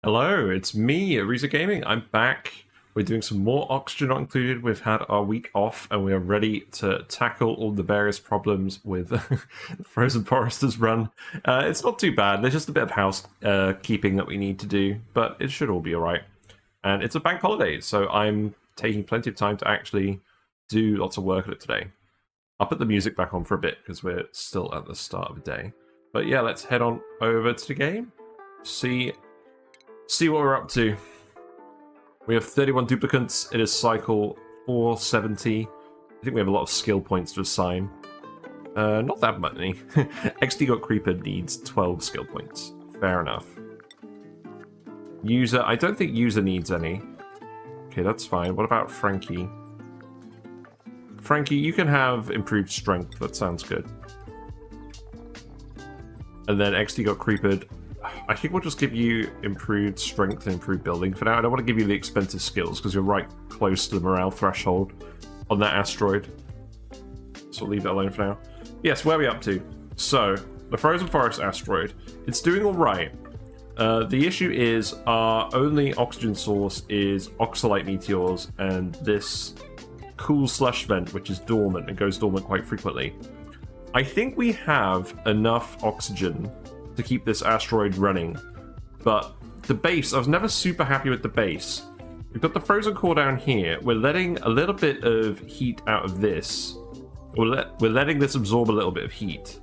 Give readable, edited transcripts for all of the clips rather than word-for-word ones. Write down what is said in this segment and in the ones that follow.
Hello, it's me, Arisa Gaming. I'm back. We're doing some more Oxygen Not Included. We've had our week off and we are ready to tackle all the various problems with Frozen Foresters run. It's not too bad. There's just a bit of housekeeping that we need to do, but it should all be alright. And it's a bank holiday, so I'm taking plenty of time to actually do lots of work on it today. I'll put the music back on for a bit because we're still at the start of the day. But yeah, let's head on over to the game. See what we're up to. We have 31 duplicates. It is cycle 470. I think we have a lot of skill points to assign. Not that many. XD Got Creeper needs 12 skill points. Fair enough. User, I don't think user needs any. Okay, that's fine. What about Frankie? Frankie, you can have improved strength. That sounds good. And then XD Got Creepered. I think we'll just give you improved strength and improved building for now. I don't want to give you the expensive skills because you're right close to the morale threshold on that asteroid. So we'll leave that alone for now. Yes, where are we up to? So, the Frozen Forest asteroid. It's doing alright. The issue is our only oxygen source is oxalite meteors and this cool slush vent, which is dormant and goes dormant quite frequently. I think we have enough oxygen to keep this asteroid running, but the base, I was never super happy with the base. We've got the frozen core down here. We're letting a little bit of heat out of this. We're letting this absorb a little bit of heat.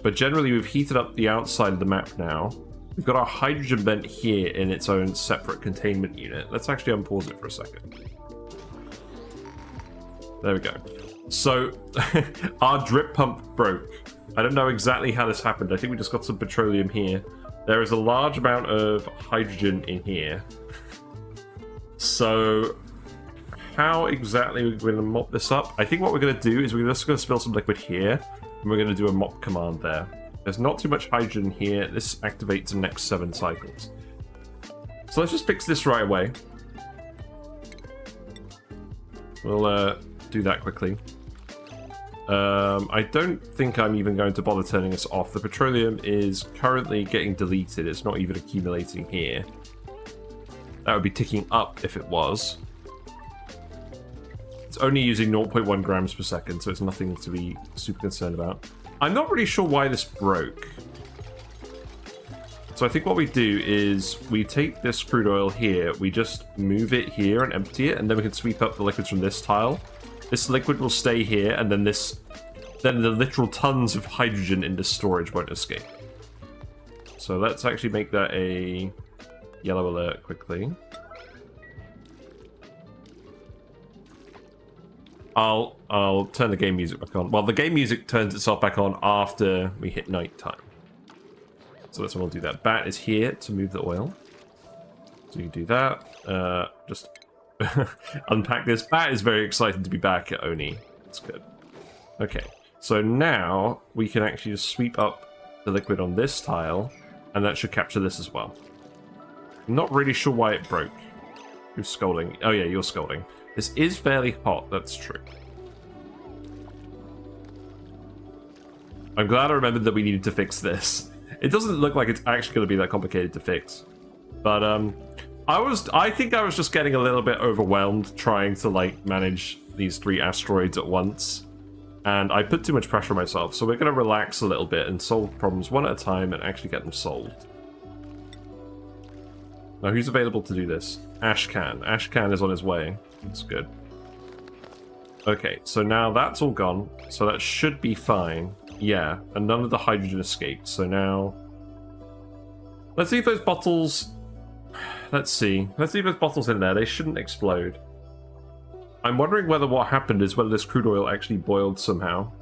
But generally we've heated up the outside of the map now. We've got our hydrogen vent here in its own separate containment unit. Let's actually unpause it for a second. There we go. So, our drip pump broke. I don't know exactly how this happened. I think we just got some petroleum here. There is a large amount of hydrogen in here. So how exactly are we going to mop this up? I think what we're going to do is we're just going to spill some liquid here, and we're going to do a mop command there. There's not too much hydrogen here. This activates the next 7 cycles. So let's just fix this right away. We'll do that quickly. I don't think I'm even going to bother turning this off. The petroleum is currently getting deleted. It's not even accumulating here. That would be ticking up if it was. It's only using 0.1 grams per second, so it's nothing to be super concerned about. I'm not really sure why this broke. So I think what we do is we take this crude oil here, we just move it here and empty it, and then we can sweep up the liquids from this tile. This liquid will stay here, and then the literal tons of hydrogen in this storage won't escape. So let's actually make that a yellow alert quickly. I'll turn the game music back on. Well, the game music turns itself back on after we hit nighttime. So that's when we'll do that. Bat is here to move the oil. So you do that. Just unpack this. Bat is very excited to be back at ONI. That's good. Okay. So now we can actually just sweep up the liquid on this tile, and that should capture this as well. I'm not really sure why it broke. Who's scolding? Oh yeah, you're scolding. This is fairly hot, that's true. I'm glad I remembered that we needed to fix this. It doesn't look like it's actually going to be that complicated to fix. But I think I was just getting a little bit overwhelmed trying to like manage these 3 asteroids at once. And I put too much pressure on myself, so we're going to relax a little bit and solve problems one at a time and actually get them solved. Now, who's available to do this? Ashcan. Ashcan is on his way. That's good. Okay, so now that's all gone, so that should be fine. Yeah, and none of the hydrogen escaped, so now... Let's see if those bottles... Let's see if those bottles in there, they shouldn't explode. I'm wondering whether what happened is whether this crude oil actually boiled somehow.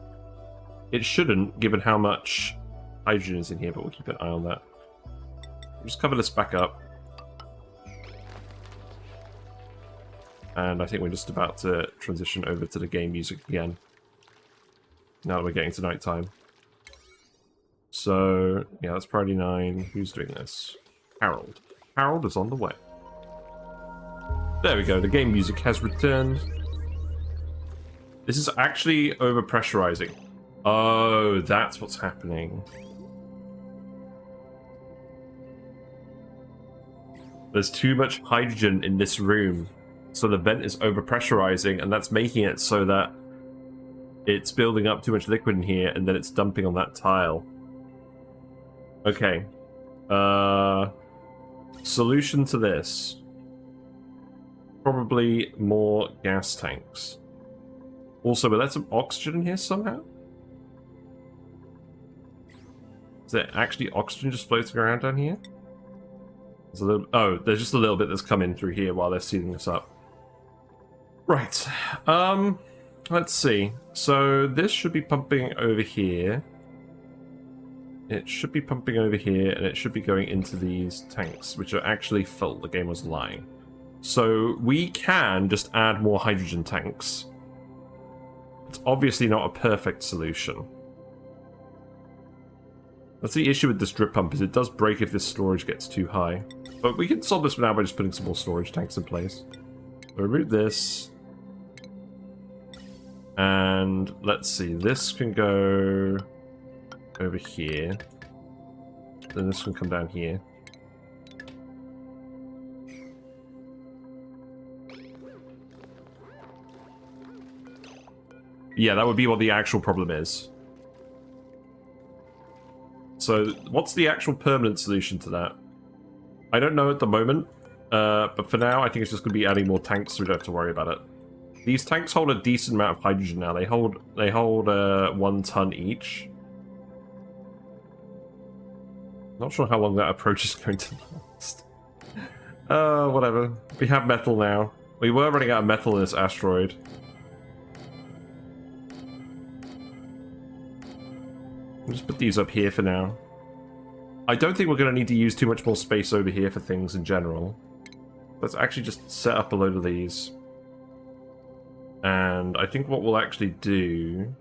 It shouldn't, given how much hydrogen is in here, but we'll keep an eye on that. We'll just cover this back up. And I think we're just about to transition over to the game music again. Now that we're getting to nighttime. So, yeah, that's priority 9. Who's doing this? Harold. Harold is on the way. There we go, the game music has returned. This is actually overpressurizing. Oh, that's what's happening. There's too much hydrogen in this room. So the vent is overpressurizing, and that's making it so that it's building up too much liquid in here, and then it's dumping on that tile. Okay. Solution to this. Probably more gas tanks. Also, but let's some oxygen in here somehow? Is there actually oxygen just floating around down here? There's a little, oh, there's just a little bit that's come in through here while they're sealing this up. Right. Let's see. So this should be pumping over here. It should be pumping over here, and it should be going into these tanks, which are actually full. The game was lying. So we can just add more hydrogen tanks. It's obviously not a perfect solution. That's the issue with this drip pump, is it does break if this storage gets too high. But we can solve this now by just putting some more storage tanks in place. We'll remove this. And let's see, this can go over here. Then this can come down here. Yeah, that would be what the actual problem is. So, what's the actual permanent solution to that? I don't know at the moment, but for now, I think it's just going to be adding more tanks, so we don't have to worry about it. These tanks hold a decent amount of hydrogen now. They hold 1 ton each. Not sure how long that approach is going to last. Whatever. We have metal now. We were running out of metal in this asteroid. I'll just put these up here for now. I don't think we're going to need to use too much more space over here for things in general. Let's actually just set up a load of these. And I think what we'll actually do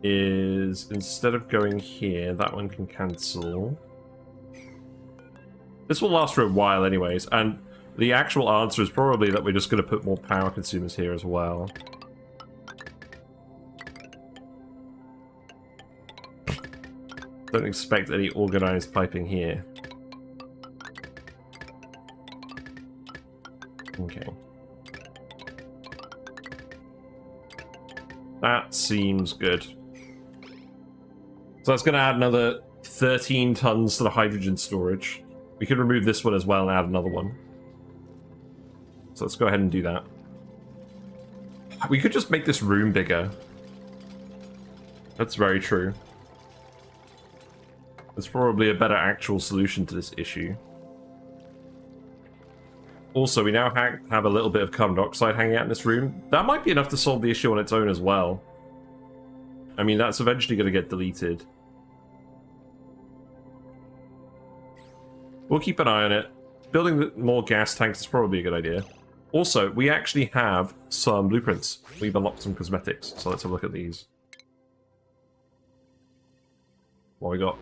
is, instead of going here, that one can cancel. This will last for a while anyways, and the actual answer is probably that we're just going to put more power consumers here as well. Don't expect any organized piping here. Okay. That seems good. So that's going to add another 13 tons to the hydrogen storage. We could remove this one as well and add another one. So let's go ahead and do that. We could just make this room bigger. That's very true. There's probably a better actual solution to this issue. Also, we now have a little bit of carbon dioxide hanging out in this room. That might be enough to solve the issue on its own as well. I mean, that's eventually going to get deleted. We'll keep an eye on it. Building more gas tanks is probably a good idea. Also, we actually have some blueprints. We've unlocked some cosmetics, so let's have a look at these. What we got?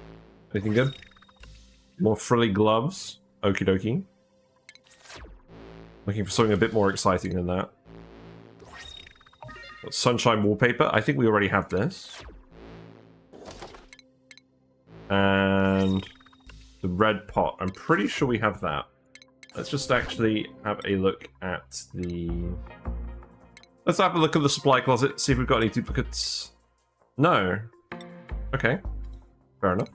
Anything good? More frilly gloves. Okie dokie. Looking for something a bit more exciting than that. Got sunshine wallpaper. I think we already have this. And the red pot. I'm pretty sure we have that. Let's just actually have a look at the... Let's have a look at the supply closet, see if we've got any duplicates. No. Okay. Fair enough.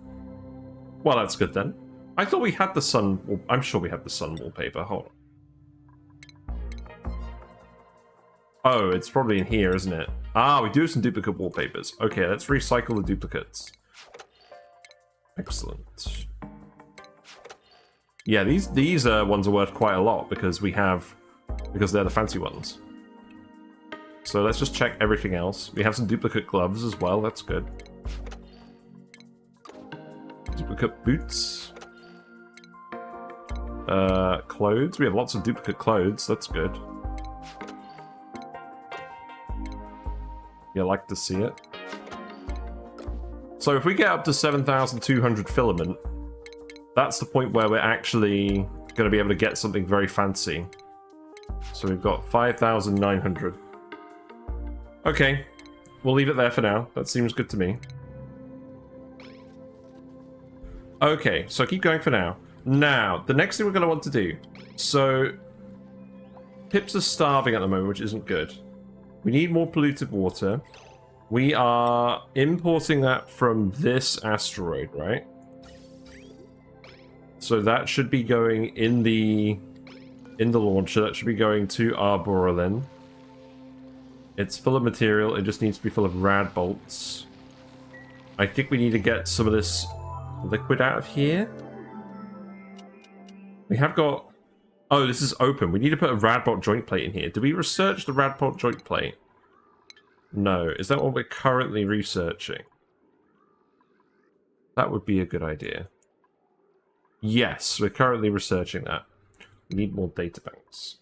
Well, that's good then. I thought we had the sun... Well, I'm sure we have the sun wallpaper. Hold on. Oh, it's probably in here, isn't it? Ah, we do have some duplicate wallpapers. Okay, let's recycle the duplicates. Excellent. Yeah, these ones are worth quite a lot because they're the fancy ones. So let's just check everything else. We have some duplicate gloves as well. That's good. Duplicate boots. Clothes. We have lots of duplicate clothes. That's good. Yeah, I like to see it. So if we get up to 7,200 filament, that's the point where we're actually going to be able to get something very fancy. So we've got 5,900. Okay, we'll leave it there for now. That seems good to me. Okay, so keep going for now. Now, the next thing we're going to want to do. So, Pips are starving at the moment, which isn't good. We need more polluted water. We are importing that from this asteroid, right? So that should be going in the launcher. That should be going to Arborolin. It's full of material. It just needs to be full of rad bolts. I think we need to get some of this liquid out of here. We have got... Oh, this is open. We need to put a radbolt joint plate in here. Did we research the radbolt joint plate? No. Is that what we're currently researching? That would be a good idea. Yes, we're currently researching that. We need more data banks.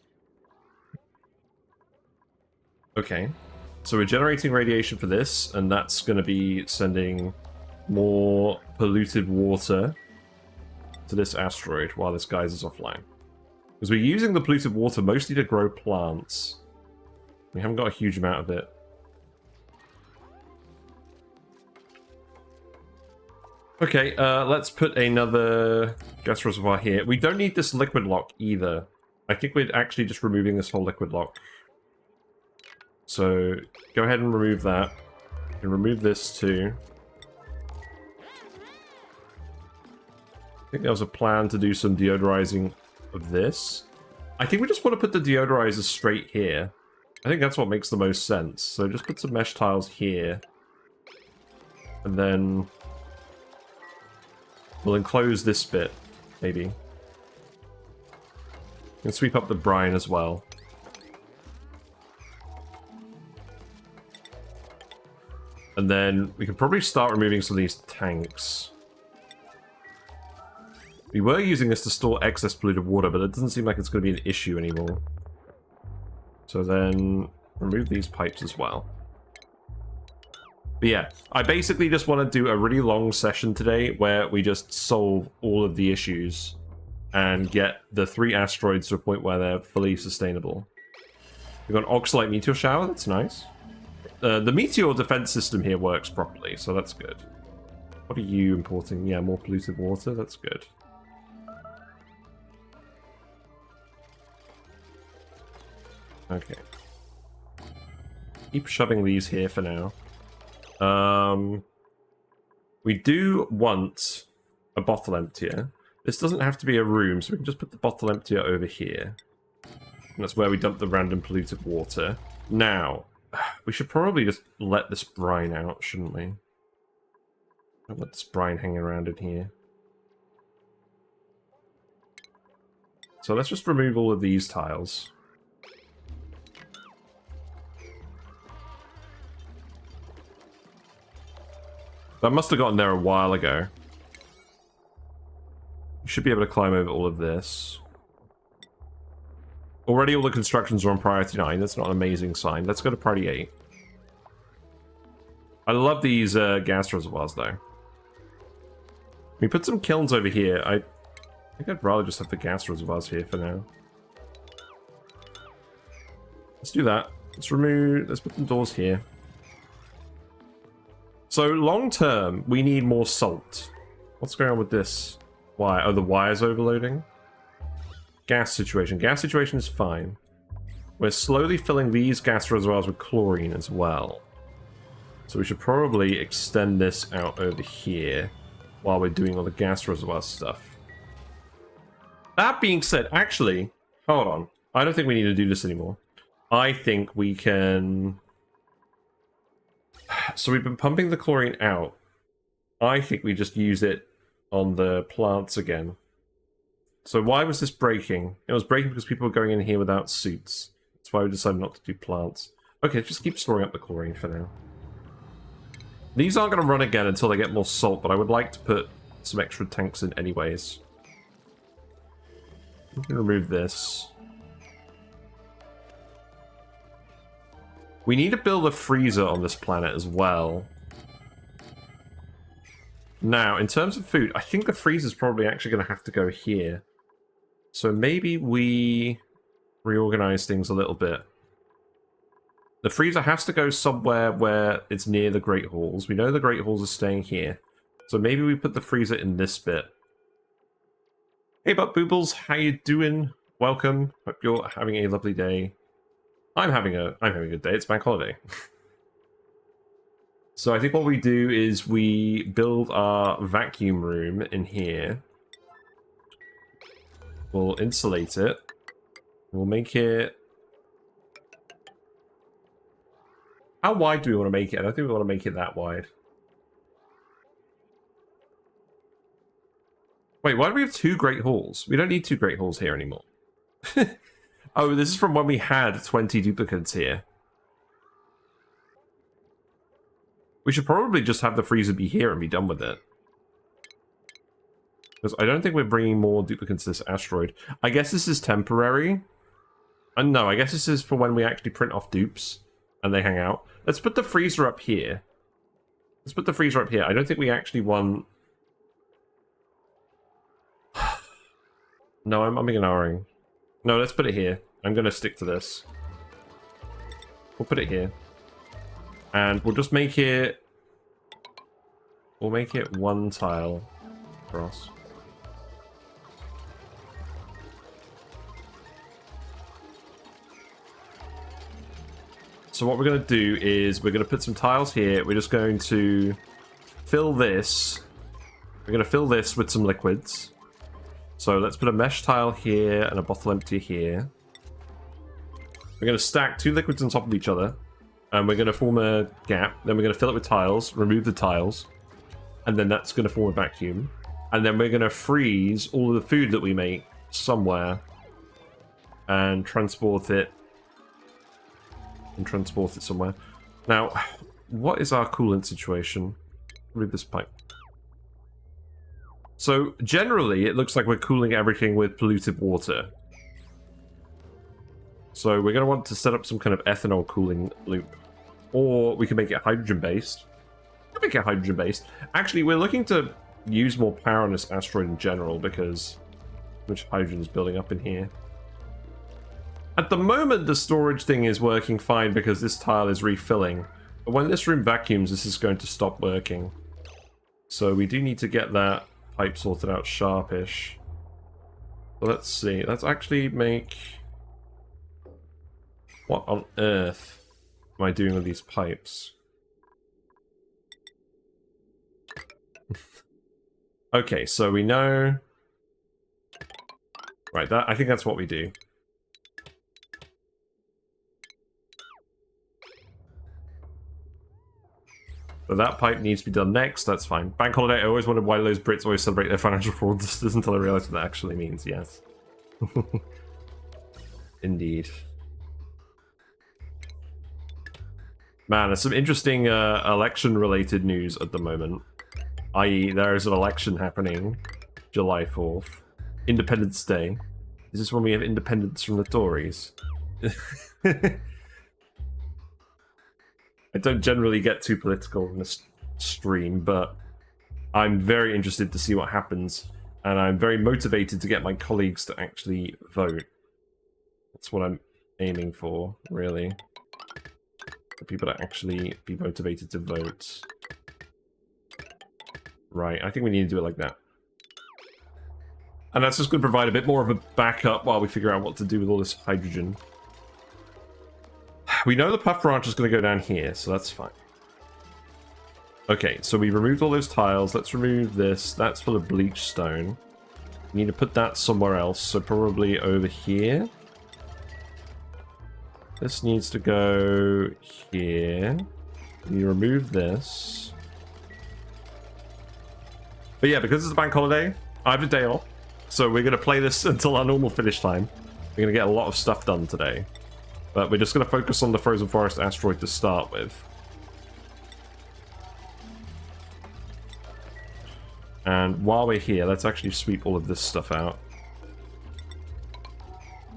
Okay. So we're generating radiation for this, and that's going to be sending more polluted water to this asteroid while this guy's is offline. Because we're using the polluted water mostly to grow plants. We haven't got a huge amount of it. Okay, let's put another gas reservoir here. We don't need this liquid lock either. I think we're actually just removing this whole liquid lock. So, go ahead and remove that. You can remove this too. I think there was a plan to do some deodorizing of this. I think we just want to put the deodorizer straight here. I think that's what makes the most sense. So just put some mesh tiles here. And then we'll enclose this bit, maybe. And sweep up the brine as well. And then we can probably start removing some of these tanks. We were using this to store excess polluted water, but it doesn't seem like it's going to be an issue anymore. So then, remove these pipes as well. But yeah, I basically just want to do a really long session today where we just solve all of the issues and get the 3 asteroids to a point where they're fully sustainable. We've got an Oxalite meteor shower, that's nice. The meteor defense system here works properly, so that's good. What are you importing? Yeah, more polluted water, that's good. Okay. Keep shoving these here for now. We do want a bottle emptier. This doesn't have to be a room, so we can just put the bottle emptier over here. And that's where we dump the random polluted water. Now, we should probably just let this brine out, shouldn't we? Don't let this brine hang around in here. So let's just remove all of these tiles. I must have gotten there a while ago. You should be able to climb over all of this. Already all the constructions are on priority 9. That's not an amazing sign. Let's go to priority 8. I love these gas reservoirs, though. We put some kilns over here. I think I'd rather just have the gas reservoirs here for now. Let's do that. Let's put the doors here. So, long term, we need more salt. What's going on with this wire? Oh, the wire's overloading? Gas situation. Gas situation is fine. We're slowly filling these gas reservoirs with chlorine as well. So we should probably extend this out over here while we're doing all the gas reservoir stuff. That being said, actually, hold on. I don't think we need to do this anymore. I think we can... So we've been pumping the chlorine out. I think we just use it on the plants again. So why was this breaking? It was breaking because people were going in here without suits. That's why we decided not to do plants. Okay, just keep storing up the chlorine for now. These aren't going to run again until they get more salt, but I would like to put some extra tanks in anyways. We can remove this. We need to build a freezer on this planet as well. Now, in terms of food, I think the freezer's probably actually going to have to go here. So maybe we reorganize things a little bit. The freezer has to go somewhere where it's near the Great Halls. We know the Great Halls are staying here. So maybe we put the freezer in this bit. Hey, Butt Boobles, how you doing? Welcome. Hope you're having a lovely day. I'm having a good day. It's bank holiday. So I think what we do is we build our vacuum room in here. We'll insulate it. We'll make it... How wide do we want to make it? I don't think we want to make it that wide. Wait, why do we have 2 Great Halls? We don't need 2 Great Halls here anymore. Oh, this is from when we had 20 duplicates here. We should probably just have the freezer be here and be done with it. Because I don't think we're bringing more duplicates to this asteroid. I guess this is temporary. No, I guess this is for when we actually print off dupes and they hang out. Let's put the freezer up here. Let's put the freezer up here. I don't think we actually want... No, I'm ignoring. No, let's put it here. I'm going to stick to this. We'll put it here. And we'll just make it... We'll make it 1 tile across. So what we're going to do is we're going to put some tiles here. We're just going to fill this. We're going to fill this with some liquids. So let's put a mesh tile here and a bottle empty here. We're going to stack 2 liquids on top of each other. And we're going to form a gap. Then we're going to fill it with tiles, remove the tiles. And then that's going to form a vacuum. And then we're going to freeze all of the food that we make somewhere. And transport it. Somewhere. Now, what is our coolant situation? Remove this pipe. So generally, it looks like we're cooling everything with polluted water. So we're going to want to set up some kind of ethanol cooling loop. Or we can make it hydrogen-based. We can make it hydrogen-based. Actually, we're looking to use more power on this asteroid in general because much hydrogen is building up in here. At the moment, the storage thing is working fine because this tile is refilling. But when this room vacuums, this is going to stop working. So we do need to get that pipe sorted out sharpish. So let's see. Let's actually make... What on earth am I doing with these pipes? Okay, so we know... Right, I think that's what we do. So that pipe needs to be done next, that's fine. Bank holiday, I always wondered why those Brits always celebrate their financial fraudsters until I realised what that actually means, yes. Indeed. Man, there's some interesting election-related news at the moment. I.e., there is an election happening July 4th. Independence Day. Is this when we have independence from the Tories? I don't generally get too political in this stream, but I'm very interested to see what happens, and I'm very motivated to get my colleagues to actually vote. That's what I'm aiming for, really. For people to actually be motivated to vote. Right, I think we need to do it like that. And that's just going to provide a bit more of a backup while we figure out what to do with all this hydrogen. We know the puff branch is going to go down here, so that's fine. Okay, so we removed all those tiles. Let's remove this. That's for the bleach stone. We need to put that somewhere else, so probably over here. This needs to go here. We remove this. But yeah, because it's a bank holiday, I have a day off. So we're going to play this until our normal finish time. We're going to get a lot of stuff done today. But we're just going to focus on the Frozen Forest asteroid to start with. And while we're here, let's actually sweep all of this stuff out.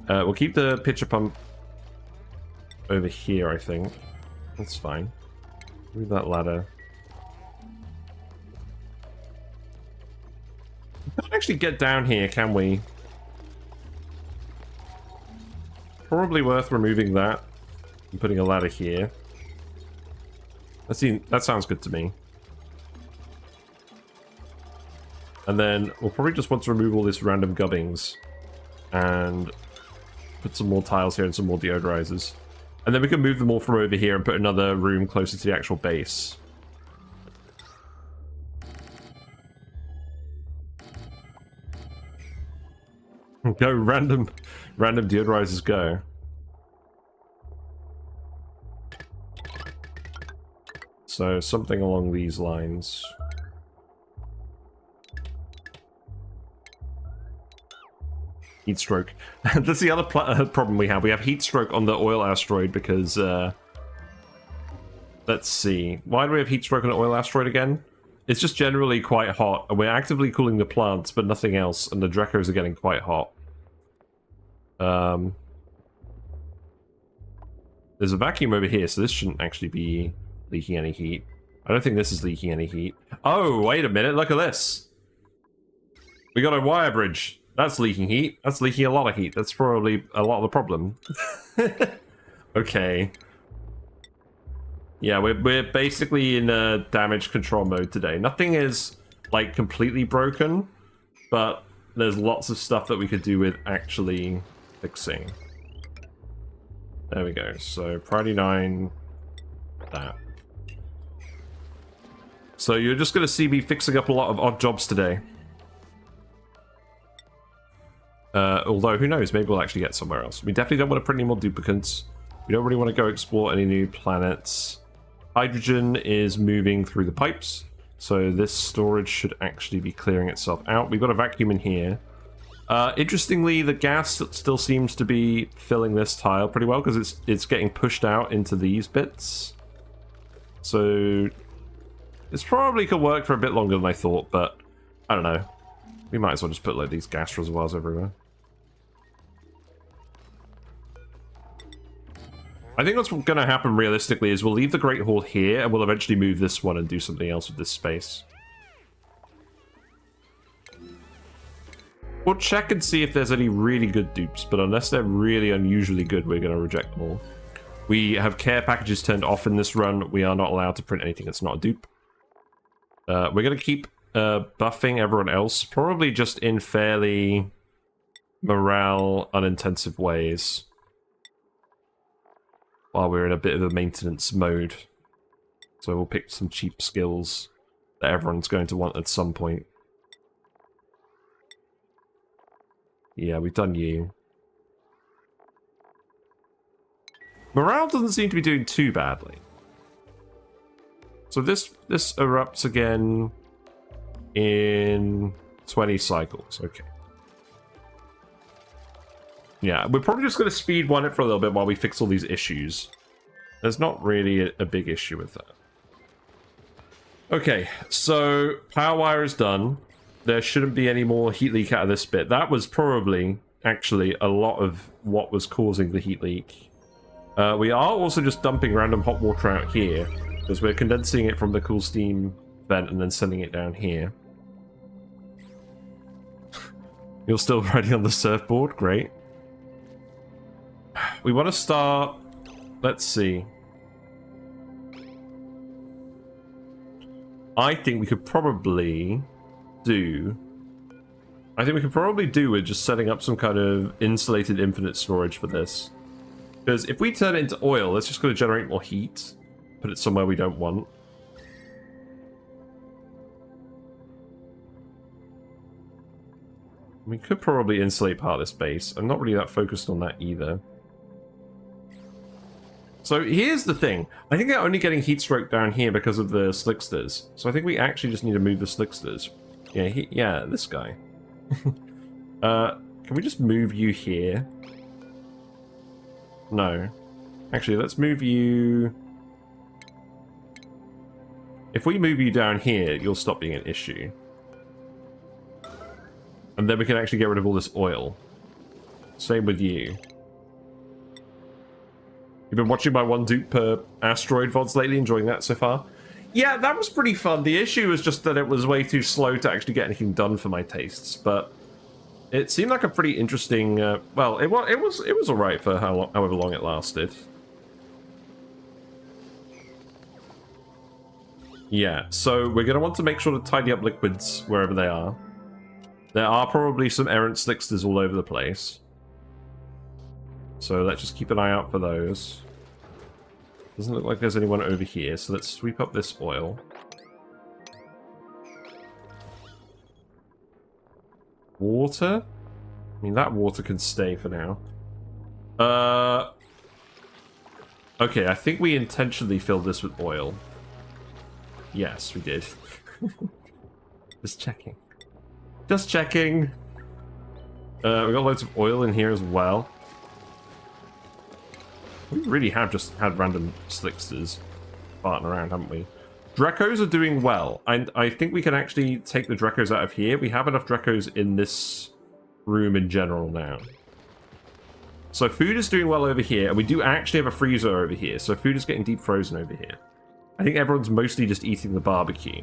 We'll keep the pitcher pump over here, I think. That's fine. Move that ladder. We can't actually get down here, can we? Probably worth removing that and putting a ladder here. That sounds good to me. And then we'll probably just want to remove all this random gubbings and put some more tiles here and some more deodorizers. And then we can move them all from over here and put another room closer to the actual base. Go, random deodorizers go. So something along these lines. Heat stroke. That's the other problem we have. We have heat stroke on the oil asteroid because, let's see. Why do we have heat stroke on the oil asteroid again? It's just generally quite hot, and we're actively cooling the plants, but nothing else, and the Drecos are getting quite hot. There's a vacuum over here, so this shouldn't actually be leaking any heat. I don't think this is leaking any heat. Oh, wait a minute, look at this! We got a wire bridge. That's leaking heat. That's leaking a lot of heat. That's probably a lot of the problem. Okay. Yeah, we're basically in a damage control mode today. Nothing is, like, completely broken, but there's lots of stuff that we could do with actually fixing. There we go. So, priority 9, that. So you're just going to see me fixing up a lot of odd jobs today. Although, who knows, maybe we'll actually get somewhere else. We definitely don't want to print any more duplicates. We don't really want to go explore any new planets. Hydrogen is moving through the pipes, so this storage should actually be clearing itself out. We've got a vacuum in here. Interestingly, the gas still seems to be filling this tile pretty well, because it's getting pushed out into these bits. So this probably could work for a bit longer than I thought, but I don't know. We might as well just put like these gas reservoirs everywhere. I think what's going to happen realistically is we'll leave the Great Hall here and we'll eventually move this one and do something else with this space. We'll check and see if there's any really good dupes, but unless they're really unusually good, we're going to reject them all. We have care packages turned off in this run. We are not allowed to print anything that's not a dupe. We're going to keep buffing everyone else, probably just in fairly morale unintensive ways. While we're in a bit of a maintenance mode. So we'll pick some cheap skills that everyone's going to want at some point. Yeah, we've done you. Morale doesn't seem to be doing too badly. So this erupts again in 20 cycles. Okay. Yeah, we're probably just going to speed one it for a little bit while we fix all these issues. There's not really a big issue with that. Okay, so power wire is done. There shouldn't be any more heat leak out of this bit. That was probably, actually, a lot of what was causing the heat leak. We are also just dumping random hot water out here, because we're condensing it from the cool steam vent and then sending it down here. You're still riding on the surfboard? Great. We want to start... Let's see. I think we could probably do... I think we could probably do with just setting up some kind of insulated infinite storage for this. Because if we turn it into oil, it's just going to generate more heat. Put it somewhere we don't want. We could probably insulate part of this base. I'm not really that focused on that either. So here's the thing. I think they're only getting heat stroke down here because of the slicksters. So I think we actually just need to move the slicksters. Yeah, yeah, this guy. Can we just move you here? No. Actually, let's move you... If we move you down here, you'll stop being an issue. And then we can actually get rid of all this oil. Same with you. You've been watching my one dupe per asteroid VODs lately, enjoying that so far? Yeah, that was pretty fun. The issue was just that it was way too slow to actually get anything done for my tastes, but it seemed like a pretty interesting, well, it was alright for however long it lasted. Yeah, so we're going to want to make sure to tidy up liquids wherever they are. There are probably some errant slicksters all over the place. So let's just keep an eye out for those. Doesn't look like there's anyone over here, so let's sweep up this oil. Water? I mean, that water can stay for now. Okay, I think we intentionally filled this with oil. Yes, we did. Just checking. Just checking. We got loads of oil in here as well. We really have just had random slicksters farting around, haven't we? Drecos are doing well. And I think we can actually take the Drecos out of here. We have enough Drecos in this room in general now. So food is doing well over here. And we do actually have a freezer over here. So food is getting deep frozen over here. I think everyone's mostly just eating the barbecue.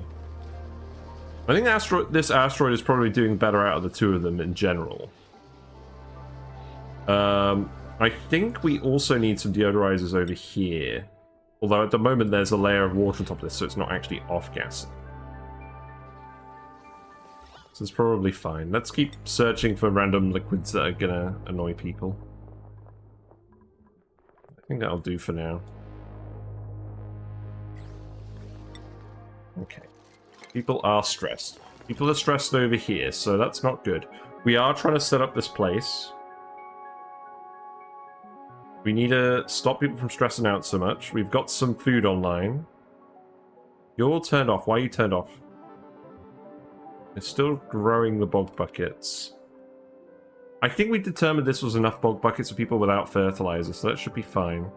I think this asteroid is probably doing better out of the two of them in general. I think we also need some deodorizers over here. Although at the moment there's a layer of water on top of this, so it's not actually off-gassing. So it's probably fine. Let's keep searching for random liquids that are gonna annoy people. I think that'll do for now. Okay. People are stressed. People are stressed over here, so that's not good. We are trying to set up this place. We need to stop people from stressing out so much. We've got some food online. You're all turned off. Why are you turned off? It's still growing the bog buckets. I think we determined this was enough bog buckets for people without fertilizer, so that should be fine.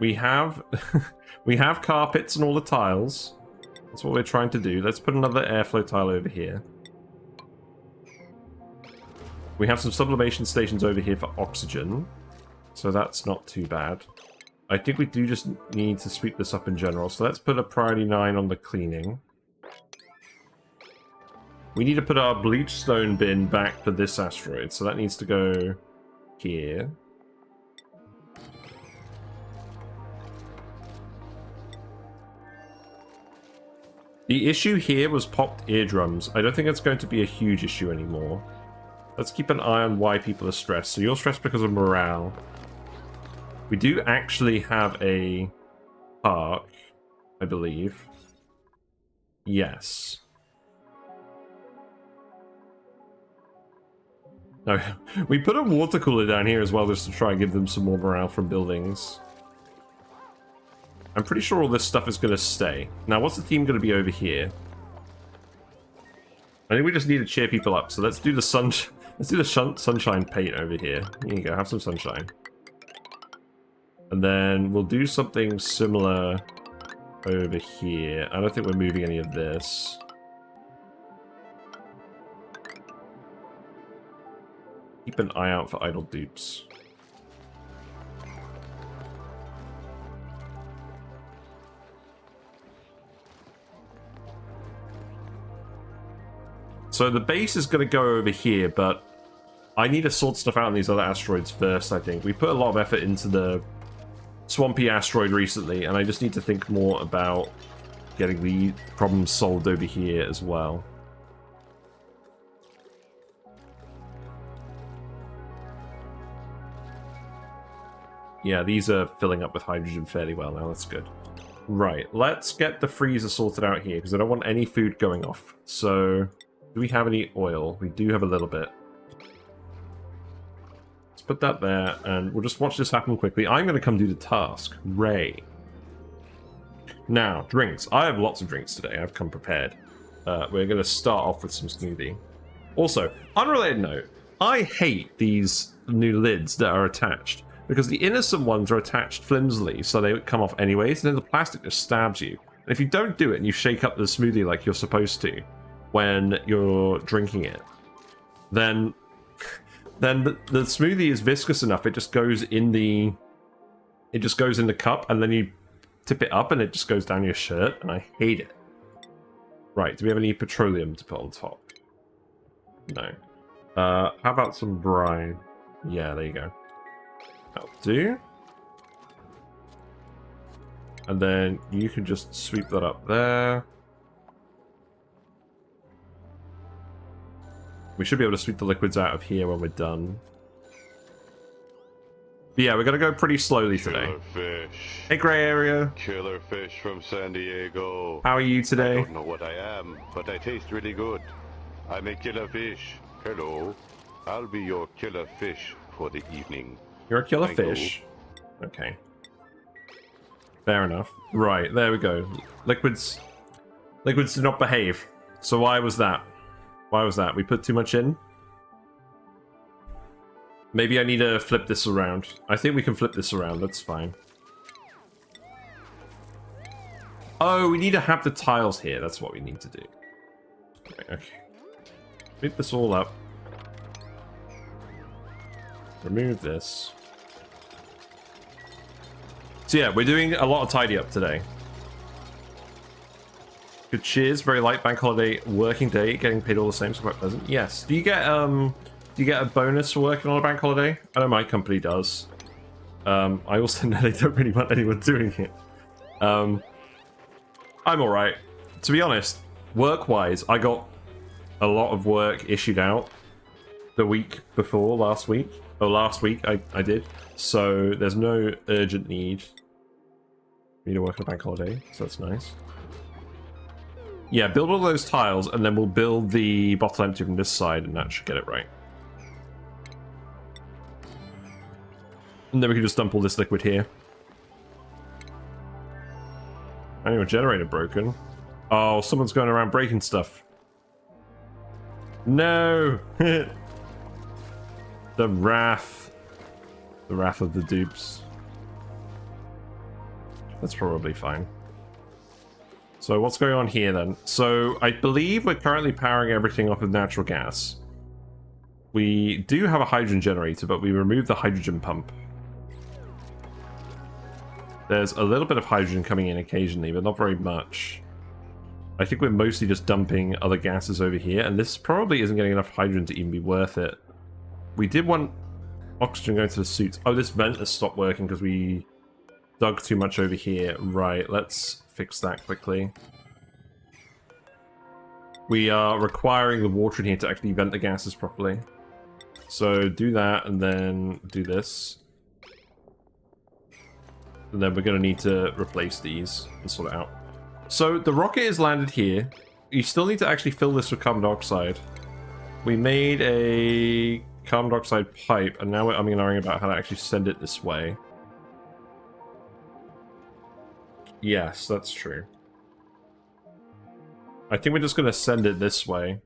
We have we have carpets and all the tiles. That's what we're trying to do. Let's put another airflow tile over here. We have some sublimation stations over here for oxygen, so that's not too bad. I think we do just need to sweep this up in general, so let's put a priority 9 on the cleaning. We need to put our bleach stone bin back for this asteroid, so that needs to go here. The issue here was popped eardrums. I don't think it's going to be a huge issue anymore. Let's keep an eye on why people are stressed. So you're stressed because of morale. We do actually have a park, I believe. Yes. No, we put a water cooler down here as well just to try and give them some more morale from buildings. I'm pretty sure all this stuff is going to stay. Now, what's the theme going to be over here? I think we just need to cheer people up. So let's do the sunshine paint over here. Here you go, have some sunshine. And then we'll do something similar over here. I don't think we're moving any of this. Keep an eye out for idle dupes. So the base is going to go over here, but I need to sort stuff out on these other asteroids first, I think. We put a lot of effort into the Swampy asteroid recently, and I just need to think more about getting the problems solved over here as well. Yeah, these are filling up with hydrogen fairly well now, that's good. Right, let's get the freezer sorted out here, because I don't want any food going off. So, do we have any oil? We do have a little bit. Let's put that there, and we'll just watch this happen quickly. I'm going to come do the task. Ray. Now, drinks. I have lots of drinks today. I've come prepared. We're going to start off with some smoothie. Also, unrelated note, I hate these new lids that are attached. Because the innocent ones are attached flimsily, so they come off anyways, and then the plastic just stabs you. And if you don't do it and you shake up the smoothie like you're supposed to when you're drinking it, then the smoothie is viscous enough, it just goes in the cup, and then you tip it up and it just goes down your shirt, and I hate it. Right, do we have any petroleum to put on top? No. How about some brine? Yeah, there you go. That'll do. And then you can just sweep that up there. We should be able to sweep the liquids out of here when we're done. But yeah, we're going to go pretty slowly today. Killer fish. Hey, Grey Area. Killer fish from San Diego. How are you today? I don't know what I am, but I taste really good. I'm a killer fish. Hello. I'll be your killer fish for the evening. You're a killer Thank fish. You. Okay. Fair enough. Right, there we go. Liquids did not behave. So why was that? Why was that? We put too much in? Maybe I need to flip this around. I think we can flip this around. That's fine. Oh, we need to have the tiles here. That's what we need to do. Okay. Flip this all up. Remove this. So yeah, we're doing a lot of tidy up today. Good cheers, very light bank holiday working day, getting paid all the same, so quite pleasant. Yes. Do you get a bonus for working on a bank holiday? I know my company does. I also know they don't really want anyone doing it. I'm alright. To be honest, work-wise, I got a lot of work issued out the week before last week. Oh, last week I did. So there's no urgent need for me to work on a bank holiday, so that's nice. Yeah, build all those tiles, and then we'll build the bottle empty from this side, and that should get it right. And then we can just dump all this liquid here. Anyway, generator broken. Oh, someone's going around breaking stuff. No! The wrath. The wrath of the dupes. That's probably fine. So what's going on here then? So I believe we're currently powering everything off with natural gas. We do have a hydrogen generator, but we removed the hydrogen pump. There's a little bit of hydrogen coming in occasionally, but not very much. I think we're mostly just dumping other gases over here, and this probably isn't getting enough hydrogen to even be worth it. We did want oxygen going to the suits. Oh, this vent has stopped working because we dug too much over here. Right, let's fix that quickly. We are requiring the water in here to actually vent the gases properly. So do that, and then do this. And then we're going to need to replace these and sort it out. So the rocket is landed here. You still need to actually fill this with carbon dioxide. We made a carbon dioxide pipe, and now we're umming and ahhing about how to actually send it this way. Yes, that's true. I think we're just going to send it this way.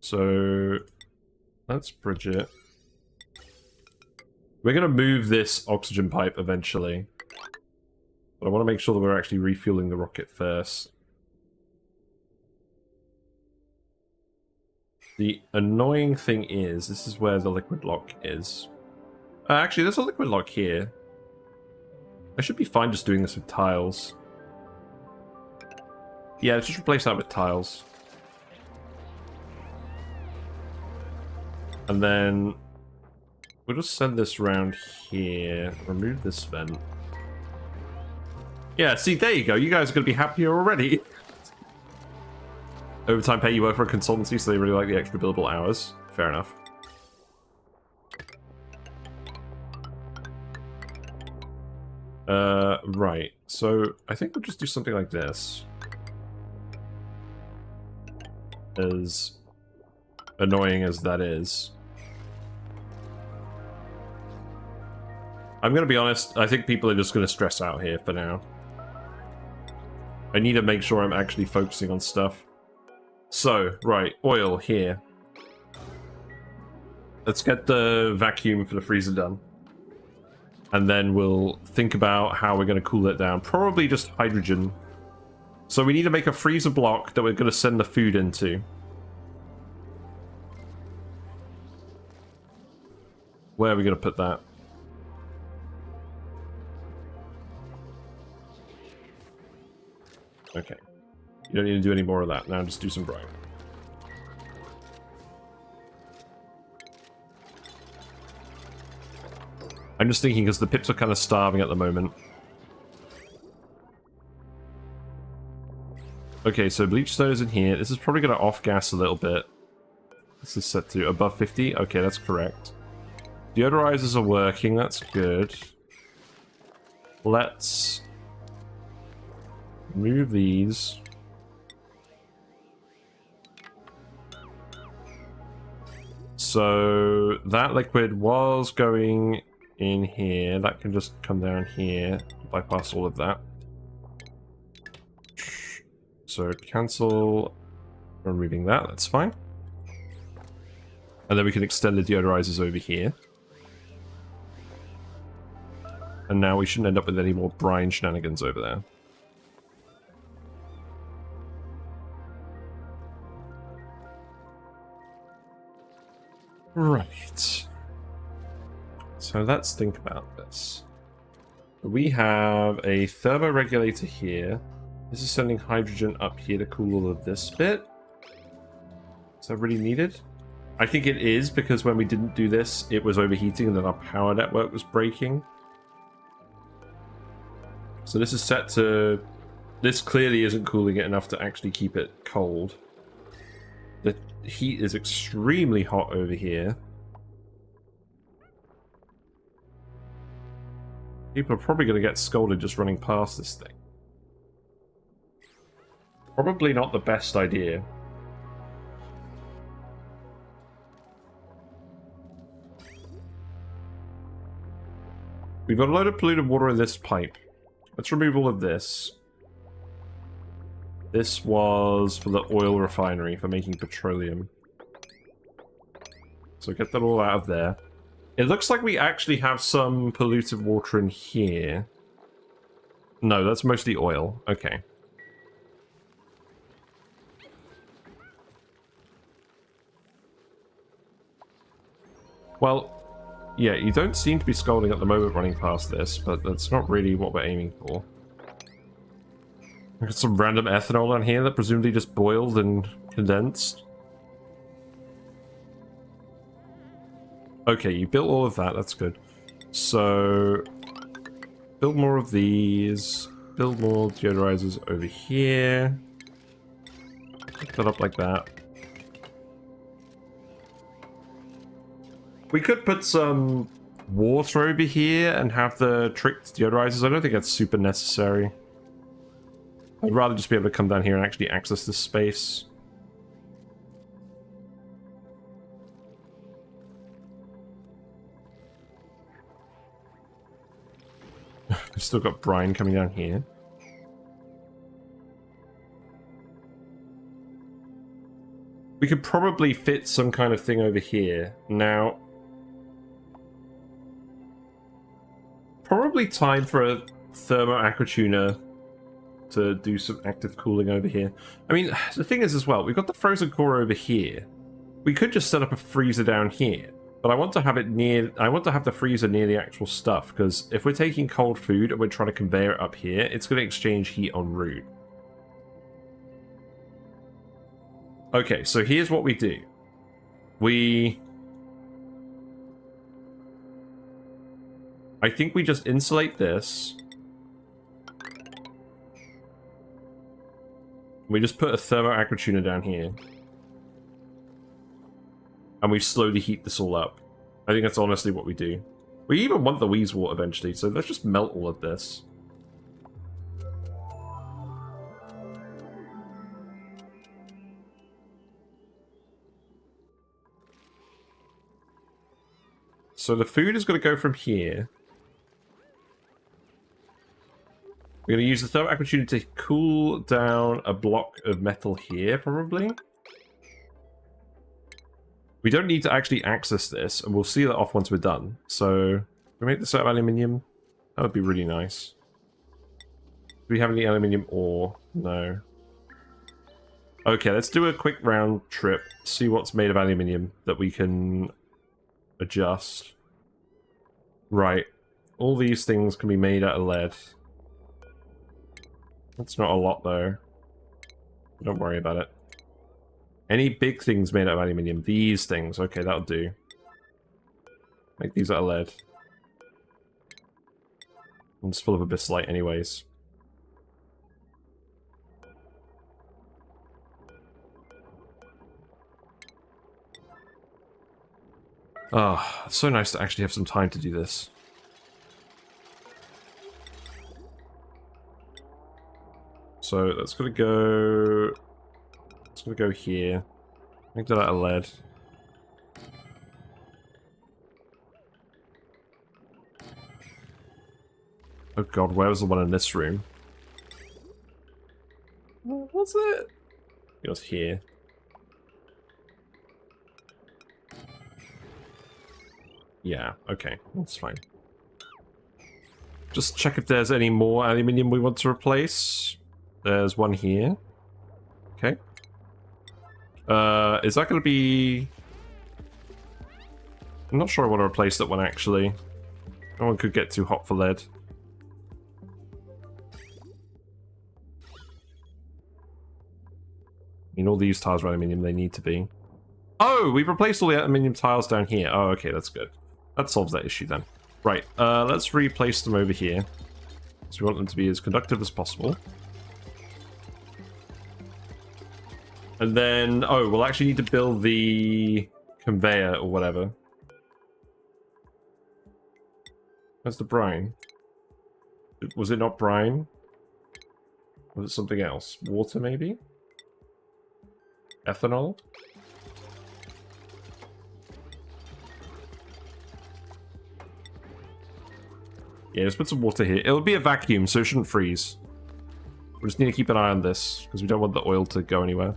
So let's bridge it. We're going to move this oxygen pipe eventually. But I want to make sure that we're actually refueling the rocket first. The annoying thing is, this is where the liquid lock is. Actually, there's a liquid lock here. I should be fine just doing this with tiles. Yeah, let's just replace that with tiles. And then we'll just send this around here. Remove this vent. Yeah, see, there you go. You guys are going to be happier already. Overtime pay, you work for a consultancy, so they really like the extra billable hours. Fair enough. Right. So, I think we'll just do something like this. As annoying as that is. I'm going to be honest, I think people are just going to stress out here for now. I need to make sure I'm actually focusing on stuff. So, right, oil here. Let's get the vacuum for the freezer done. And then we'll think about how we're going to cool it down. Probably just hydrogen. So we need to make a freezer block that we're going to send the food into. Where are we going to put that? Okay. You don't need to do any more of that. Now just do some brine. I'm just thinking because the pips are kind of starving at the moment. Okay, so bleach stone is in here. This is probably going to off-gas a little bit. This is set to above 50. Okay, that's correct. Deodorizers are working. That's good. Let's move these. So that liquid was going in here. That can just come down here, bypass all of that. So cancel removing that, that's fine. And then we can extend the deodorizers over here. And now we shouldn't end up with any more brine shenanigans over there. Right. So let's think about this. We have a thermoregulator here. This is sending hydrogen up here to cool all of this bit. Is that really needed? I think it is, because when we didn't do this, it was overheating and then our power network was breaking. So this is set to... This clearly isn't cooling it enough to actually keep it cold. The heat is extremely hot over here. People are probably going to get scolded just running past this thing. Probably not the best idea. We've got a load of polluted water in this pipe. Let's remove all of this. This was for the oil refinery, for making petroleum. So get that all out of there. It looks like we actually have some polluted water in here. No, that's mostly oil. Okay. Well, yeah, you don't seem to be scalding at the moment running past this, but that's not really what we're aiming for. We've got some random ethanol on here that presumably just boiled and condensed. Okay, you built all of that, that's good. So, build more of these. Build more deodorizers over here. Pick that up like that. We could put some water over here and have the tricked deodorizers. I don't think that's super necessary. I'd rather just be able to come down here and actually access this space. We've still got brine coming down here. We could probably fit some kind of thing over here. Now, probably time for a thermo aquatuner to do some active cooling over here. I mean, the thing is as well, we've got the frozen core over here. We could just set up a freezer down here, but I want to have it near, I want to have the freezer near the actual stuff, because if we're taking cold food and we're trying to conveyor it up here, it's going to exchange heat en route. Okay, so here's what we do. I think we just insulate this. We just put a thermo aquatuner down here. And we slowly heat this all up. I think that's honestly what we do. We even want the wheeze water eventually, so let's just melt all of this. So the food is going to go from here. We're going to use the thermal aquatuner to cool down a block of metal here, probably. We don't need to actually access this, and we'll see that off once we're done. So, we make this out of aluminium. That would be really nice. Do we have any aluminium ore? No. Okay, let's do a quick round trip. See what's made of aluminium that we can adjust. Right. All these things can be made out of lead. That's not a lot, though. Don't worry about it. Any big things made out of aluminium? These things. Okay, that'll do. Make these out of lead. It's full of abyssite anyways. Ah, it's so nice to actually have some time to do this. So that's gonna go. It's gonna go here. Make that out of lead. Oh god, where was the one in this room? What's it? It was here. Yeah, okay, that's fine. Just check if there's any more aluminium we want to replace. There's one here. Okay. Is that going to be... I'm not sure I want to replace that one, actually. That one could get too hot for lead. I mean, all these tiles are aluminium, they need to be. Oh, we've replaced all the aluminium tiles down here. Oh, okay, that's good. That solves that issue then. Right, let's replace them over here. So we want them to be as conductive as possible. And then, oh, we'll actually need to build the conveyor or whatever. That's the brine. Was it not brine? Was it something else? Water, maybe? Ethanol? Yeah, let's put some water here. It'll be a vacuum, so it shouldn't freeze. We just need to keep an eye on this, because we don't want the oil to go anywhere.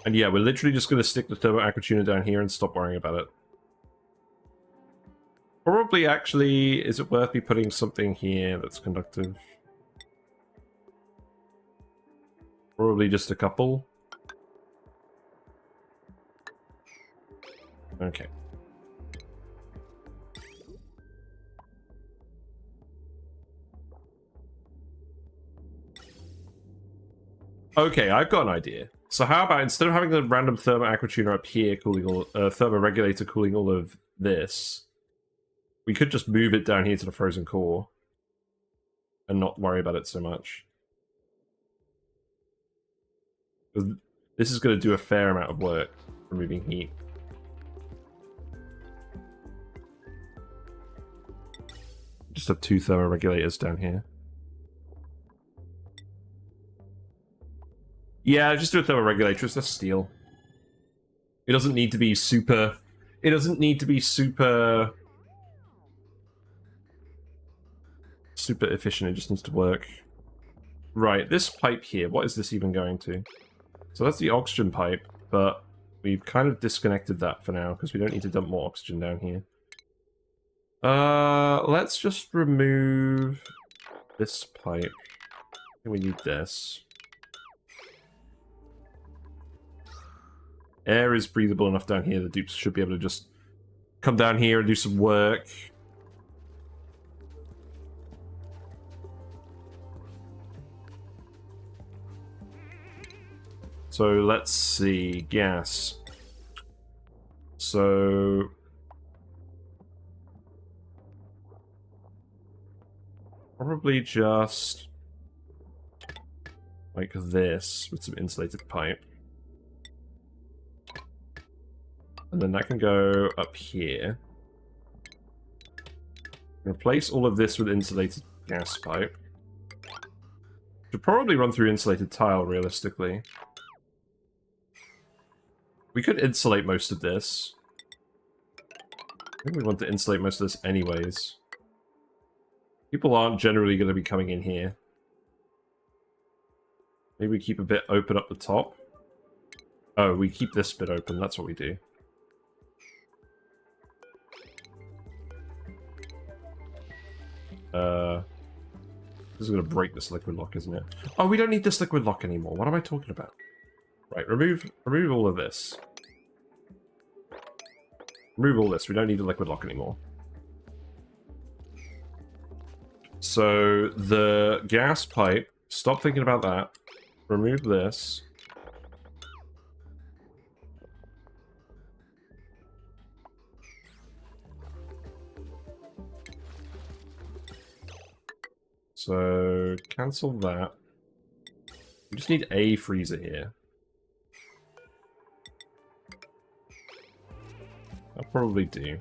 And yeah, we're literally just going to stick the thermo aquatuner down here and stop worrying about it. Probably, actually, is it worth me putting something here that's conductive? Probably just a couple. Okay. Okay, I've got an idea. So how about instead of having the random thermo aquatuner up here cooling all thermoregulator cooling all of this, we could just move it down here to the frozen core and not worry about it so much. This is going to do a fair amount of work removing heat. Just have 2 thermoregulators down here. Yeah, just do a thermoregulator. It's just steel. It doesn't need to be super... It doesn't need to be super efficient. It just needs to work. Right, this pipe here. What is this even going to? So that's the oxygen pipe, but we've kind of disconnected that for now because we don't need to dump more oxygen down here. Let's just remove this pipe. I think we need this. Air is breathable enough down here. The dupes should be able to just come down here and do some work. So let's see. Gas. So probably just like this with some insulated pipe. And then that can go up here. Replace all of this with insulated gas pipe. Should probably run through insulated tile, realistically. We could insulate most of this. I think we want to insulate most of this anyways. People aren't generally going to be coming in here. Maybe we keep a bit open up the top. Oh, we keep this bit open. That's what we do. This is going to break this liquid lock, isn't it? Oh, we don't need this liquid lock anymore. What am I talking about? Right, remove all of this. Remove all this. We don't need the liquid lock anymore. So, the gas pipe, stop thinking about that. Remove this. So, cancel that. We just need a freezer here. I'll probably do.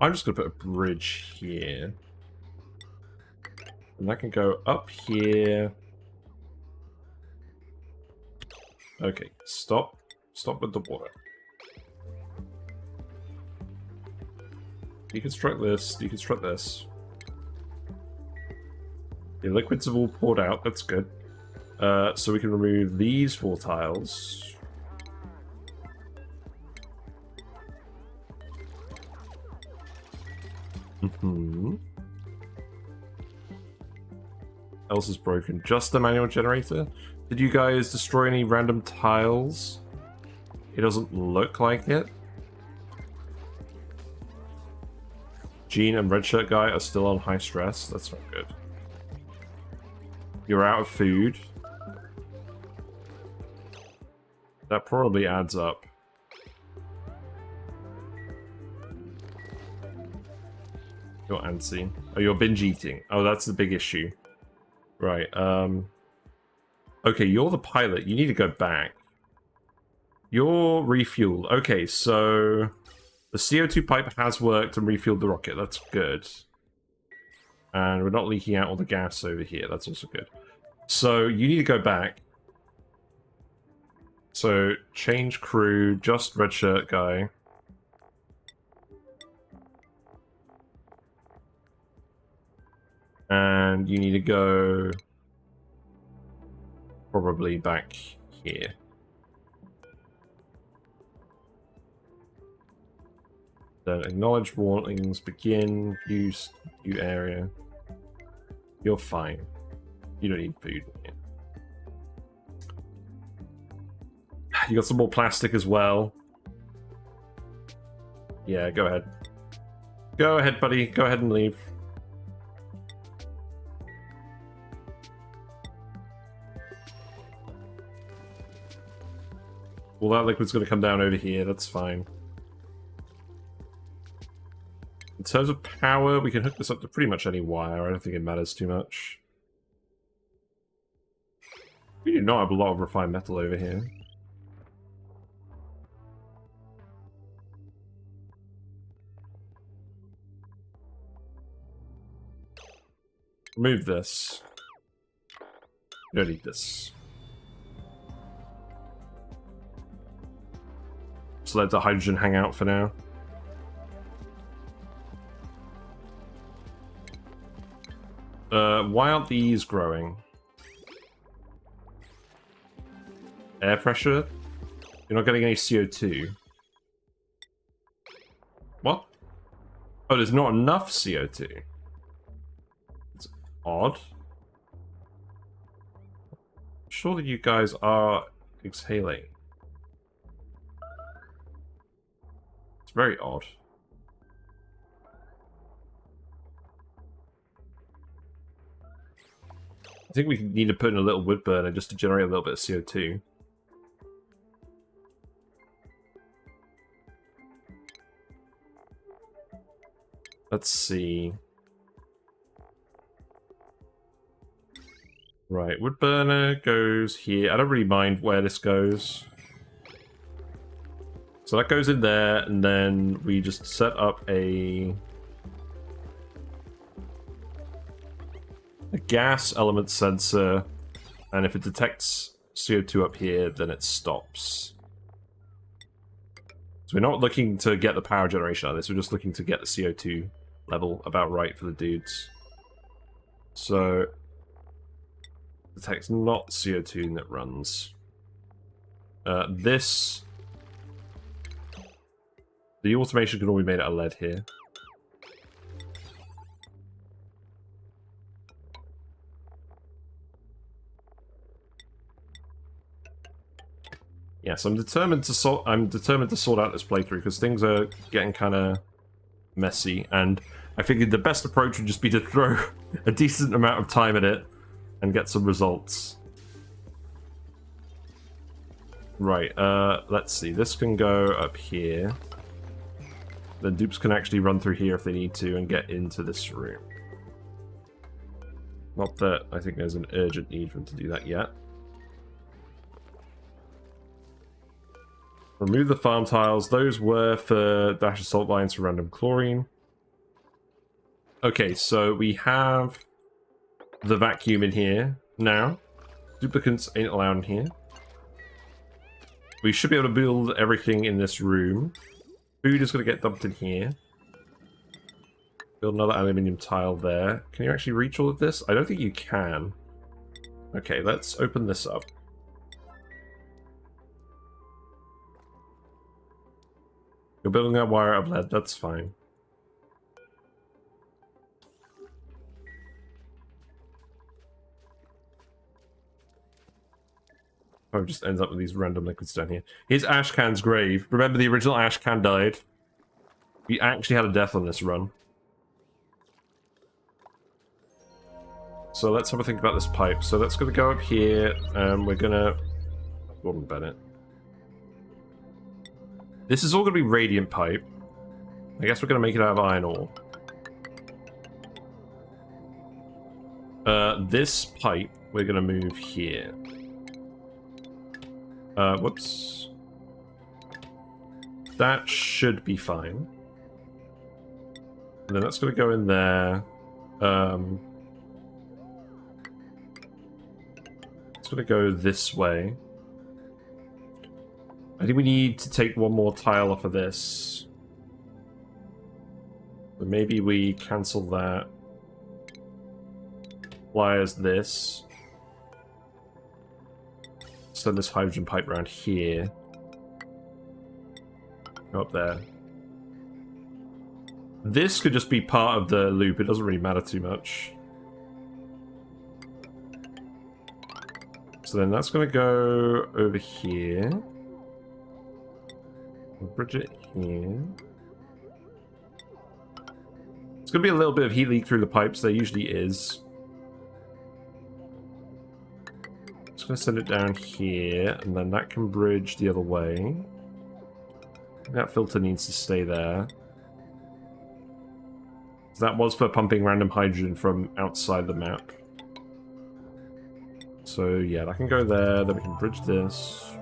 I'm just gonna put a bridge here. And that can go up here. Okay, stop. Stop with the water. Deconstruct this, deconstruct this. The liquids have all poured out, that's good. So we can remove these 4 tiles. Else is broken. Just the manual generator? Did you guys destroy any random tiles? It doesn't look like it. Gene and Red Shirt Guy are still on high stress. That's not good. You're out of food. That probably adds up. You're antsy. Oh, you're binge eating. Oh, that's the big issue. Right, okay, you're the pilot. You need to go back. You're refueled. Okay, so the CO2 pipe has worked and refueled the rocket. That's good. And we're not leaking out all the gas over here. That's also good. So you need to go back. So change crew, just Red Shirt Guy. And you need to go probably back here. Then acknowledge warnings, begin, use, new area. You're fine. You don't need food. You got some more plastic as well. Yeah, go ahead. Go ahead, buddy. Go ahead and leave. Well, that liquid's going to come down over here. That's fine. In terms of power, we can hook this up to pretty much any wire. I don't think it matters too much. We do not have a lot of refined metal over here. Remove this. We don't need this. So let the hydrogen hang out for now. Why aren't these growing? Air pressure? You're not getting any CO2. What? Oh, there's not enough CO2. It's odd. Surely you guys are exhaling. It's very odd. I think we need to put in a little wood burner just to generate a little bit of CO2. Let's see. Right, wood burner goes here. I don't really mind where this goes. So that goes in there, and then we just set up a gas element sensor, and if it detects CO2 up here, then it stops. So we're not looking to get the power generation out of this, we're just looking to get the CO2 level about right for the dudes. So, detects not CO2 and it runs. The automation can all be made out of lead here. Yes, I'm determined to sort out this playthrough because things are getting kind of messy, and I figured the best approach would just be to throw a decent amount of time at it and get some results. Right, let's see. This can go up here. Then Dupes can actually run through here if they need to and get into this room. Not that I think there's an urgent need for them to do that yet. Remove the farm tiles. Those were for dash assault lines for random chlorine. Okay, so we have the vacuum in here now. Duplicates ain't allowed in here. We should be able to build everything in this room. Food is going to get dumped in here. Build another aluminium tile there. Can you actually reach all of this? I don't think you can. Okay, let's open this up. You're building that wire out of lead, that's fine. Oh, it just ends up with these random liquids down here. Here's Ashcan's grave. Remember the original Ashcan died? We actually had a death on this run. So let's have a think about this pipe. So that's going to go up here, and we're going to... Gordon Bennett. This is all going to be radiant pipe. I guess we're going to make it out of iron ore. This pipe, we're going to move here. Whoops. That should be fine. And then that's going to go in there. It's going to go this way. I think we need to take one more tile off of this. So maybe we cancel that. Wires this. Send this hydrogen pipe around here. Go up there. This could just be part of the loop. It doesn't really matter too much. So then that's going to go over here. We'll bridge it here. It's going to be a little bit of heat leak through the pipes. There usually is. Just going to send it down here, and then that can bridge the other way. That filter needs to stay there. So that was for pumping random hydrogen from outside the map. So yeah, that can go there, then we can bridge this.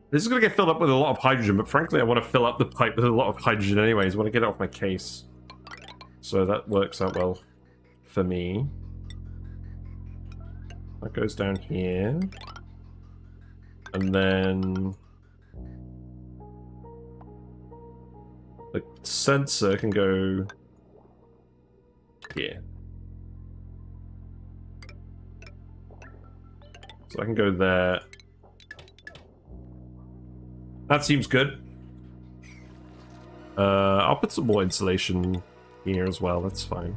This is going to get filled up with a lot of hydrogen, but frankly I want to fill up the pipe with a lot of hydrogen anyways. I want to get it off my case. So that works out well for me. That goes down here. And then the sensor can go here. So I can go there. That seems good. I'll put some more insulation here as well, that's fine.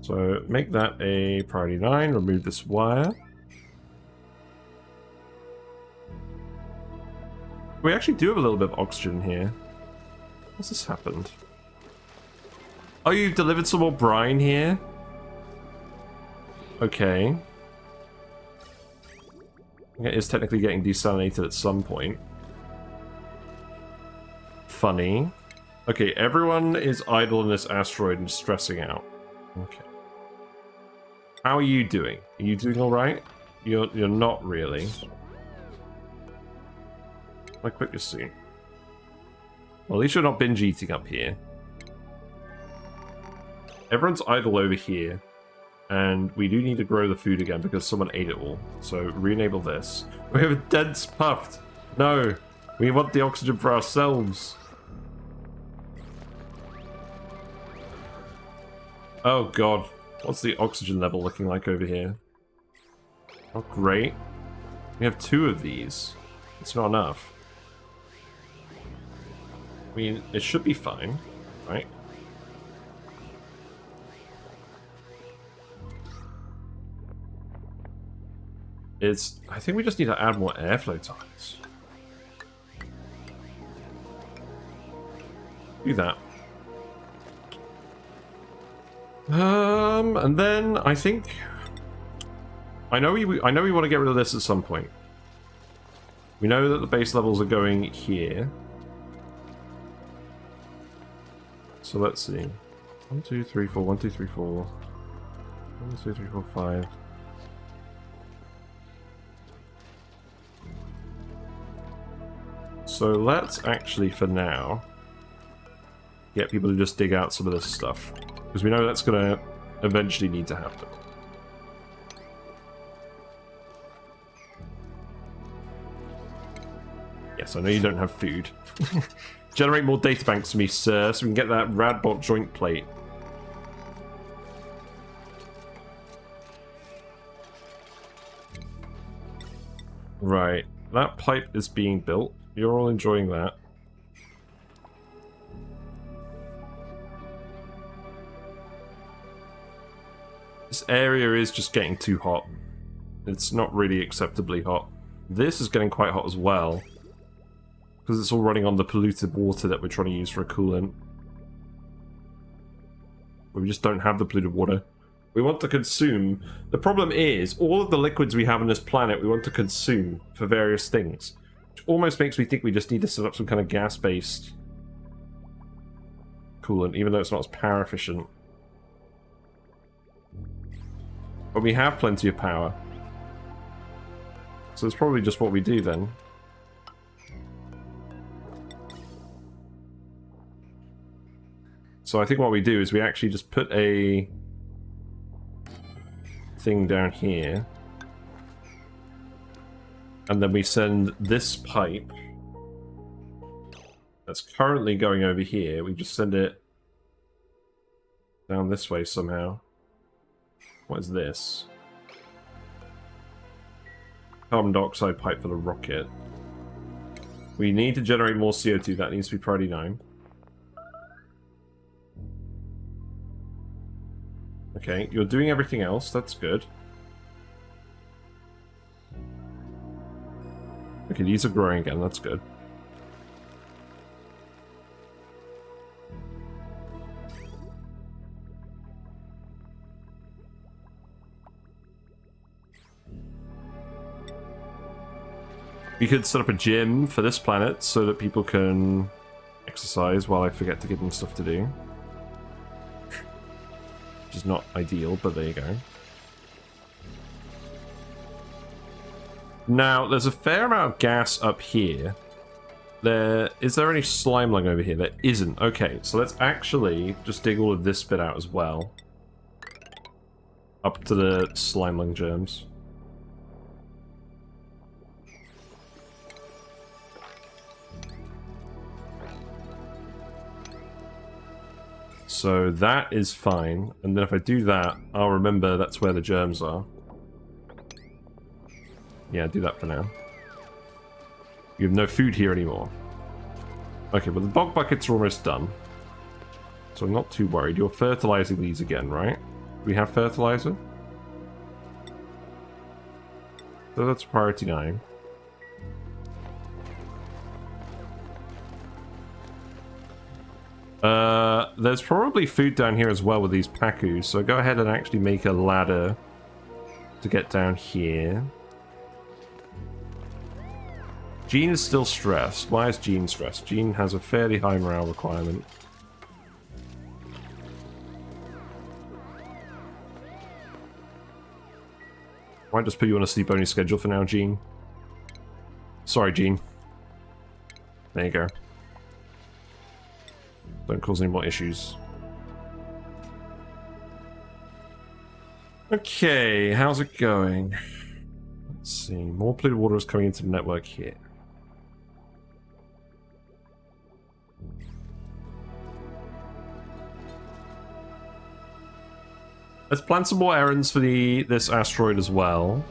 So make that a priority 9, remove this wire. We actually do have a little bit of oxygen here. What's this happened? Oh, you've delivered some more brine here? Okay. It is technically getting desalinated at some point. Funny. Okay, everyone is idle in this asteroid and stressing out. Okay. How are you doing? Are you doing alright? You're not really. I'll quit your soon. Well, at least you're not binge eating up here. Everyone's idle over here. And we do need to grow the food again because someone ate it all. So re-enable this. We have a dense puffed. No. We want the oxygen for ourselves. Oh god. What's the oxygen level looking like over here? Oh great. We have 2 of these. It's not enough. I mean, it should be fine, right? I think we just need to add more airflow tiles. Do that. And then I think I know we want to get rid of this at some point. We know that the base levels are going here. So let's see. 1, 2, 3, 4. 1, 2, 3, 4. 1, 2, 3, 4, 5. So let's actually, for now, get people to just dig out some of this stuff. Because we know that's going to eventually need to happen. Yes, I know you don't have food. Generate more data banks for me, sir, so we can get that Radbot joint plate. Right, that pipe is being built. You're all enjoying that. This area is just getting too hot. It's not really acceptably hot. This is getting quite hot as well. Because it's all running on the polluted water that we're trying to use for a coolant. But we just don't have the polluted water. We want to consume. The problem is, all of the liquids we have on this planet we want to consume for various things. Which almost makes me think we just need to set up some kind of gas-based coolant, even though it's not as power efficient. But we have plenty of power. So it's probably just what we do then. So I think what we do is we actually just put a thing down here. And then we send this pipe that's currently going over here, we just send it down this way somehow. What is this? carbon dioxide pipe for the rocket. We need to generate more CO2. That needs to be priority 9. Okay, you're doing everything else. That's good. Okay, these are growing again. That's good. We could set up a gym for this planet so that people can exercise while I forget to give them stuff to do. Which is not ideal, but there you go. Now, there's a fair amount of gas up here. Is there any slime lung over here? There isn't. Okay, so let's actually just dig all of this bit out as well. Up to the slime lung germs. So that is fine, and then if I do that, I'll remember that's where the germs are. Yeah, do that for now. You have no food here anymore. Okay, well the bog buckets are almost done. So I'm not too worried. You're fertilizing these again, right? Do we have fertilizer? So that's priority 9. There's probably food down here as well with these pacus, so go ahead and actually make a ladder to get down here. Jean is still stressed. Why is Jean stressed? Jean has a fairly high morale requirement. Might just put you on a sleep-only schedule for now, Jean. Sorry, Jean. There you go. Don't cause any more issues. Okay, how's it going? Let's see. More polluted water is coming into the network here. Let's plan some more errands for this asteroid as well.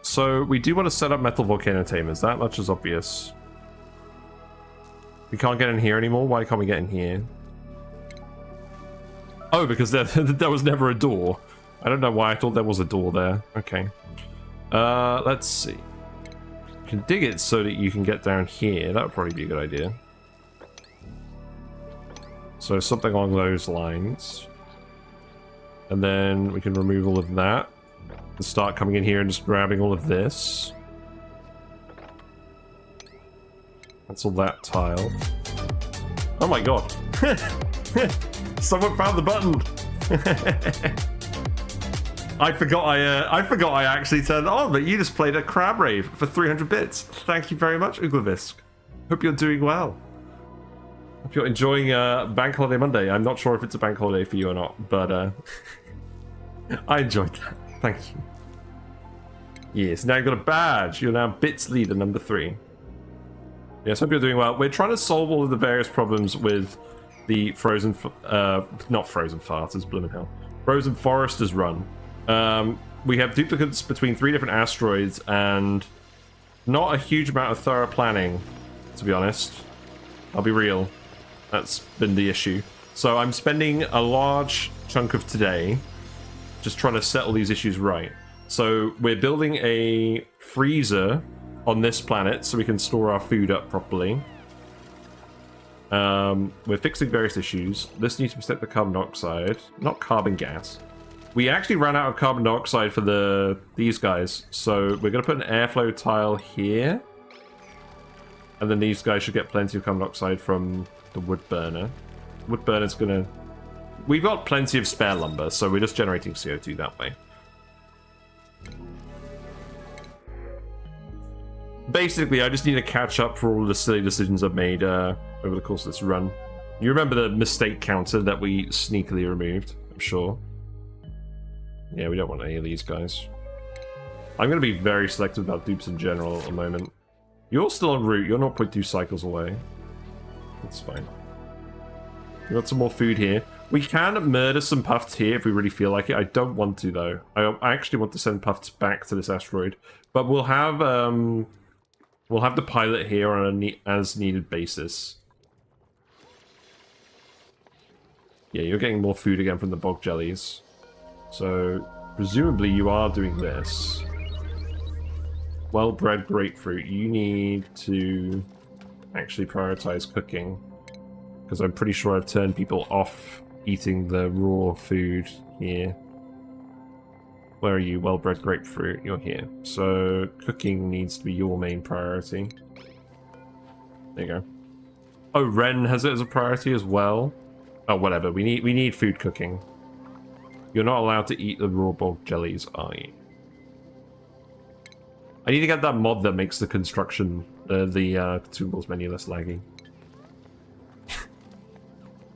So we do want to set up metal volcano tamers. That much is obvious. We can't get in here anymore. Why can't we get in here? Oh, because there was never a door. I don't know why I thought there was a door there. Okay. Let's see. You can dig it so that you can get down here. That would probably be a good idea. So something along those lines. And then we can remove all of that. And start coming in here and just grabbing all of this. That's all that tile. Oh my god. Someone found the button. I forgot I actually turned it on, but you just played a crab rave for 300 bits. Thank you very much, Uglavisk. Hope you're doing well. Hope you're enjoying Bank Holiday Monday. I'm not sure if it's a bank holiday for you or not, but I enjoyed that. Thank you. Yes, now you've got a badge. You're now Bits Leader number 3. Yes, hope you're doing well. We're trying to solve all of the various problems with the frozen... not frozen farts, it's bloomin' hell. Frozen Foresters run. We have duplicates between 3 different asteroids and not a huge amount of thorough planning, to be honest. I'll be real. That's been the issue. So I'm spending a large chunk of today just trying to settle these issues right. So we're building a freezer on this planet so we can store our food up properly. We're fixing various issues. This needs to be set to carbon dioxide, not carbon gas. We actually ran out of carbon dioxide for these guys, so we're going to put an airflow tile here. And then these guys should get plenty of carbon dioxide from the wood burner. Wood burner's going to... We've got plenty of spare lumber, so we're just generating CO2 that way. Basically, I just need to catch up for all of the silly decisions I've made over the course of this run. You remember the mistake counter that we sneakily removed, I'm sure. Yeah, we don't want any of these guys. I'm going to be very selective about dupes in general at the moment. You're still en route. You're 0.2 cycles away. That's fine. We got some more food here. We can murder some Puffs here if we really feel like it. I don't want to, though. I actually want to send Puffs back to this asteroid. But we'll have the pilot here on a as-needed basis. Yeah, you're getting more food again from the bog jellies. So, presumably you are doing this. Well-bred grapefruit. You need to actually prioritize cooking. Because I'm pretty sure I've turned people off eating the raw food here. Where are you? Well-bred grapefruit. You're here. So, cooking needs to be your main priority. There you go. Oh, Ren has it as a priority as well. Oh, whatever. We need food cooking. You're not allowed to eat the raw bog jellies, are you? I need to get that mod that makes the construction, the consumables menu less laggy.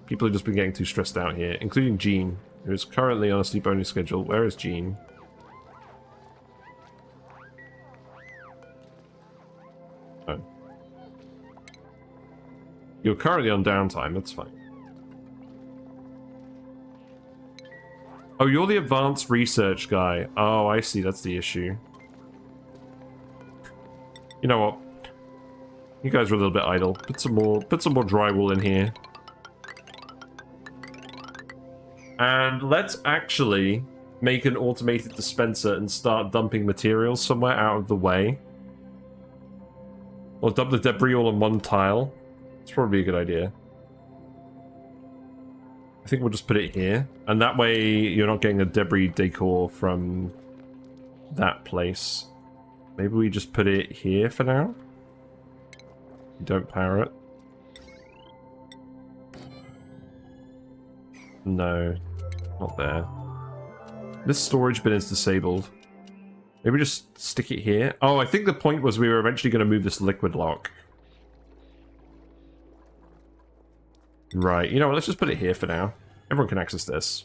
People have just been getting too stressed out here, including Jean, who is currently on a sleep-only schedule. Where is Jean? Oh. You're currently on downtime, that's fine. Oh, you're the advanced research guy. Oh, I see, that's the issue. You know what? You guys are a little bit idle. Put some more drywall in here. And let's actually make an automated dispenser and start dumping materials somewhere out of the way. Or dump the debris all on one tile. It's probably a good idea. I think we'll just put it here. And that way you're not getting a debris decor from that place. Maybe we just put it here for now? Don't power it. No, not there. This storage bin is disabled. Maybe just stick it here. Oh, I think the point was we were eventually going to move this liquid lock. Right, you know what, let's just put it here for now. Everyone can access this.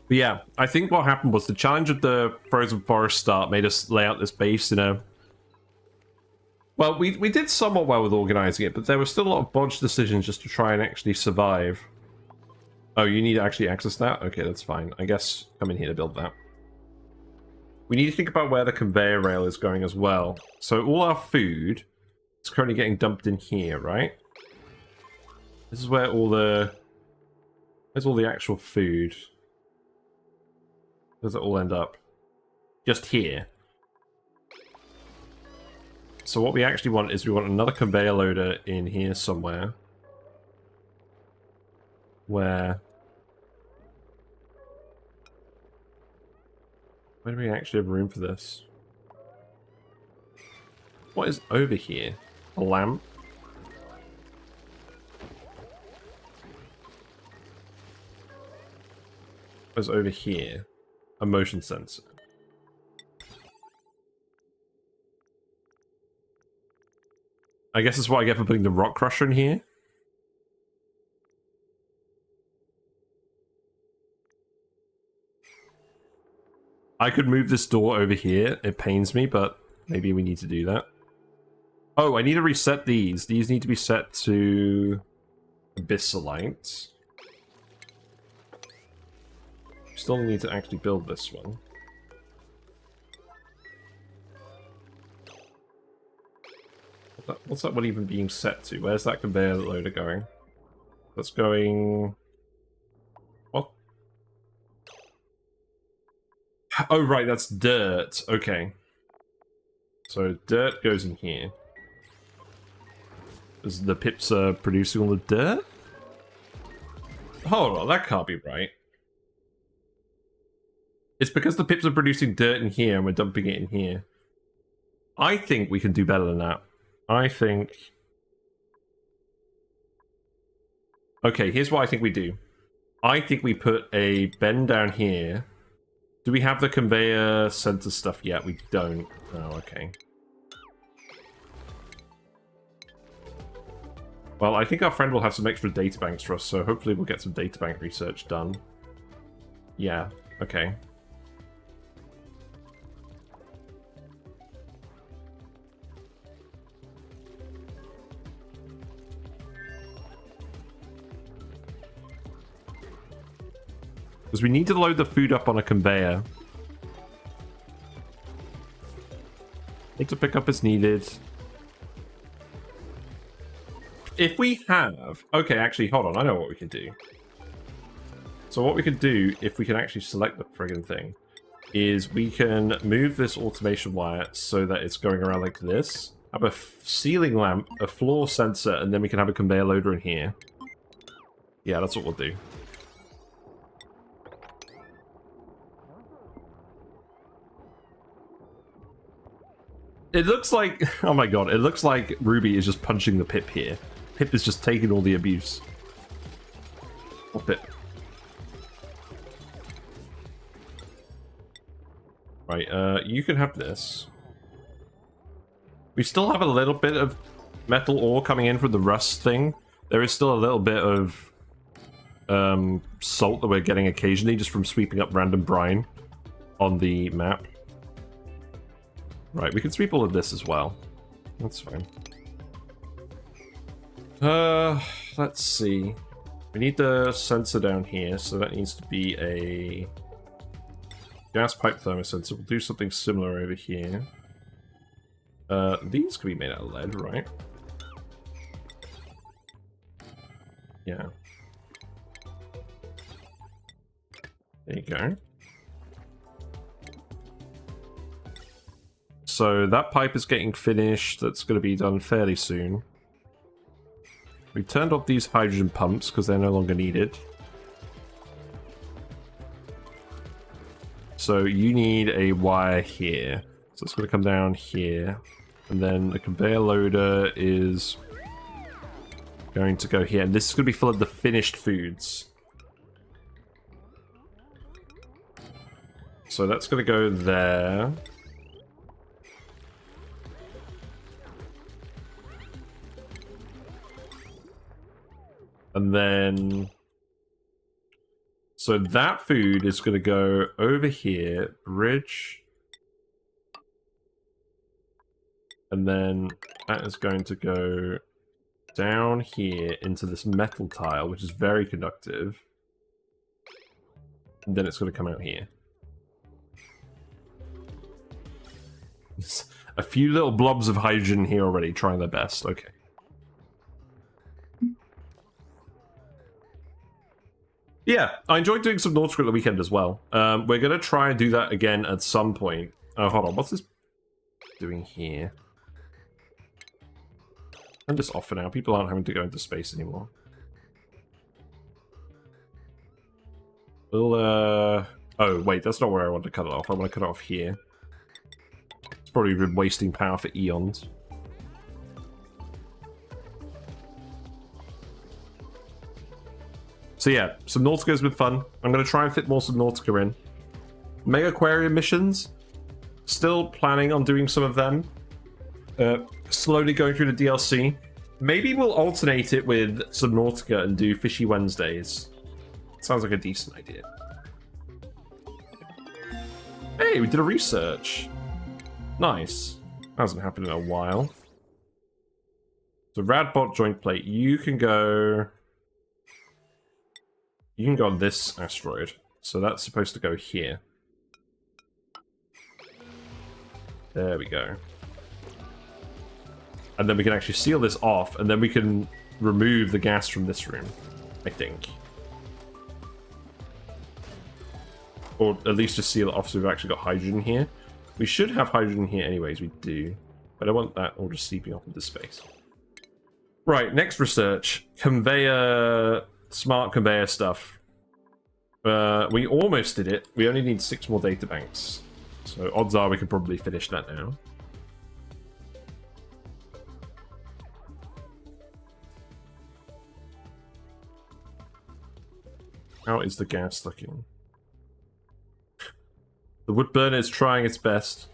But yeah, I think what happened was the challenge of the Frozen Forest start made us lay out this base in a... Well, we did somewhat well with organizing it, but there were still a lot of bodged decisions just to try and actually survive. Oh, you need to actually access that? Okay, that's fine. I guess come in here to build that. We need to think about where the conveyor rail is going as well. So all our food is currently getting dumped in here, right? This is where all the... Where's all the actual food? Where does it all end up? Just here. So what we actually want is we want another conveyor loader in here somewhere. Where do we actually have room for this? What is over here? A lamp? What is over here? A motion sensor. I guess that's what I get for putting the rock crusher in here. I could move this door over here. It pains me, but maybe we need to do that. Oh, I need to reset these. These need to be set to Abyssalite. Still need to actually build this one. What's that one even being set to? Where's that conveyor loader going? That's going... What? Oh, right, that's dirt. Okay. So dirt goes in here. Is the pips producing all the dirt? Hold on, that can't be right. It's because the pips are producing dirt in here and we're dumping it in here. I think we can do better than that. I think... Okay, here's what I think we do. I think we put a bin down here. Do we have the conveyor center stuff yet? We don't. Oh, okay. Well, I think our friend will have some extra databanks for us, so hopefully we'll get some databank research done. Yeah, okay. Because we need to load the food up on a conveyor. Need to pick up as needed. If we have... Okay, actually, hold on. I know what we can do. So what we can do, if we can actually select the friggin' thing, is we can move this automation wire so that it's going around like this. Have a ceiling lamp, a floor sensor, and then we can have a conveyor loader in here. Yeah, that's what we'll do. It looks like... Oh my god, it looks like Ruby is just punching the Pip here. Pip is just taking all the abuse. What Pip? Right, you can have this. We still have a little bit of metal ore coming in from the rust thing. There is still a little bit of salt that we're getting occasionally just from sweeping up random brine on the map. Right, we can sweep all of this as well. That's fine. Let's see. We need the sensor down here, so that needs to be a gas pipe thermosensor. We'll do something similar over here. These can be made out of lead, right? Yeah. There you go. So that pipe is getting finished. That's going to be done fairly soon. We've turned off these hydrogen pumps because they're no longer needed. So you need a wire here. So it's going to come down here. And then the conveyor loader is going to go here. And this is going to be full of the finished foods. So that's going to go there. And then... So that food is going to go over here, bridge. And then that is going to go down here into this metal tile, which is very conductive. And then it's going to come out here. A few little blobs of hydrogen here already, trying their best. Okay. Yeah, I enjoyed doing some Nautica at the weekend as well. We're going to try and do that again at some point. Oh, hold on. What's this doing here? I'm just off for now. People aren't having to go into space anymore. We'll, Oh, wait. That's not where I want to cut it off. I want to cut it off here. It's probably been wasting power for eons. So yeah, some Nautica has been fun. I'm going to try and fit more Subnautica in. Mega Aquarium missions. Still planning on doing some of them. Slowly going through the DLC. Maybe we'll alternate it with Subnautica and do Fishy Wednesdays. Sounds like a decent idea. Hey, we did a research. Nice. Hasn't happened in a while. So Radbot joint plate. You can go on this asteroid. So that's supposed to go here. There we go. And then we can actually seal this off, and then we can remove the gas from this room, I think. Or at least just seal it off so we've actually got hydrogen here. We should have hydrogen here anyways, we do. But I want that all just seeping off into space. Right, next research. Conveyor... Smart conveyor stuff. We almost did it. We only need 6 more data banks. So odds are we could probably finish that now. How is the gas looking? The wood burner is trying its best.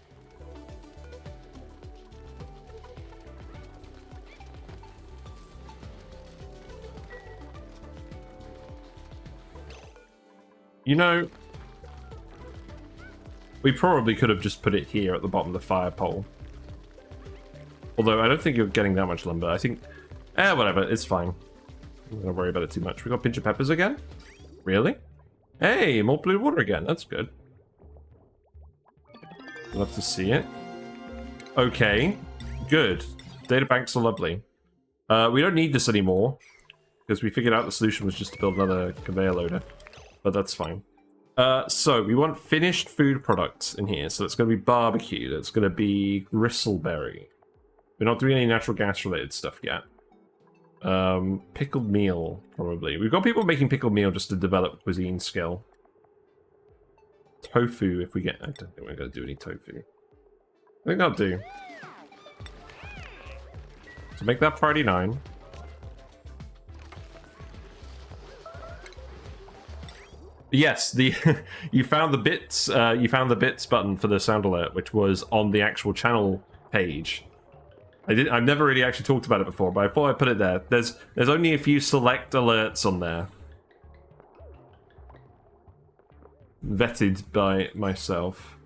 You know, We probably could have just put it here at the bottom of the fire pole. Although I don't think you're getting that much lumber. I think... whatever, it's fine. I'm not gonna worry about it too much. We got pinch of peppers again? Really? Hey, more blue water again. That's good. Love to see it. Okay, good. Data banks are lovely. We don't need this anymore, because we figured out the solution was just to build another conveyor loader. But that's fine. So, we want finished food products in here. So it's going to be barbecue. That's going to be gristleberry. We're not doing any natural gas related stuff yet. Pickled meal, probably. We've got people making pickled meal just to develop cuisine skill. Tofu, if we get... I don't think we're going to do any tofu. I think that'll do. So make that priority 9. Yes, the you found the bits button for the sound alert, which was on the actual channel page. I've never really actually talked about it before, but I thought I'd put it there. There's only a few select alerts on there. Vetted by myself.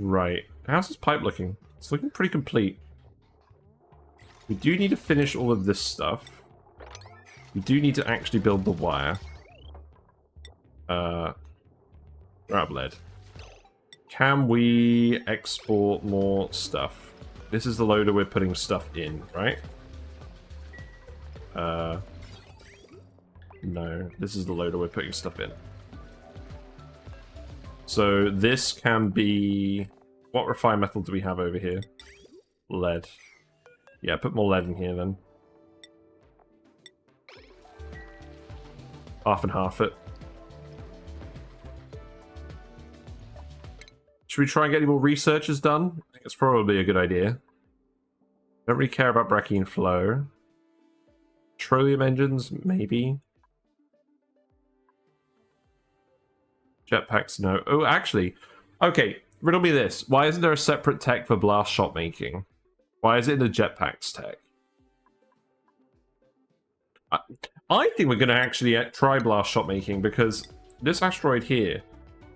Right. How's this pipe looking? It's looking pretty complete. We do need to finish all of this stuff. We do need to actually build the wire. Grab lead. Can we export more stuff? This is the loader we're putting stuff in, right? No, this is the loader we're putting stuff in. So this can be... What refined metal do we have over here? Lead. Yeah, put more lead in here then. Half and half it. Should we try and get any more researches done? I think it's probably a good idea. Don't really care about Brachien flow. Petroleum engines, maybe. Jetpacks, no. Oh, actually, okay, riddle me this. Why isn't there a separate tech for blast shot making? Why is it in the jetpacks tech? I think we're going to actually try blast shot making, because this asteroid here,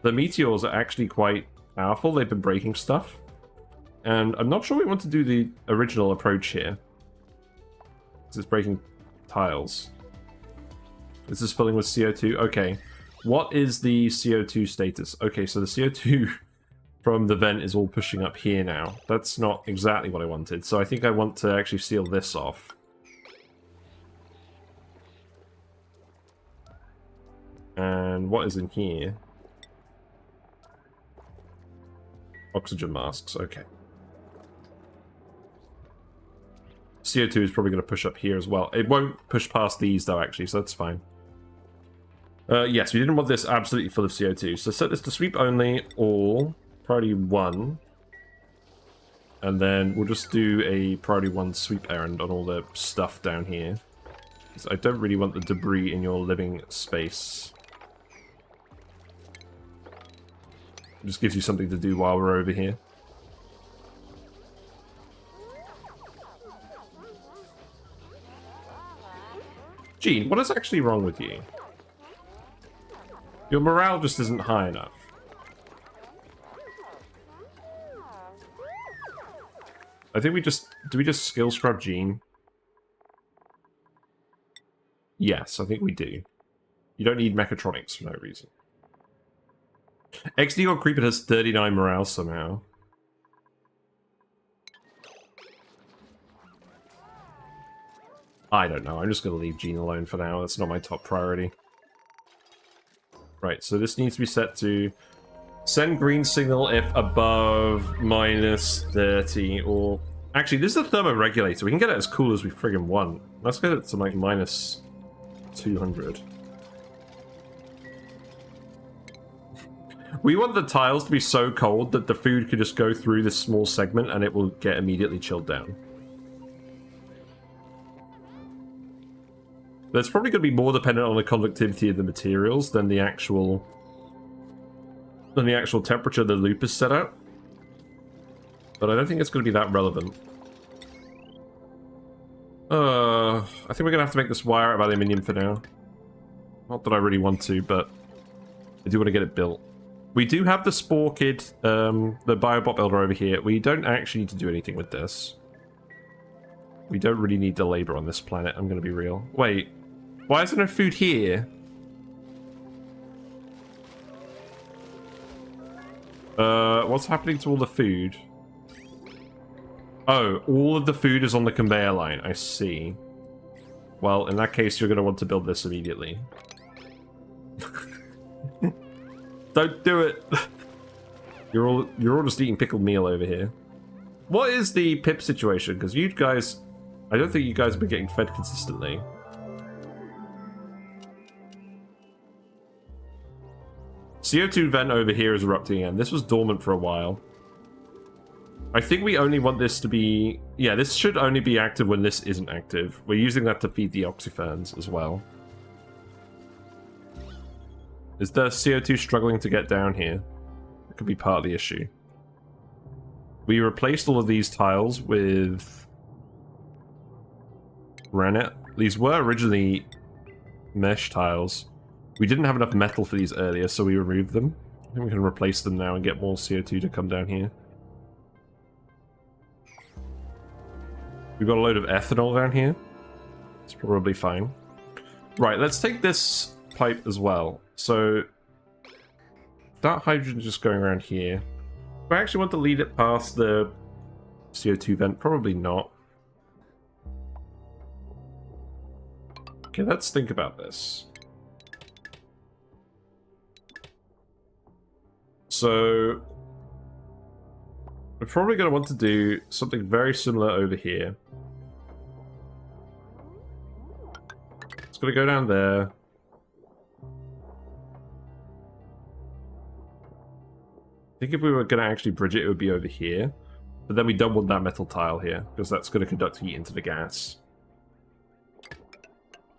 the meteors are actually quite powerful. They've been breaking stuff. And I'm not sure we want to do the original approach here. It's breaking tiles. This is filling with CO2. Okay. What is the CO2 status? Okay, so the CO2 from the vent is all pushing up here now. That's not exactly what I wanted. So I think I want to actually seal this off. And what is in here? Oxygen masks, okay. CO2 is probably going to push up here as well. It won't push past these though, actually, so that's fine. Yes, we didn't want this absolutely full of CO2. So set this to sweep only, all, priority 1. And then we'll just do a priority 1 sweep errand on all the stuff down here. Because I don't really want the debris in your living space. It just gives you something to do while we're over here. Gene, what is actually wrong with you? Your morale just isn't high enough. I think we just... Do we just skill scrub Gene? Yes, I think we do. You don't need mechatronics for no reason. XD on Creeper has 39 morale somehow. I don't know. I'm just going to leave Gene alone for now. That's not my top priority. Right, so this needs to be set to send green signal if above -30, or... Actually, this is a thermoregulator. We can get it as cool as we friggin' want. Let's get it to like -200. We want the tiles to be so cold that the food could just go through this small segment and it will get immediately chilled down. That's probably going to be more dependent on the conductivity of the materials than the actual temperature the loop is set at. But I don't think it's going to be that relevant. I think we're going to have to make this wire out of aluminium for now. Not that I really want to, but I do want to get it built. We do have the Spore Kid, the Biobot Builder over here. We don't actually need to do anything with this. We don't really need the labor on this planet, I'm going to be real. Wait, why is there no food here? What's happening to all the food? Oh, all of the food is on the conveyor line. I see. Well, in that case, you're going to want to build this immediately. Don't do it! You're all just eating pickled meal over here. What is the pip situation? Because you guys... I don't think you guys have been getting fed consistently. CO2 vent over here is erupting again. This was dormant for a while. I think we only want this to be... Yeah, this should only be active when this isn't active. We're using that to feed the oxyferns as well. Is the CO2 struggling to get down here? It could be part of the issue. We replaced all of these tiles with granite. These were originally mesh tiles. We didn't have enough metal for these earlier, so we removed them. I think we can replace them now and get more CO2 to come down here. We've got a load of ethanol down here. It's probably fine. Right, let's take this pipe as well. So, that hydrogen just going around here. Do I actually want to lead it past the CO2 vent? Probably not. Okay, let's think about this. So, we're probably going to want to do something very similar over here. It's going to go down there. I think if we were going to actually bridge it, it would be over here. But then we don't want that metal tile here, because that's going to conduct heat into the gas.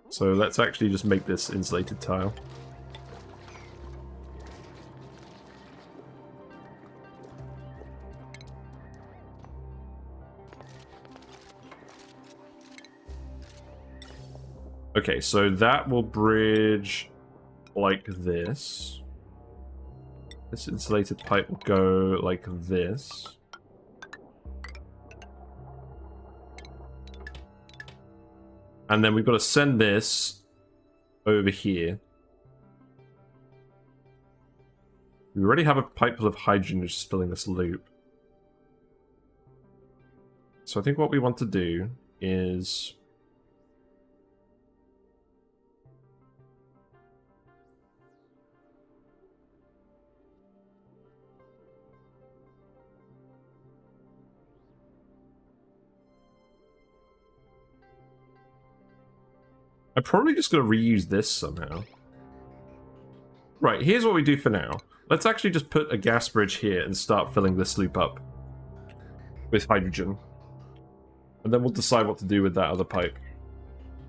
So let's actually just make this insulated tile. Okay, so that will bridge like this. This insulated pipe will go like this. And then we've got to send this over here. We already have a pipe full of hydrogen just filling this loop. So I think what we want to do is... I'm probably just going to reuse this somehow. Right, here's what we do for now. Let's actually just put a gas bridge here and start filling this loop up with hydrogen. And then we'll decide what to do with that other pipe.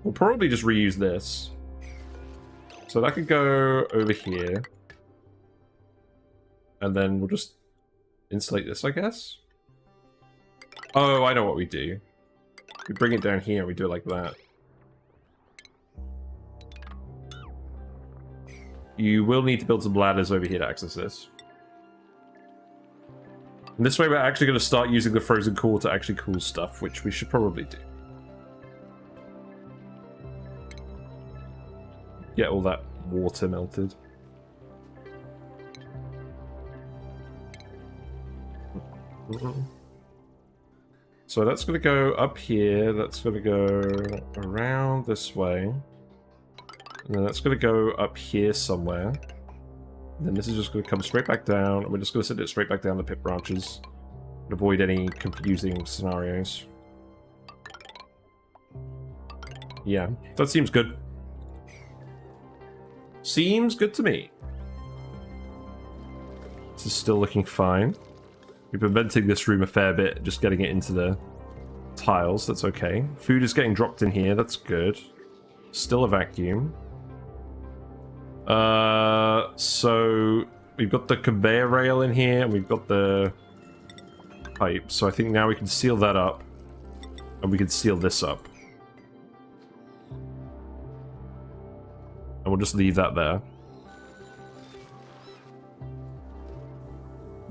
We'll probably just reuse this. So that could go over here. And then we'll just insulate this, I guess? Oh, I know what we do. We bring it down here and we do it like that. You will need to build some ladders over here to access this. And this way we're actually going to start using the frozen core to actually cool stuff, which we should probably do. Get all that water melted. So that's going to go up here, that's going to go around this way. And then that's going to go up here somewhere. And then this is just going to come straight back down. And we're just going to send it straight back down the pit branches. And avoid any confusing scenarios. Yeah, that seems good. Seems good to me. This is still looking fine. We've been venting this room a fair bit, just getting it into the tiles. That's okay. Food is getting dropped in here. That's good. Still a vacuum. So we've got the conveyor rail in here, and we've got the pipe. So I think now we can seal that up, and we can seal this up. And we'll just leave that there.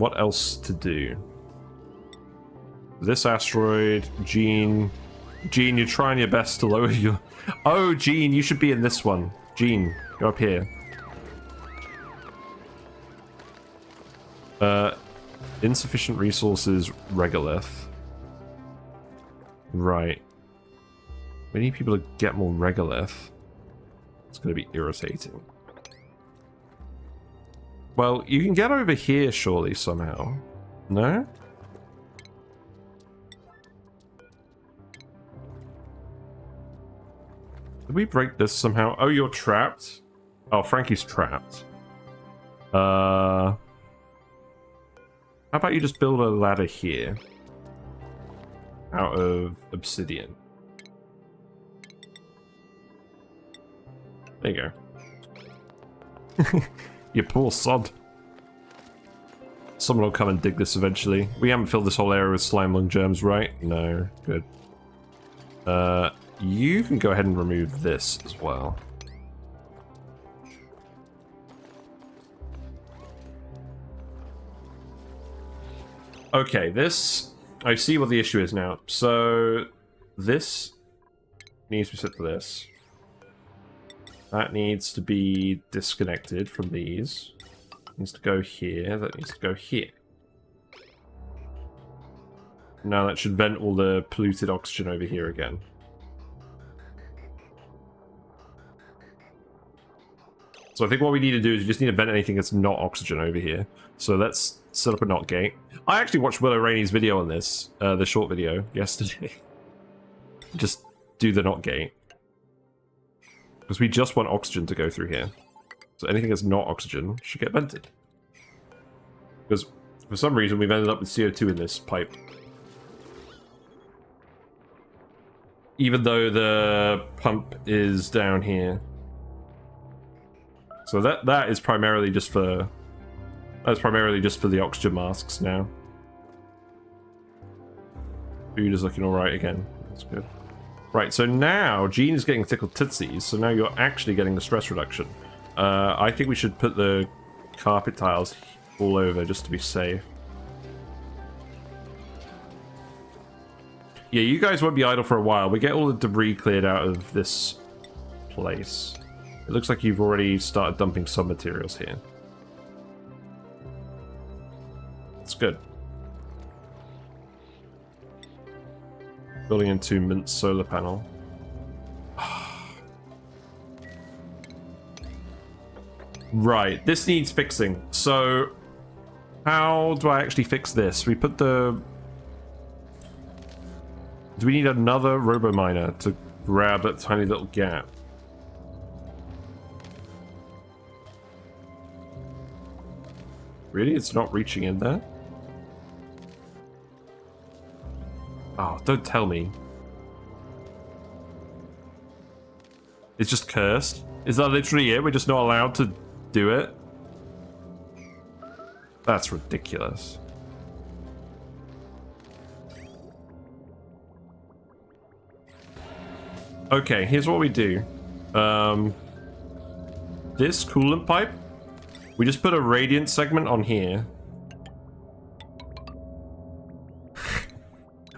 what else to do? This asteroid, Gene. Gene, you're trying your best to lower your... Oh, Gene, you should be in this one. Gene, go up here. Insufficient resources, regolith. Right. We need people to get more regolith. It's going to be irritating. Well, you can get over here, surely, somehow. No? Did we break this somehow? Oh, you're trapped? Oh, Frankie's trapped. How about you just build a ladder here? Out of obsidian. There you go. You poor sod. Someone will come and dig this eventually. We haven't filled this whole area with slime lung germs, right? No. Good. You can go ahead and remove this as well. Okay, this... I see what the issue is now. So, this needs to be set to this. That needs to be disconnected from these. Needs to go here. That needs to go here. Now that should vent all the polluted oxygen over here again. So I think what we need to do is we just need to vent anything that's not oxygen over here. So let's set up a NOT gate. I actually watched Willow Rainey's video on this, the short video, yesterday. Just do the NOT gate. Because we just want oxygen to go through here. So anything that's not oxygen should get vented. Because for some reason we've ended up with CO2 in this pipe. Even though the pump is down here. So that is primarily just for... That's primarily just for the oxygen masks now. Food is looking alright again. That's good. Right, so now Gene is getting tickled tootsies, so now you're actually getting the stress reduction. I think we should put the carpet tiles all over just to be safe. Yeah, you guys won't be idle for a while. We get all the debris cleared out of this place. It looks like you've already started dumping some materials here. That's good. Building into Mint's solar panel. Right, this needs fixing. So, how do I actually fix this? We put the... Do we need another robo-miner to grab that tiny little gap? Really? It's not reaching in there? Oh, don't tell me. It's just cursed? Is that literally it? We're just not allowed to do it? That's ridiculous. Okay, here's what we do. This coolant pipe, we just put a radiant segment on here.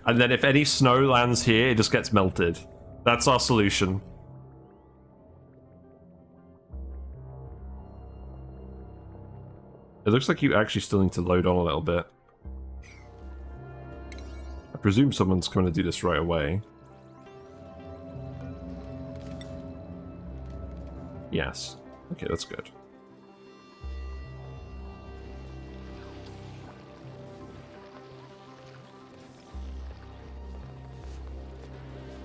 And then if any snow lands here, it just gets melted. That's our solution. It looks like you actually still need to load on a little bit. I presume someone's going to do this right away. Yes. Okay, that's good.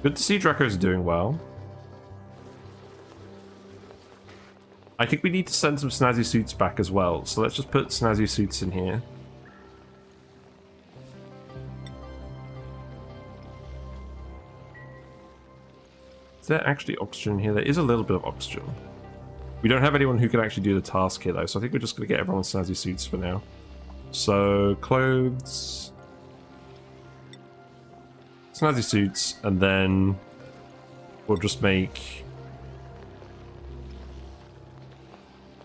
Good to see Draco's doing well. I think we need to send some snazzy suits back as well, so let's just put snazzy suits in here. Is there actually oxygen here? There is a little bit of oxygen. We don't have anyone who can actually do the task here though, so I think we're just going to get everyone snazzy suits for now. So, clothes... snazzy suits, and then we'll just make...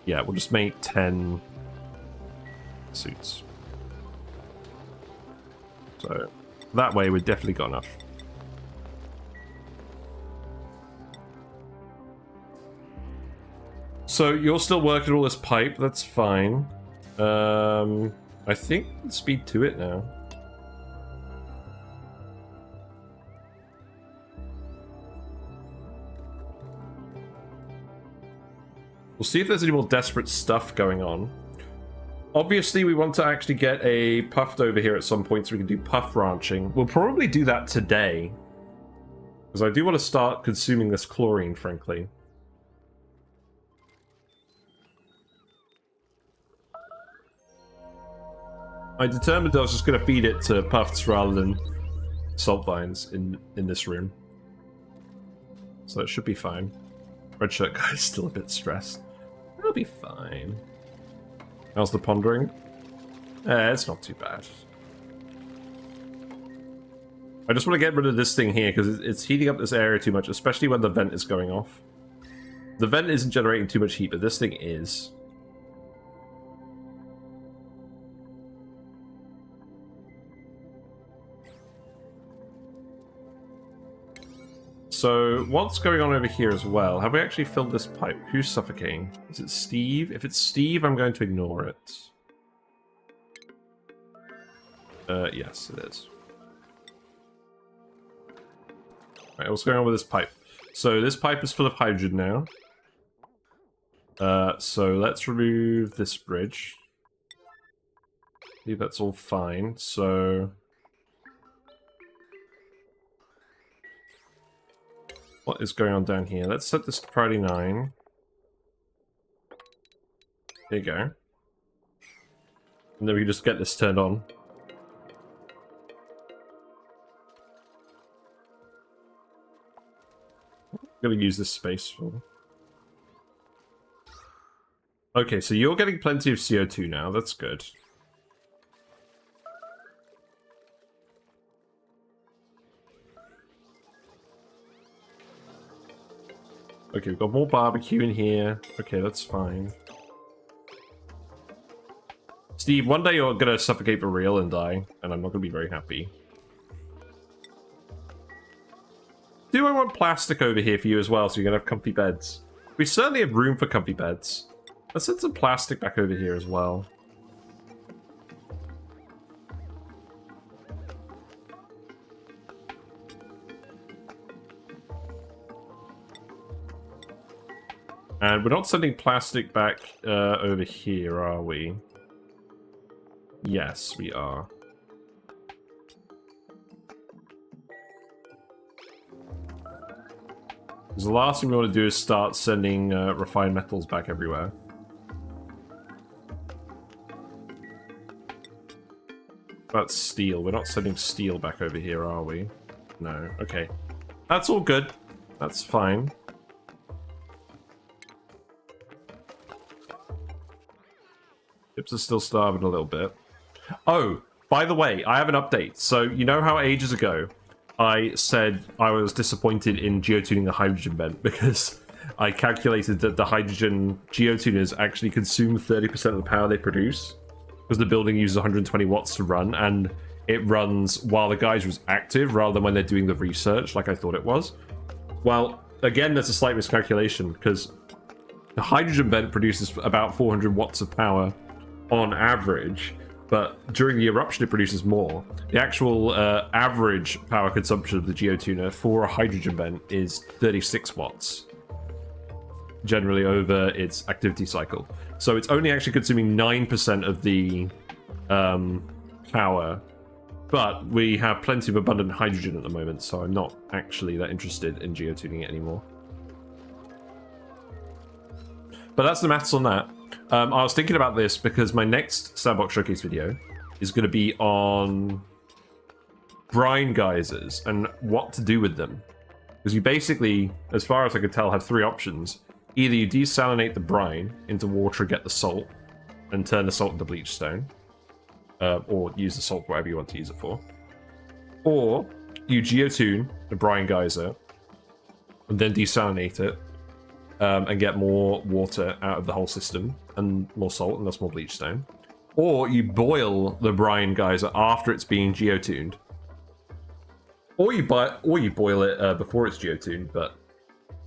Yeah, we'll just make 10 suits. So that way we've definitely got enough. So you're still working all this pipe, that's fine. I think speed to it now. We'll see if there's any more desperate stuff going on. Obviously, we want to actually get a puffed over here at some point so we can do puff ranching. We'll probably do that today. Because I do want to start consuming this chlorine, frankly. I determined I was just going to feed it to puffs rather than salt vines in this room. So it should be fine. Red shirt guy's still a bit stressed. It'll be fine. How's the pondering? It's not too bad. I just want to get rid of this thing here because it's heating up this area too much, especially when the vent is going off. The vent isn't generating too much heat, but this thing is. So, what's going on over here as well? Have we actually filled this pipe? Who's suffocating? Is it Steve? If it's Steve, I'm going to ignore it. Yes, it is. Right, what's going on with this pipe? So, this pipe is full of hydrogen now. So, let's remove this bridge. I believe that's all fine. So... what is going on down here? Let's set this to priority 9. There you go. And then we can just get this turned on. I'm gonna use this space for... okay, so you're getting plenty of CO2 now. That's good. Okay, we've got more barbecue in here. Okay, that's fine. Steve, one day you're gonna suffocate for real and die, and I'm not gonna be very happy. Do I want plastic over here for you as well, so you're gonna have comfy beds? We certainly have room for comfy beds. Let's set some plastic back over here as well. And we're not sending plastic back over here, are we? Yes, we are. Because the last thing we want to do is start sending refined metals back everywhere. That's steel. We're not sending steel back over here, are we? No. Okay. That's all good. That's fine. Chips are still starving a little bit. Oh, by the way, I have an update. So, you know how ages ago I said I was disappointed in geotuning the hydrogen vent because I calculated that the hydrogen geotuners actually consume 30% of the power they produce because the building uses 120 watts to run, and it runs while the geyser is active rather than when they're doing the research like I thought it was. Well, again, there's a slight miscalculation because the hydrogen vent produces about 400 watts of power on average, but during the eruption it produces more. The actual average power consumption of the geotuner for a hydrogen vent is 36 watts, generally over its activity cycle. So it's only actually consuming 9% of the power, but we have plenty of abundant hydrogen at the moment, so I'm not actually that interested in geotuning it anymore. But that's the maths on that. I was thinking about this because my next Sandbox Showcase video is going to be on brine geysers and what to do with them. Because you basically, as far as I could tell, have three options. Either you desalinate the brine into water and get the salt, and turn the salt into bleach stone. Or use the salt for whatever you want to use it for. Or you geotune the brine geyser, and then desalinate it, and get more water out of the whole system, and more salt, and thus more bleach stone. Or you boil the brine geyser after it's being geotuned. Or you boil it before it's geotuned, but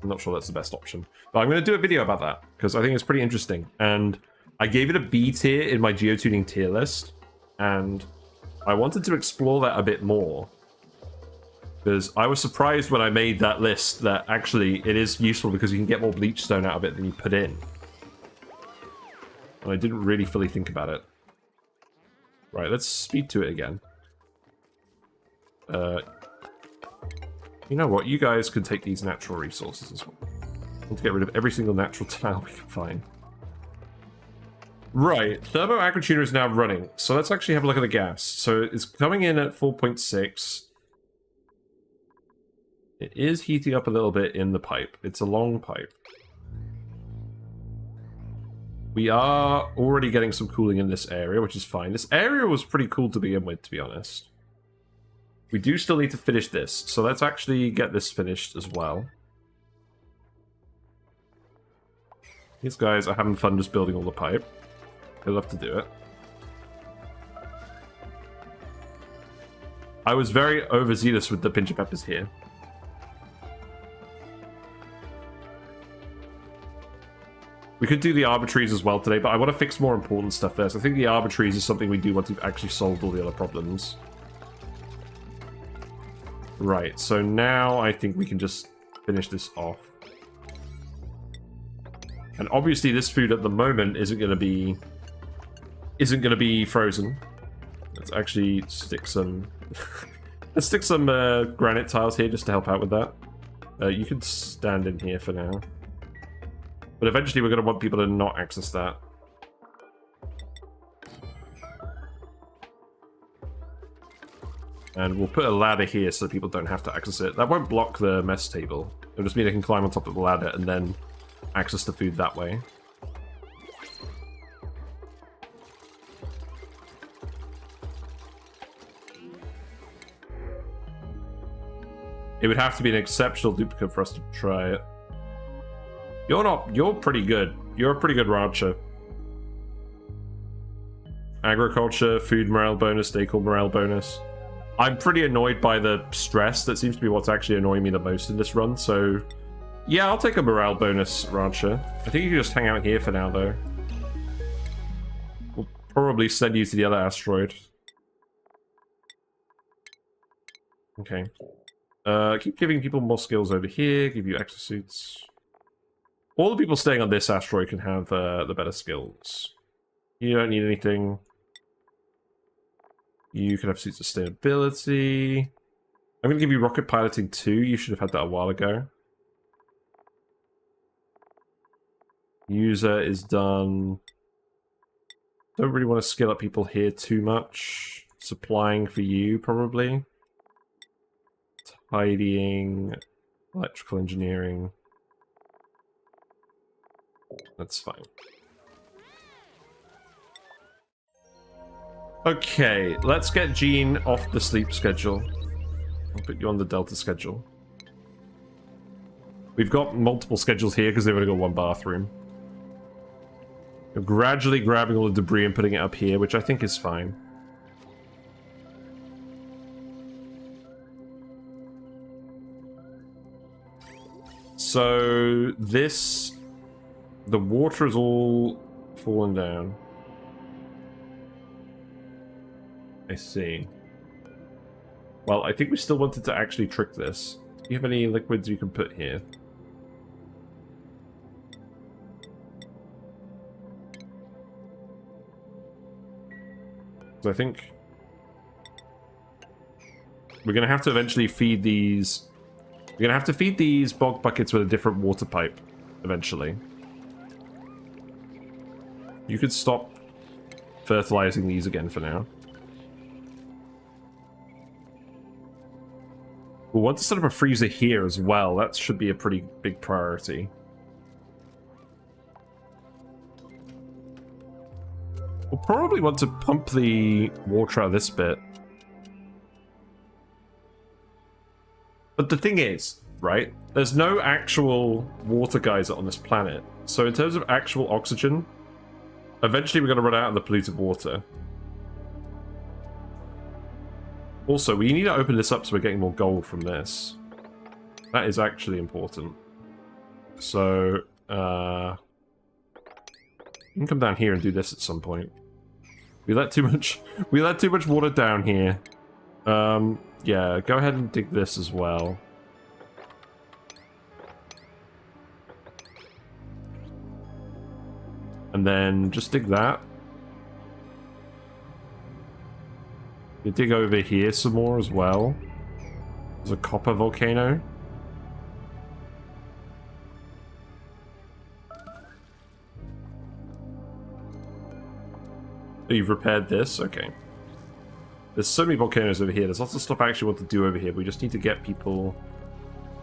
I'm not sure that's the best option. But I'm going to do a video about that, because I think it's pretty interesting. And I gave it a B tier in my geotuning tier list, and I wanted to explore that a bit more. Because I was surprised when I made that list that actually it is useful because you can get more bleach stone out of it than you put in. And I didn't really fully think about it. Right, let's speed to it again. You know what? You guys can take these natural resources as well. I want to get rid of every single natural tile we can find. Right, Thermo Agri-Tuner is now running. So let's actually have a look at the gas. So it's coming in at 4.6. It is heating up a little bit in the pipe. It's a long pipe. We are already getting some cooling in this area, which is fine. This area was pretty cool to begin with, to be honest. We do still need to finish this, so let's actually get this finished as well. These guys are having fun just building all the pipe. They love to do it. I was very overzealous with the pinch of peppers here. We could do the arbitraries as well today, but I want to fix more important stuff first. I think the arbitraries is something we do once we've actually solved all the other problems. Right, so now I think we can just finish this off. And obviously this food at the moment isn't going to be frozen. Let's actually stick some let's stick some granite tiles here just to help out with that. You can stand in here for now. But eventually we're going to want people to not access that. And we'll put a ladder here so that people don't have to access it. That won't block the mess table. It'll just mean they can climb on top of the ladder and then access the food that way. It would have to be an exceptional duplicate for us to try it. You're pretty good. You're a pretty good rancher. Agriculture, food morale bonus, decor morale bonus. I'm pretty annoyed by the stress. That seems to be what's actually annoying me the most in this run, so... Yeah, I'll take a morale bonus, rancher. I think you can just hang out here for now, though. We'll probably send you to the other asteroid. Okay. Keep giving people more skills over here, give you exosuits. All the people staying on this asteroid can have the better skills. You don't need anything. You can have suits of sustainability. I'm going to give you rocket piloting too. You should have had that a while ago. User is done. Don't really want to skill up people here too much. Supplying for you, probably. Tidying. Electrical engineering. That's fine. Okay, let's get Jean off the sleep schedule. I'll put you on the Delta schedule. We've got multiple schedules here because they've only got one bathroom. We're gradually grabbing all the debris and putting it up here, which I think is fine. So this... The water is all fallen down. I see. Well, I think we still wanted to actually trick this. Do you have any liquids you can put here? So I think we're going to have to eventually feed these... We're going to have to feed these bog buckets with a different water pipe eventually. You could stop fertilizing these again for now. We'll want to set up a freezer here as well. That should be a pretty big priority. We'll probably want to pump the water out of this bit. But the thing is, right, there's no actual water geyser on this planet. So in terms of actual oxygen, Eventually we're going to run out of the polluted water. Also, we need to open this up so we're getting more gold from this. That is actually important. So, you can come down here and do this at some point. We let too much water down here. Yeah, go ahead and dig this as well. And then just dig that. You dig over here some more as well. There's a copper volcano. Oh, you've repaired this? Okay. There's so many volcanoes over here. There's lots of stuff I actually want to do over here. We just need to get people...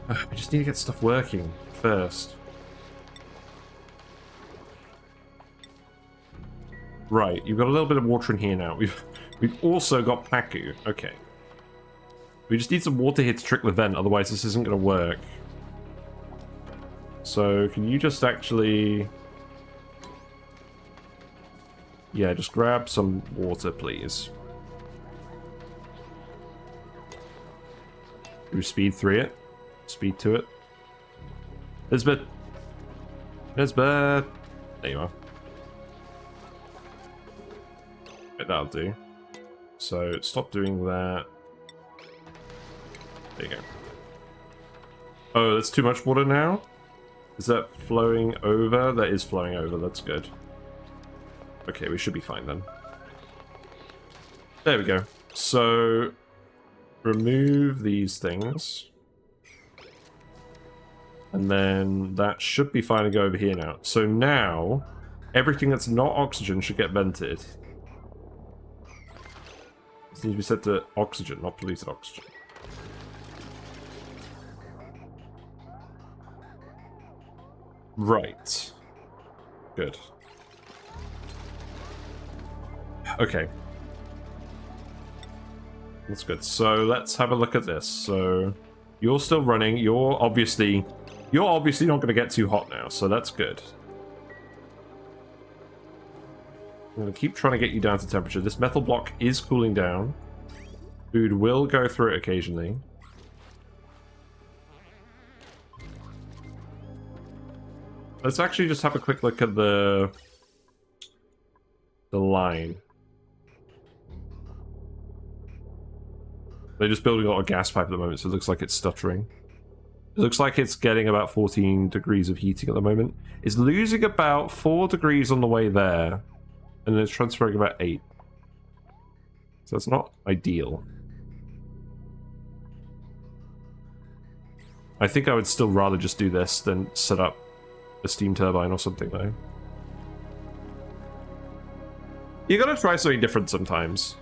we just need to get stuff working first. Right, you've got a little bit of water in here now. We've also got Paku. Okay. We just need some water here to trick the vent, otherwise this isn't going to work. So, can you just actually... Yeah, just grab some water, please. Do speed 3 it. Speed 2 it. Lisbeth! Lisbeth! There you are. Right, that'll do. So, stop doing that. There you go. Oh, that's too much water now? Is that flowing over? That is flowing over, that's good. Okay, we should be fine then. There we go. So, remove these things. And then that should be fine to go over here now. So now, everything that's not oxygen should get vented. This needs to be set to oxygen, not polluted oxygen. Right. Good. Okay. That's good. So let's have a look at this. So you're still running. You're obviously not going to get too hot now, so that's good. I'm going to keep trying to get you down to temperature. This metal block is cooling down. Food will go through it occasionally. Let's actually just have a quick look at the line. They're just building a lot of gas pipe at the moment, so it looks like it's stuttering. It looks like it's getting about 14 degrees of heating at the moment. It's losing about 4 degrees on the way there, and then it's transferring about 8. So it's not ideal. I think I would still rather just do this than set up a steam turbine or something, though. You gotta try something different sometimes.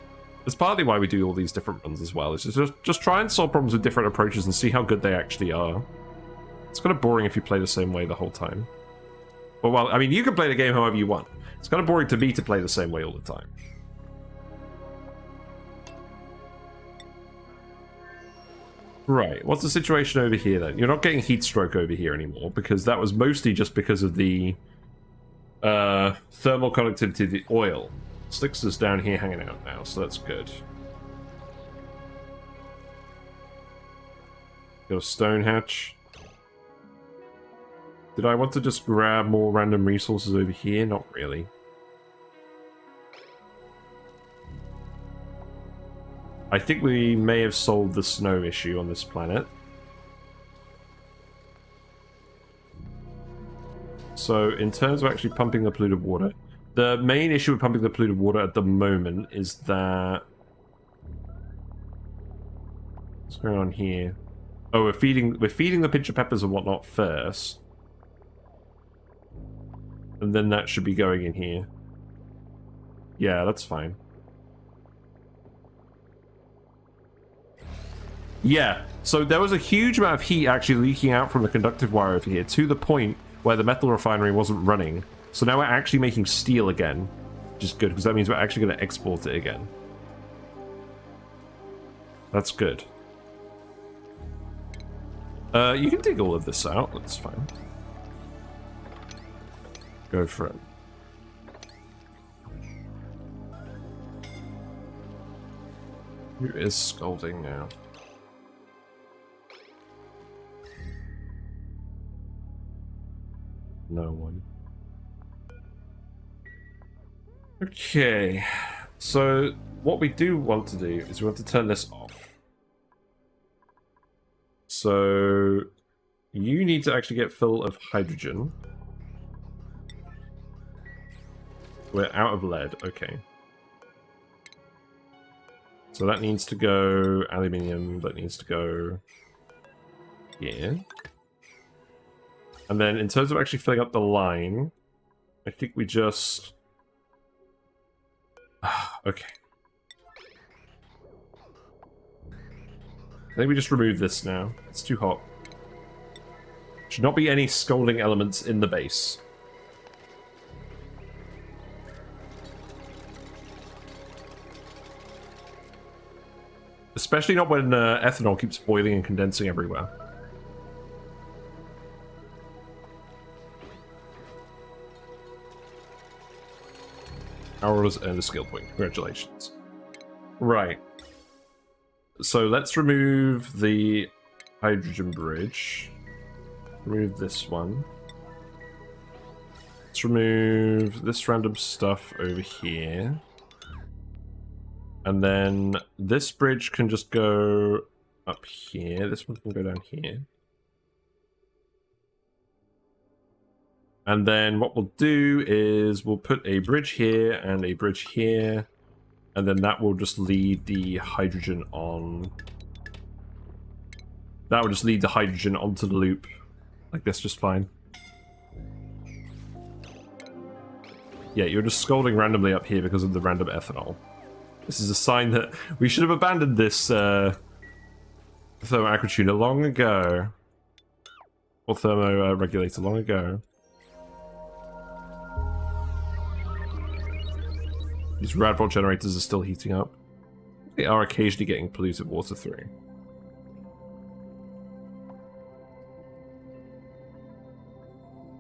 It's partly why we do all these different runs as well. It's just try and solve problems with different approaches and see how good they actually are. It's kind of boring if you play the same way the whole time. Well, I mean, you can play the game however you want. It's kind of boring to me to play the same way all the time. Right, what's the situation over here then? You're not getting heat stroke over here anymore, because that was mostly just because of the thermal conductivity of the oil. Slicks is down here hanging out now, so that's good. Got a stone hatch. Did I want to just grab more random resources over here? Not really. I think we may have solved the snow issue on this planet. So, in terms of actually pumping the polluted water, the main issue with pumping the polluted water at the moment is that... What's going on here? Oh, we're feeding the pinch of peppers and whatnot first. And then that should be going in here. Yeah, that's fine. Yeah, so there was a huge amount of heat actually leaking out from the conductive wire over here to the point where the metal refinery wasn't running. So now we're actually making steel again, which is good because that means we're actually going to export it again. That's good. You can dig all of this out, that's fine. Go for it. Who is scolding now? No one. Okay, so what we do want to do is we want to turn this off. So you need to actually get full of hydrogen. We're out of lead, okay. So that needs to go aluminium, that needs to go here. And then in terms of actually filling up the line, I think we just... okay. I think we just remove this now. It's too hot. Should not be any scalding elements in the base. Especially not when ethanol keeps boiling and condensing everywhere. Hours and a skill point. Congratulations. Right. So let's remove the hydrogen bridge. Remove this one. Let's remove this random stuff over here. And then this bridge can just go up here. This one can go down here. And then what we'll do is we'll put a bridge here and a bridge here. And then that will just lead the hydrogen on. That will just lead the hydrogen onto the loop. Like this, just fine. Yeah, you're just scalding randomly up here because of the random ethanol. This is a sign that we should have abandoned this thermo-aquatuner long ago. Or thermo-regulator long ago. These radbot generators are still heating up. They are occasionally getting polluted water through.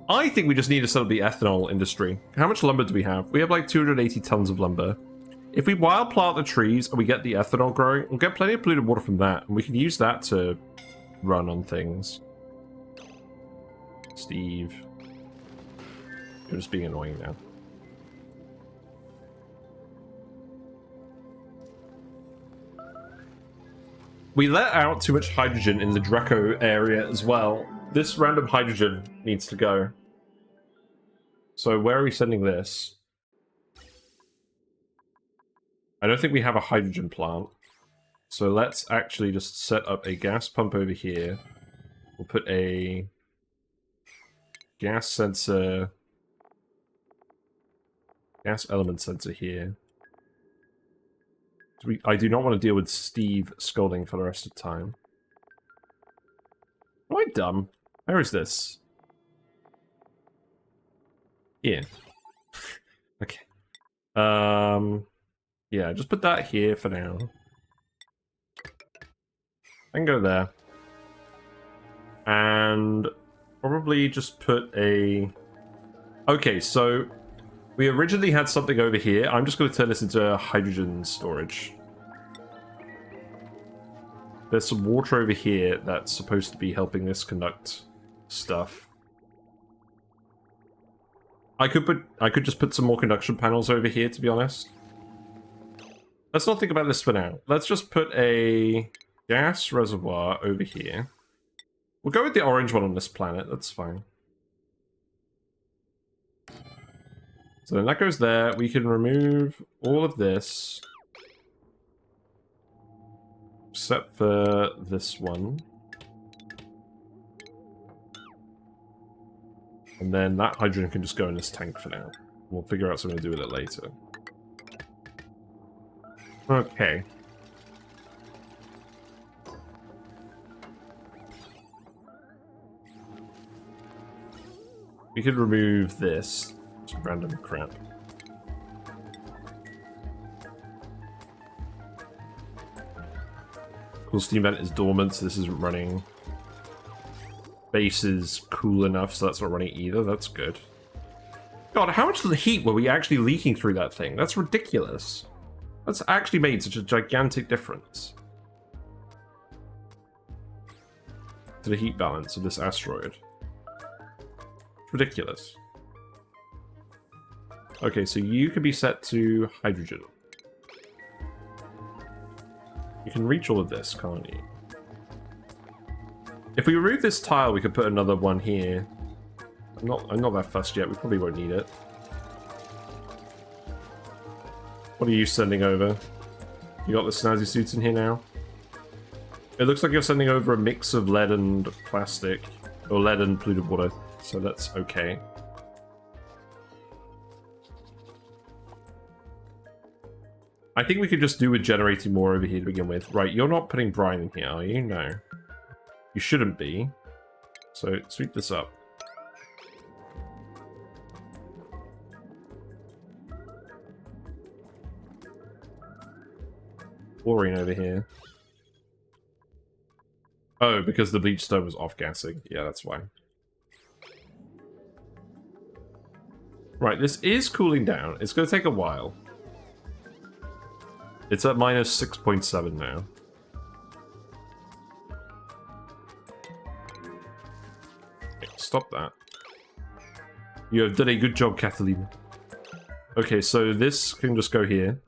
I think we just need to set up the ethanol industry. How much lumber do we have? We have like 280 tons of lumber. If we wild plant the trees and we get the ethanol growing, we'll get plenty of polluted water from that, and we can use that to run on things. Steve. You're just being annoying now. We let out too much hydrogen in the Draco area as well. This random hydrogen needs to go. So where are we sending this? I don't think we have a hydrogen plant. So let's actually just set up a gas pump over here. We'll put a gas sensor, gas element sensor here. I do not want to deal with Steve scolding for the rest of the time. Am I dumb? Where is this? Here. Okay. Yeah, just put that here for now. I can go there. And probably just put a... Okay, so we originally had something over here. I'm just going to turn this into hydrogen storage. There's some water over here that's supposed to be helping this conduct stuff. I could just put some more conduction panels over here, to be honest. Let's not think about this for now. Let's just put a gas reservoir over here. We'll go with the orange one on this planet. That's fine. So then that goes there. We can remove all of this. Except for this one. And then that hydrogen can just go in this tank for now. We'll figure out something to do with it later. Okay. We could remove this. Some random crap. Cool, steam vent is dormant, so this isn't running. Base is cool enough, so that's not running either. That's good. God, how much of the heat were we actually leaking through that thing? That's ridiculous. That's actually made such a gigantic difference to the heat balance of this asteroid. It's ridiculous. Okay, so you can be set to hydrogen. You can reach all of this, can't you? If we remove this tile, we could put another one here. I'm not that fussed yet. We probably won't need it. What are you sending over? You got the snazzy suits in here now? It looks like you're sending over a mix of lead and plastic. Or lead and polluted water. So that's okay. I think we could just do with generating more over here to begin with. Right, you're not putting brine in here, are you? No. You shouldn't be. So sweep this up. Chlorine over here. Oh, because the bleach stone was off-gassing. Yeah, that's why. Right, this is cooling down. It's going to take a while. It's at minus 6.7 now. Okay, stop that. You have done a good job, Kathleen. Okay, so this can just go here.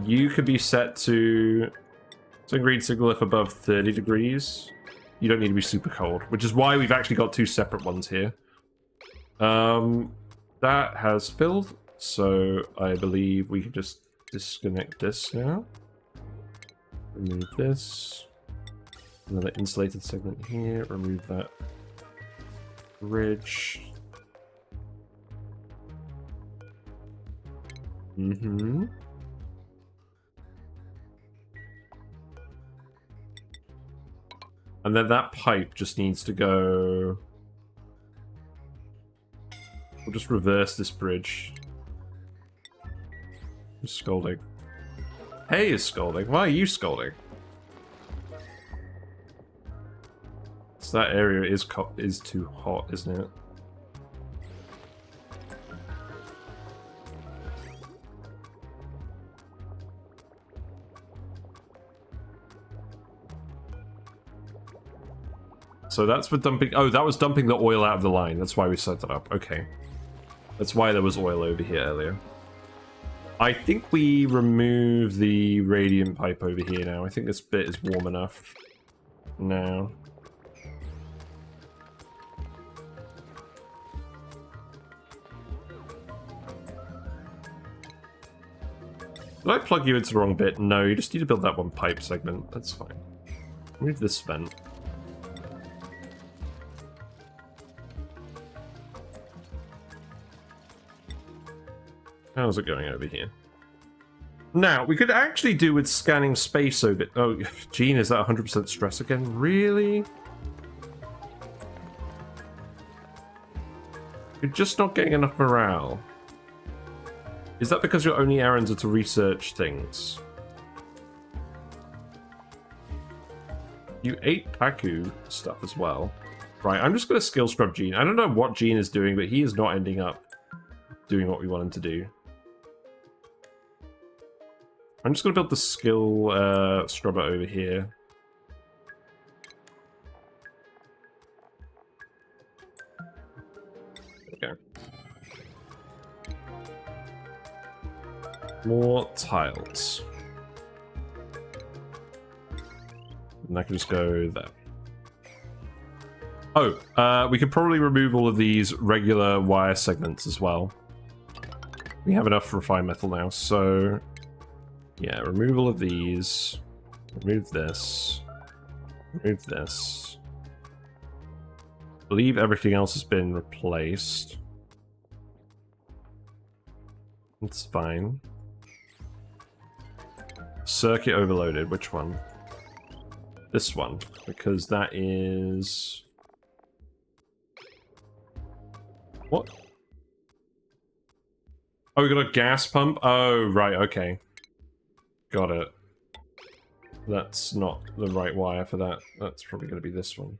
You could be set to green signal if above 30 degrees. You don't need to be super cold, which is why we've actually got two separate ones here. That has filled, so I believe we can just disconnect this now. Remove this. Another insulated segment here. Remove that bridge. Mm-hmm. And then that pipe just needs to go... We'll just reverse this bridge. Who's scolding? Hey is scolding. Why are you scolding? So that area is too hot, isn't it? So that's for dumping... Oh, that was dumping the oil out of the line. That's why we set that up. Okay. That's why there was oil over here earlier. I think we remove the radiant pipe over here now. I think this bit is warm enough now. Did I plug you into the wrong bit? No, you just need to build that one pipe segment. That's fine. Move this vent. How's it going over here? Now, we could actually do with scanning space over... Oh, Gene, is that 100% stress again? Really? You're just not getting enough morale. Is that because your only errands are to research things? You ate Paku stuff as well. Right, I'm just going to skill scrub Gene. I don't know what Gene is doing, but he is not ending up doing what we want him to do. I'm just going to build the skill scrubber over here. Okay. More tiles. And I can just go there. Oh, we could probably remove all of these regular wire segments as well. We have enough refined metal now, so... Yeah, remove all of these. Remove this. Remove this. I believe everything else has been replaced. It's fine. Circuit overloaded. Which one? This one. Because that is... What? Oh, we got a gas pump? Oh, right, okay. Got it. That's not the right wire for that. That's probably going to be this one.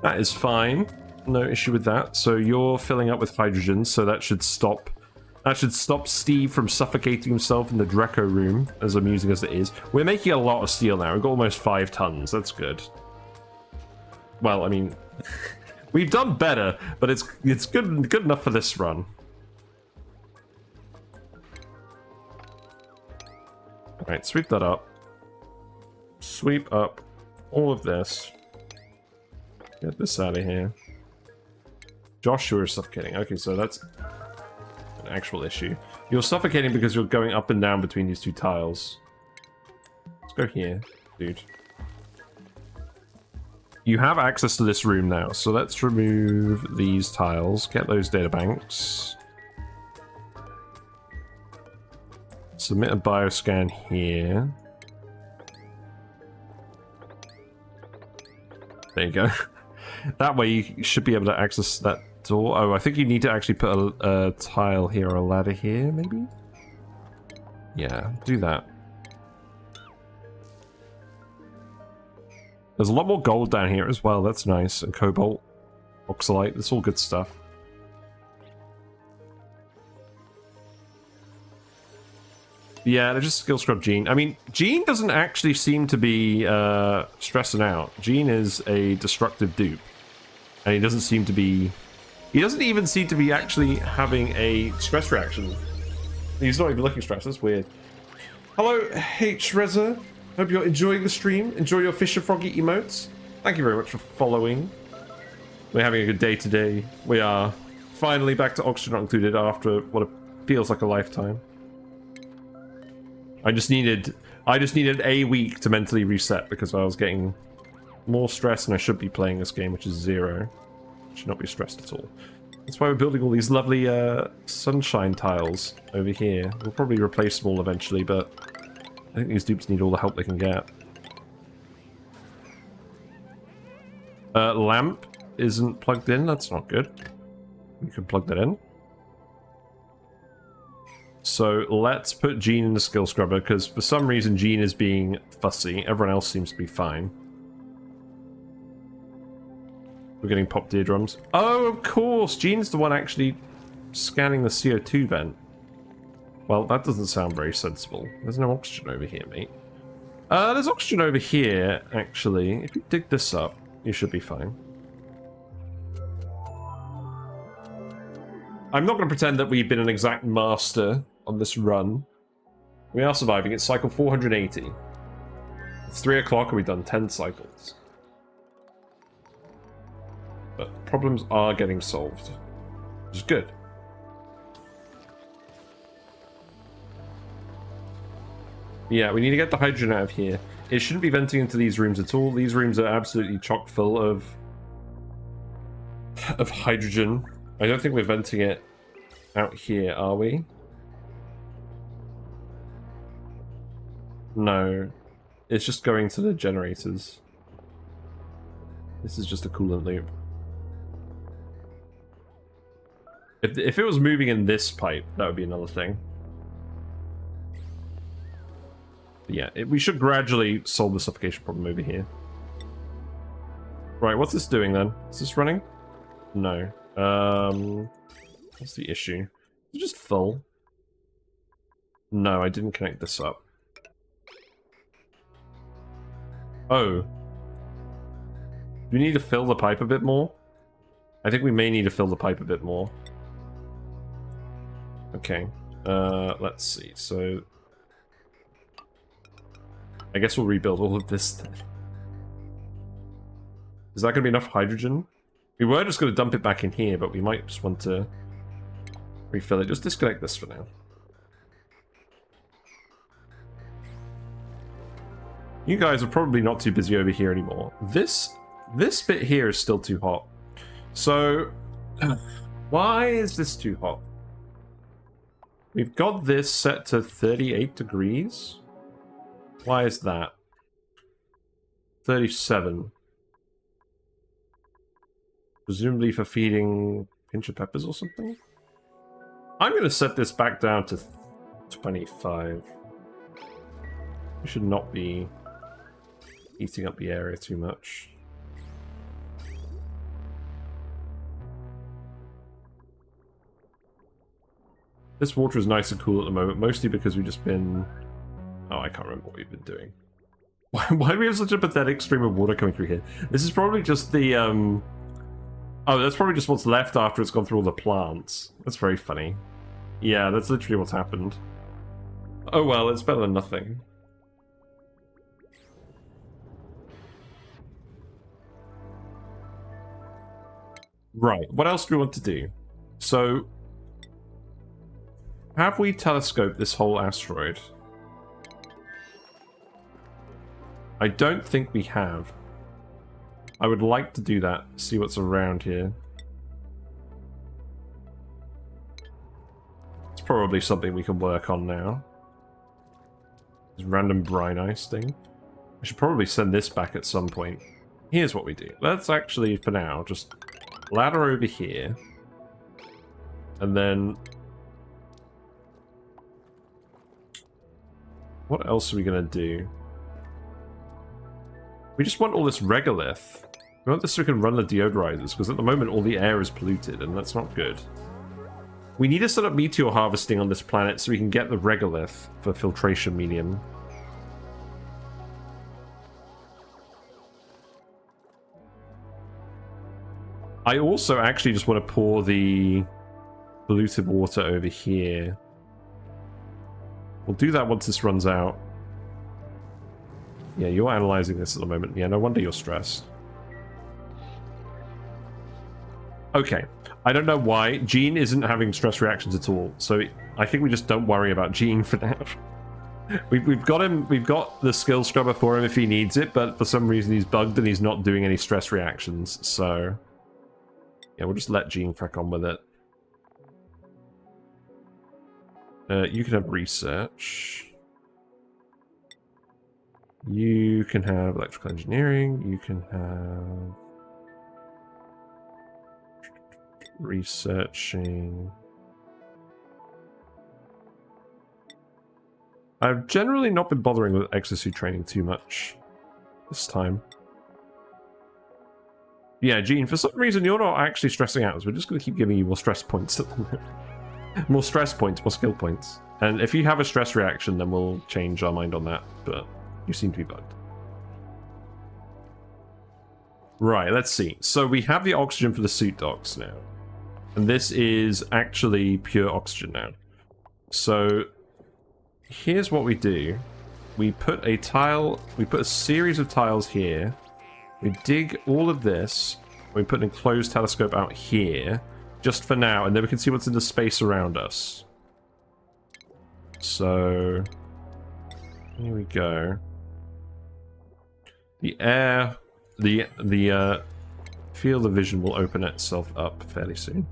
That is fine. No issue with that. So you're filling up with hydrogen, so that should stop. That should stop Steve from suffocating himself in the Dreco room, as amusing as it is. We're making a lot of steel now. We've got almost 5 tons. That's good. Well, I mean, we've done better, but it's good enough for this run. All right, sweep that up. Sweep up all of this. Get this out of here. Joshua is suffocating. Okay, so that's an actual issue. You're suffocating because you're going up and down between these 2 tiles. Let's go here, dude. You have access to this room now, so let's remove these tiles. Get those data banks. Submit a bioscan here. There you go. That way you should be able to access that door. Oh, I think you need to actually put a tile here or a ladder here, maybe? Yeah, do that. There's a lot more gold down here as well. That's nice. And cobalt, oxalite. That's all good stuff. Yeah, they're just skill scrub Gene. I mean, Gene doesn't actually seem to be stressing out. Gene is a destructive dupe. And he doesn't seem to be... He doesn't even seem to be actually having a stress reaction. He's not even looking stressed. That's weird. Hello, H. Reza. Hope you're enjoying the stream. Enjoy your Fisher Froggy emotes. Thank you very much for following. We're having a good day today. We are finally back to Oxygen Not Included after what feels like a lifetime. I just needed a week to mentally reset because I was getting more stress and I should be playing this game, which is 0. Should not be stressed at all. That's why we're building all these lovely sunshine tiles over here. We'll probably replace them all eventually, but I think these dupes need all the help they can get. Lamp isn't plugged in. That's not good. We can plug that in. So let's put Gene in the skill scrubber, because for some reason Gene is being fussy. Everyone else seems to be fine. We're getting popped eardrums. Oh, of course! Gene's the one actually scanning the CO2 vent. Well, that doesn't sound very sensible. There's no oxygen over here, mate. There's oxygen over here, actually. If you dig this up, you should be fine. I'm not going to pretend that we've been an exact master on this run. We are surviving. It's cycle 480. It's 3 o'clock and we've done 10 cycles. But problems are getting solved, which is good. Yeah, we need to get the hydrogen out of here. It shouldn't be venting into these rooms at all. These rooms are absolutely chock full of hydrogen. I don't think we're venting it out here, are we? No. It's just going to the generators. This is just a coolant loop. If it was moving in this pipe, that would be another thing. But yeah, we should gradually solve the suffocation problem over here. Right, what's this doing then? Is this running? No. What's the issue? Is it just full? No, I didn't connect this up. Oh. Do we need to fill the pipe a bit more? I think we may need to fill the pipe a bit more. Okay. Let's see. So I guess we'll rebuild all of this then. Is that going to be enough hydrogen? We were just going to dump it back in here, but we might just want to refill it. Just disconnect this for now. You guys are probably not too busy over here anymore. This bit here is still too hot. So, why is this too hot? We've got this set to 38 degrees. Why is that? 37. Presumably for feeding pinch of peppers or something? I'm going to set this back down to 25. We should not be eating up the area too much. This water is nice and cool at the moment, mostly because we've just been... Oh, I can't remember what we've been doing. Why do we have such a pathetic stream of water coming through here? This is probably just the, Oh, that's probably just what's left after it's gone through all the plants. That's very funny. Yeah, that's literally what's happened. Oh well, it's better than nothing. Right, what else do we want to do? So... Have we telescoped this whole asteroid? I don't think we have. I would like to do that, see what's around here. It's probably something we can work on now. This random brine ice thing. I should probably send this back at some point. Here's what we do. Let's actually, for now, just ladder over here. And then... What else are we going to do? We just want all this regolith. We want this so we can run the deodorizers, because at the moment all the air is polluted, and that's not good. We need to set up meteor harvesting on this planet so we can get the regolith for filtration medium. I also actually just want to pour the polluted water over here. We'll do that once this runs out. Yeah, you're analyzing this at the moment. Yeah, no wonder you're stressed. Okay. I don't know why. Gene isn't having stress reactions at all. So I think we just don't worry about Gene for now. We've got him. We've got the skill scrubber for him if he needs it, but for some reason he's bugged and he's not doing any stress reactions. So yeah, we'll just let Gene crack on with it. You can have research. You can have electrical engineering. You can have researching. I've generally not been bothering with exosuit training too much this time. Yeah, Gene, for some reason you're not actually stressing out, so we're just going to keep giving you more stress points at the moment. More stress points, more skill points. And if you have a stress reaction, then we'll change our mind on that, but you seem to be bugged. Right, let's see. So we have the oxygen for the suit docks now. And this is actually pure oxygen now. So here's what we do. We put a tile, we put a series of tiles here. We dig all of this. We put an enclosed telescope out here. Just for now, and then we can see what's in the space around us. So here we go. The air, the field of vision will open itself up fairly soon.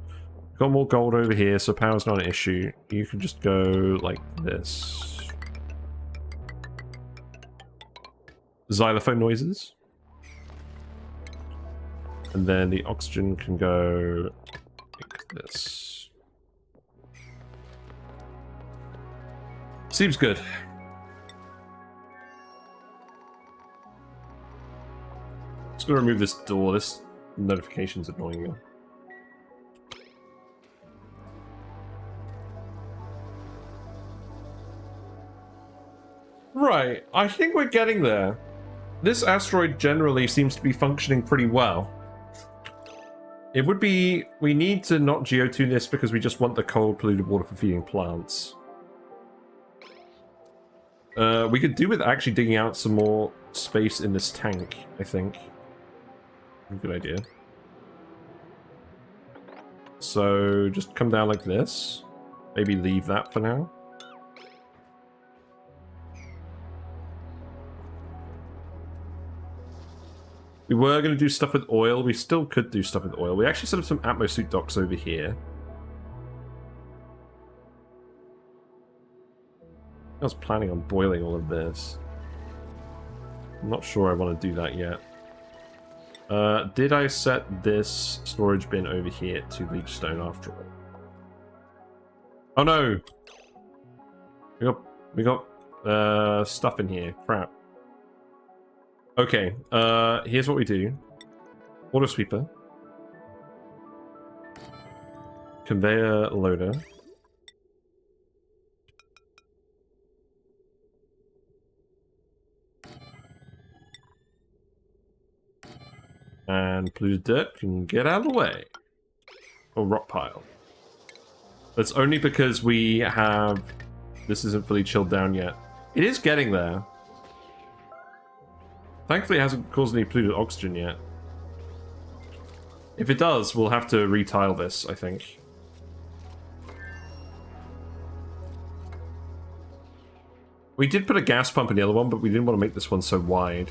Got more gold over here, so power's not an issue. You can just go like this. Xylophone noises. And then the oxygen can go like this. Seems good. Just gonna remove this door. This notification's annoying you. Right, I think we're getting there. This asteroid generally seems to be functioning pretty well. It would be... We need to not geotune this because we just want the cold polluted water for feeding plants. We could do with actually digging out some more space in this tank, I think. Good idea. So, just come down like this. Maybe leave that for now. We were going to do stuff with oil. We still could do stuff with oil. We actually set up some atmosuit docks over here. I was planning on boiling all of this. I'm not sure I want to do that yet. Did I set this storage bin over here to leach stone after all? Oh no! We got stuff in here. Crap. Okay, here's what we do. Water sweeper. Conveyor loader. And polluted dirt can get out of the way. Or rock pile. That's only because we have... This isn't fully chilled down yet. It is getting there. Thankfully it hasn't caused any polluted oxygen yet. If it does, we'll have to retile this, I think. We did put a gas pump in the other one, but we didn't want to make this one so wide.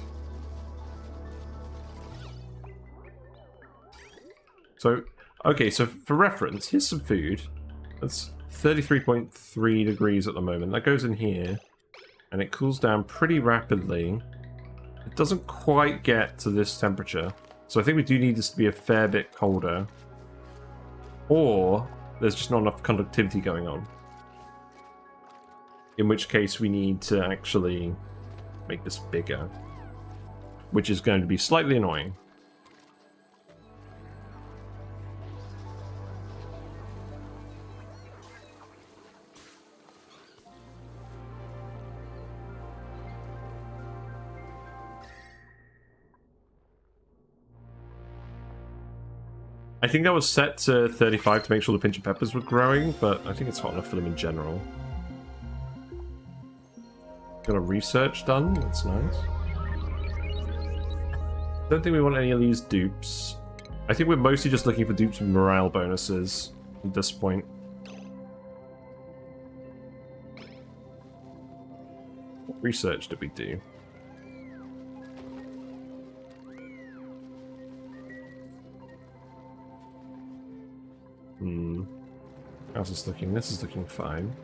So, okay, so for reference, here's some food. That's 33.3 degrees at the moment. That goes in here, and it cools down pretty rapidly. It doesn't quite get to this temperature, so I think we do need this to be a fair bit colder. Or there's just not enough conductivity going on. In which case we need to actually make this bigger, which is going to be slightly annoying. I think that was set to 35 to make sure the pinch of peppers were growing, but I think it's hot enough for them in general. Got a research done, that's nice. Don't think we want any of these dupes. I think we're mostly just looking for dupes with morale bonuses at this point. What research did we do? How's this looking? This is looking fine.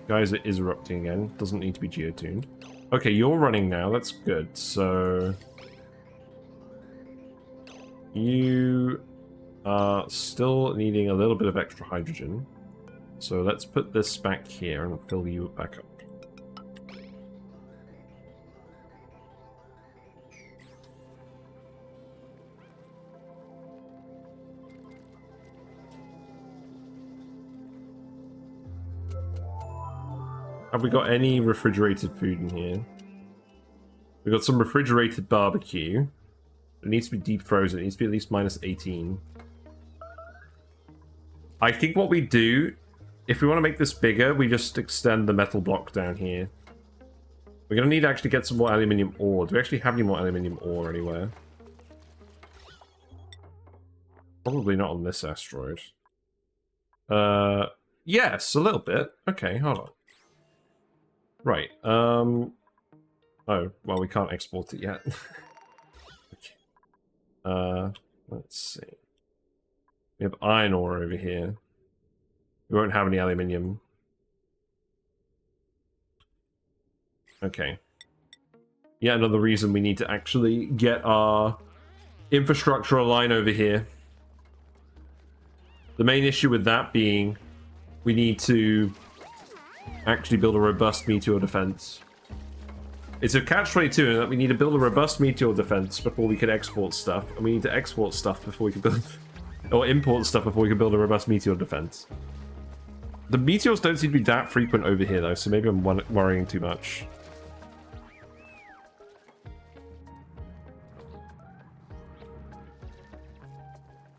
Guys, it is erupting again. Doesn't need to be geotuned. Okay, you're running now. That's good. So... you are still needing a little bit of extra hydrogen. So let's put this back here and fill you back up. Have we got any refrigerated food in here? We've got some refrigerated barbecue. It needs to be deep frozen. It needs to be at least minus 18. I think what we do, if we want to make this bigger, we just extend the metal block down here. We're going to need to actually get some more aluminium ore. Do we actually have any more aluminium ore anywhere? Probably not on this asteroid. Yes, a little bit. Okay, hold on. Right, oh, well, we can't export it yet. Okay. Let's see. We have iron ore over here. We won't have any aluminium. Okay. Yeah, another reason we need to actually get our infrastructure aligned over here. The main issue with that being we need to actually build a robust meteor defense. It's a catch-22 in that we need to build a robust meteor defense before we can export stuff, and we need to export stuff before we can build... or import stuff before we can build a robust meteor defense. The meteors don't seem to be that frequent over here, though, so maybe I'm worrying too much.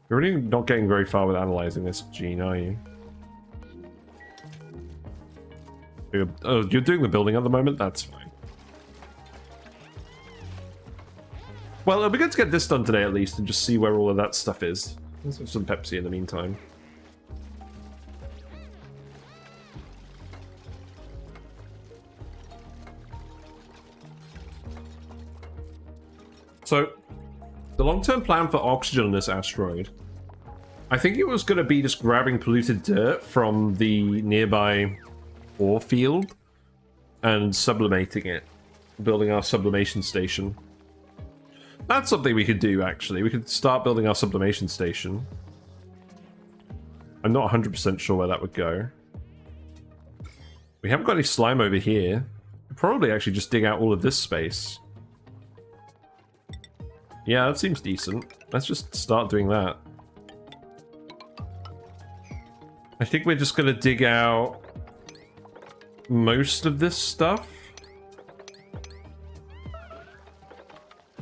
You're really not getting very far with analyzing this gene, are you? Oh, you're doing the building at the moment? That's fine. Well, it'll be good to get this done today at least and just see where all of that stuff is. Let's have some Pepsi in the meantime. So, the long-term plan for oxygen on this asteroid, I think it was going to be just grabbing polluted dirt from the nearby ore field and sublimating it, building our sublimation station. That's something we could do, actually. We could start building our sublimation station. I'm not 100% sure where that would go. We haven't got any slime over here. We'll probably actually just dig out all of this space. Yeah, that seems decent. Let's just start doing that. I think we're just going to dig out most of this stuff.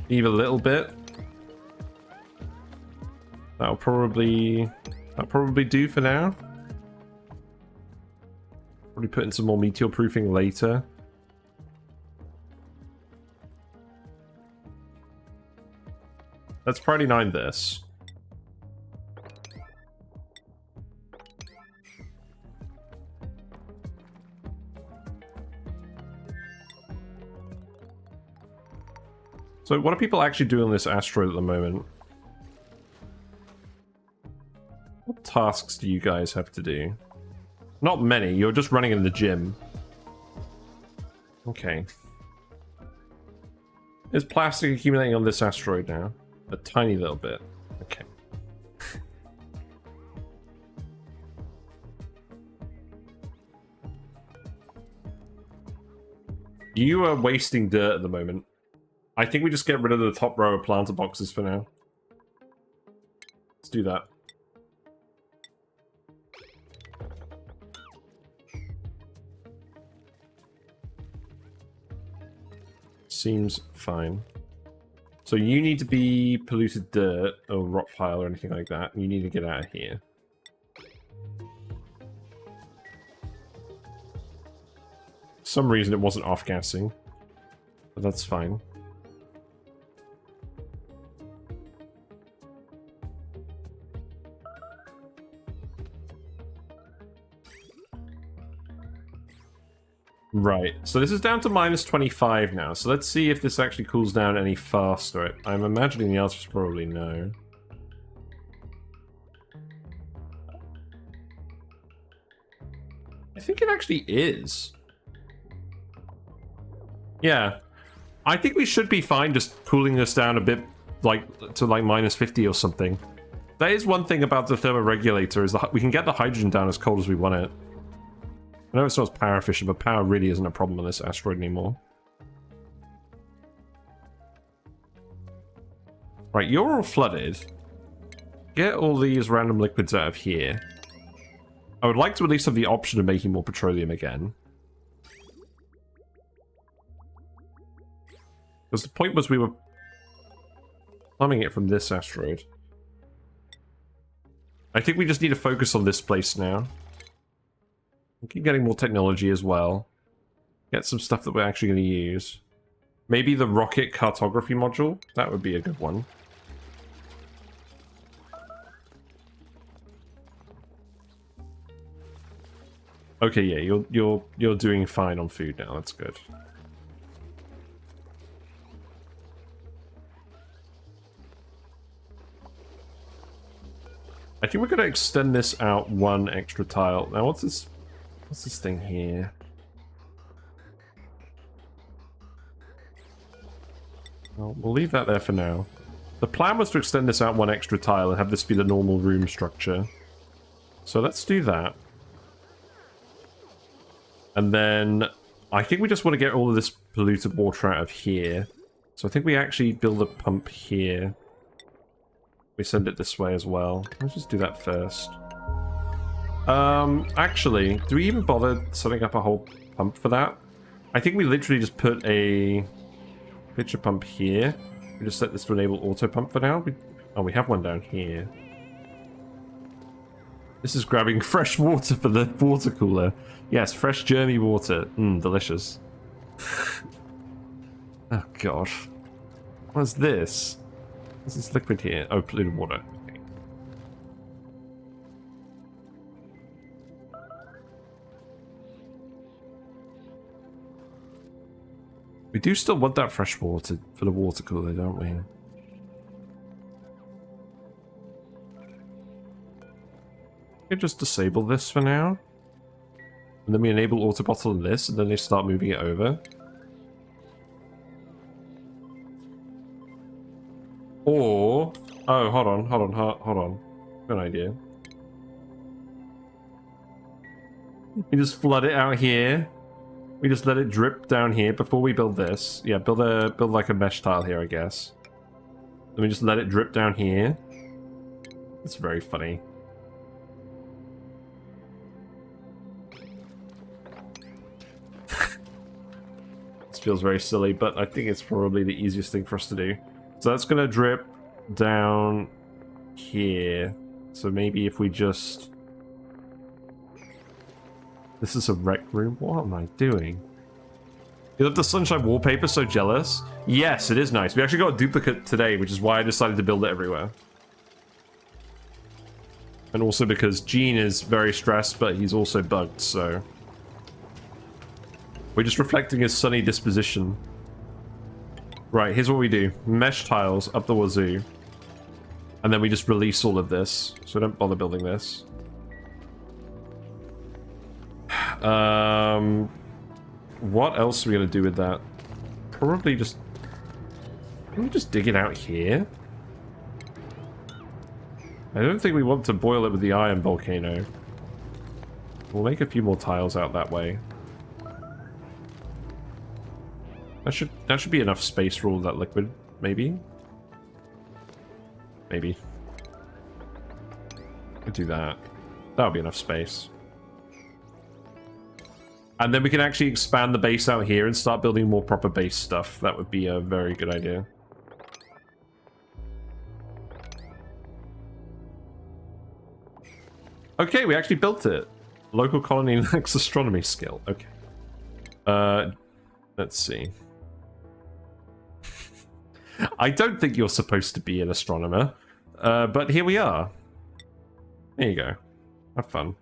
Leave a little bit. That'll probably do for now. Probably put in some more meteor proofing later. Let's priority 9 this. So what are people actually doing on this asteroid at the moment? What tasks do you guys have to do? Not many, you're just running in the gym. Okay. Is plastic accumulating on this asteroid now? A tiny little bit. Okay. You are wasting dirt at the moment. I think we just get rid of the top row of planter boxes for now. Let's do that. Seems fine. So you need to be polluted dirt or rock pile or anything like that. You need to get out of here. For some reason it wasn't off-gassing. But that's fine. Right, so this is down to -25 now, so let's see if this actually cools down any faster. I'm imagining the answer is probably no. I think it actually is. Yeah. I think we should be fine just cooling this down a bit, like, to like -50 or something. That is one thing about the thermoregulator, is that we can get the hydrogen down as cold as we want it. I know it's not as power efficient, but power really isn't a problem on this asteroid anymore. Right, you're all flooded. Get all these random liquids out of here. I would like to at least have the option of making more petroleum again. Because the point was we were plumbing it from this asteroid. I think we just need to focus on this place now. Keep getting more technology as well. Get some stuff that we're actually going to use. Maybe the rocket cartography module? That would be a good one. Okay, yeah, you're doing fine on food now. That's good. I think we're going to extend this out one extra tile. Now, what's this? What's this thing here? Well, we'll leave that there for now. The plan was to extend this out one extra tile and have this be the normal room structure. So let's do that. And then I think we just want to get all of this polluted water out of here. So I think we actually build a pump here. We send it this way as well. Let's just do that first. Actually, do we even bother setting up a whole pump for that? I think we literally just put a pitcher pump here. We just set this to enable auto pump for now. We have one down here. This is grabbing fresh water for the water cooler. Yes, fresh germy water. Delicious. Oh god. What is this? What's this liquid here? Oh, polluted water. We do still want that fresh water for the water cooler, don't we? We could just disable this for now. And then we enable auto bottle in this, and then they start moving it over. Or... oh, hold on. Good idea. We just flood it out here. We just let it drip down here before we build this. Yeah, build like a mesh tile here, I guess. Then we just let it drip down here. It's very funny. This feels very silly, but I think it's probably the easiest thing for us to do. So that's gonna drip down here. So maybe if we just... This is a rec room? What am I doing? You love the sunshine wallpaper, so jealous? Yes, it is nice. We actually got a duplicate today, which is why I decided to build it everywhere. And also because Gene is very stressed, but he's also bugged, so... We're just reflecting his sunny disposition. Right, here's what we do. Mesh tiles up the wazoo. And then we just release all of this. So don't bother building this. What else are we going to do with that? Probably just... Can we just dig it out here? I don't think we want to boil it with the iron volcano. We'll make a few more tiles out that way. That should be enough space for all of that liquid, maybe? Maybe. Could do that. That'll be enough space. And then we can actually expand the base out here and start building more proper base stuff. That would be a very good idea. Okay, we actually built it. Local colony lacks astronomy skill. Okay. Let's see. I don't think you're supposed to be an astronomer. But here we are. There you go. Have fun.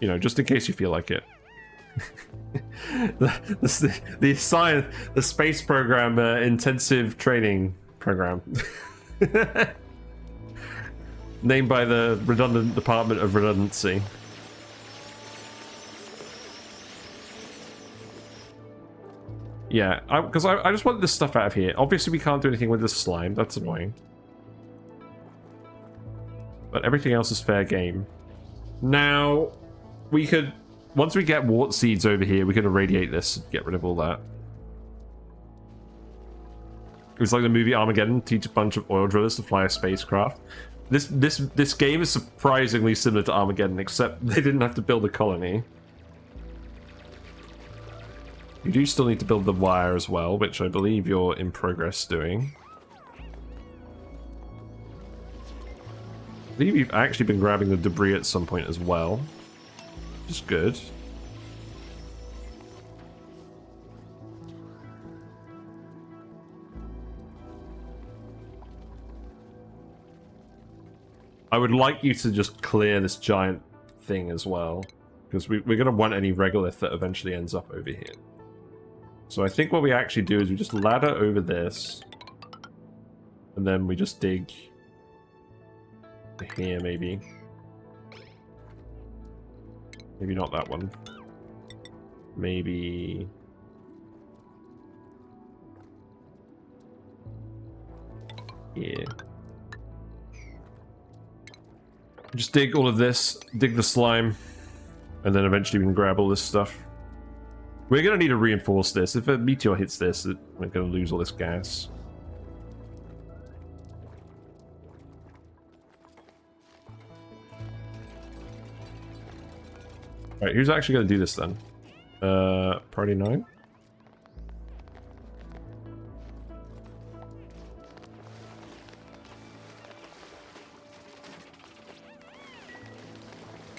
You know, just in case you feel like it. the science, the space program intensive training program. Named by the redundant Department of Redundancy. Yeah, because I just want this stuff out of here. Obviously we can't do anything with this slime, that's annoying. But everything else is fair game. Now, we could, once we get wart seeds over here, we can irradiate this and get rid of all that. It's like the movie Armageddon, teach a bunch of oil drillers to fly a spacecraft. This game is surprisingly similar to Armageddon, except they didn't have to build a colony. You do still need to build the wire as well, which I believe you're in progress doing. I believe you've actually been grabbing the debris at some point as well. Which is good. I would like you to just clear this giant thing as well. Because we're going to want any regolith that eventually ends up over here. So I think what we actually do is we just ladder over this. And then we just dig to here, maybe. Maybe not that one. Maybe... here. Just dig all of this, dig the slime, and then eventually we can grab all this stuff. We're going to need to reinforce this. If a meteor hits this, we're going to lose all this gas. Alright, who's actually going to do this then? Party 9?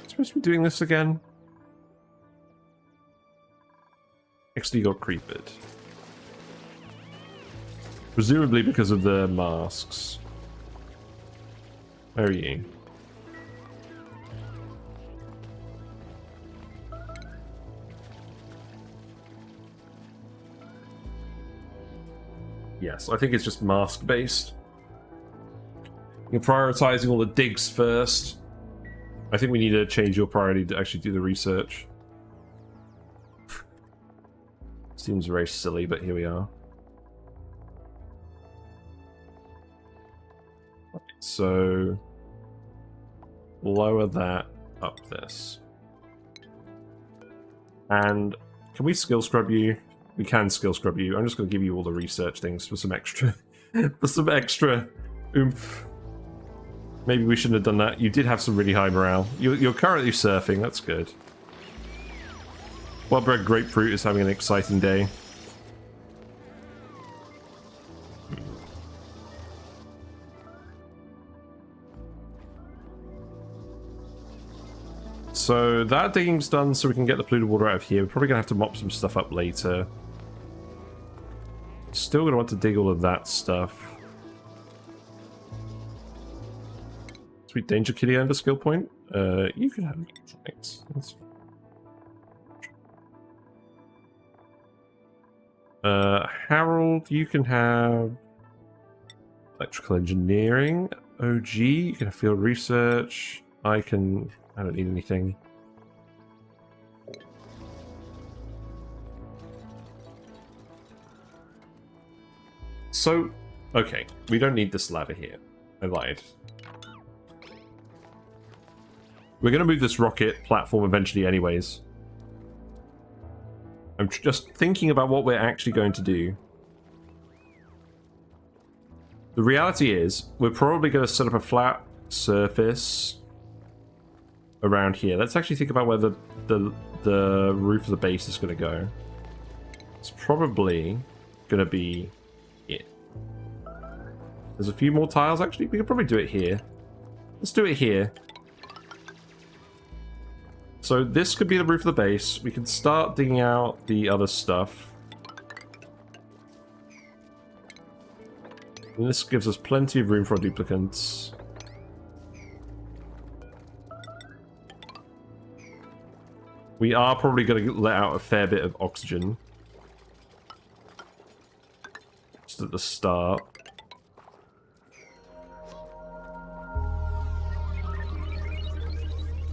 Supposed to be doing this again? XD got creeped. Presumably because of the masks. Where are you? Yes, I think it's just mask based. You're prioritizing all the digs first. I think we need to change your priority to actually do the research. Seems very silly, but here we are. So, lower that up this. And can we skill scrub you? We can skill scrub you. I'm just going to give you all the research things for some extra, for some extra oomph. Maybe we shouldn't have done that. You did have some really high morale. You're currently surfing. That's good. Well-bred grapefruit is having an exciting day. So that digging's done, so we can get the polluted water out of here. We're probably going to have to mop some stuff up later. Still going to want to dig all of that stuff. Sweet Danger Kitty earned a skill point. You can have electronics. Harold, you can have electrical engineering. OG, you can have field research. I don't need anything. So, okay, we don't need this ladder here. I lied. We're going to move this rocket platform eventually anyways. I'm just thinking about what we're actually going to do. The reality is, we're probably going to set up a flat surface around here. Let's actually think about where the roof of the base is going to go. It's probably going to be here. There's a few more tiles, actually. We could probably do it here. Let's do it here. So this could be the roof of the base. We can start digging out the other stuff. And this gives us plenty of room for our duplicants. We are probably going to let out a fair bit of oxygen. Just at the start.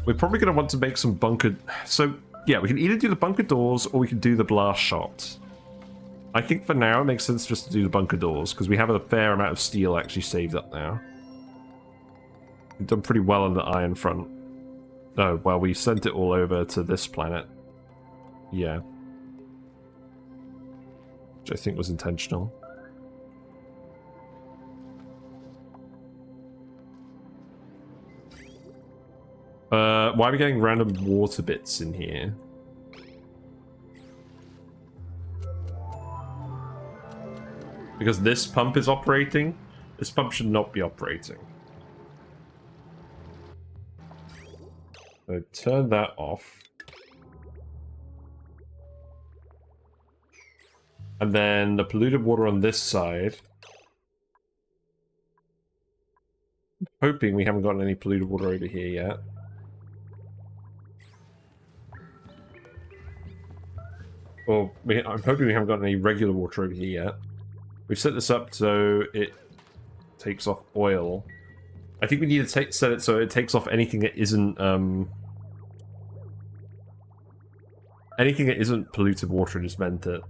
We're probably going to want to make some bunker... So, yeah, we can either do the bunker doors or we can do the blast shot. I think for now it makes sense just to do the bunker doors, because we have a fair amount of steel actually saved up now. We've done pretty well on the iron front. Oh, well, we sent it all over to this planet. Yeah. Which I think was intentional. Why are we getting random water bits in here? Because this pump is operating? This pump should not be operating. So turn that off. And then the polluted water on this side. I'm hoping we haven't gotten any polluted water over here yet. Or I'm hoping we haven't got any regular water over here yet. We've set this up so it takes off oil. I think we need to set it so it takes off anything that isn't anything that isn't polluted water and just vent it.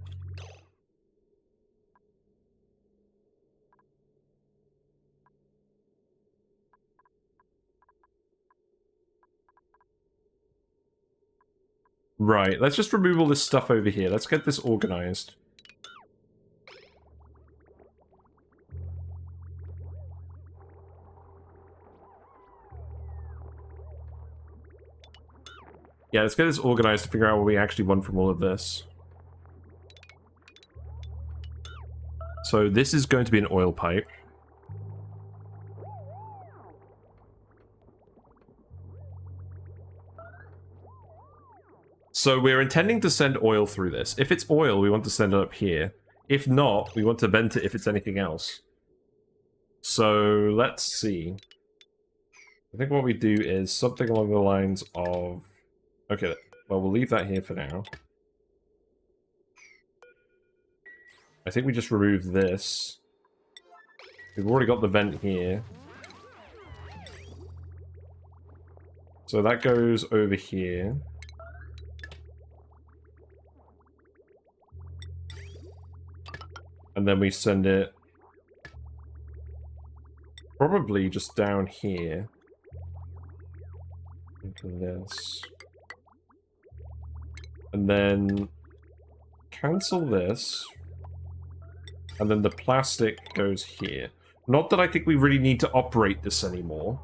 Right, let's just remove all this stuff over here. Let's get this organized. Yeah, let's get this organized to figure out what we actually want from all of this. So this is going to be an oil pipe. So we're intending to send oil through this. If it's oil, we want to send it up here. If not, we want to vent it if it's anything else. So let's see. I think what we do is something along the lines of... Okay, well, we'll leave that here for now. I think we just remove this. We've already got the vent here. So that goes over here. And then we send it probably just down here. Into this. And then cancel this. And then the plastic goes here. Not that I think we really need to operate this anymore.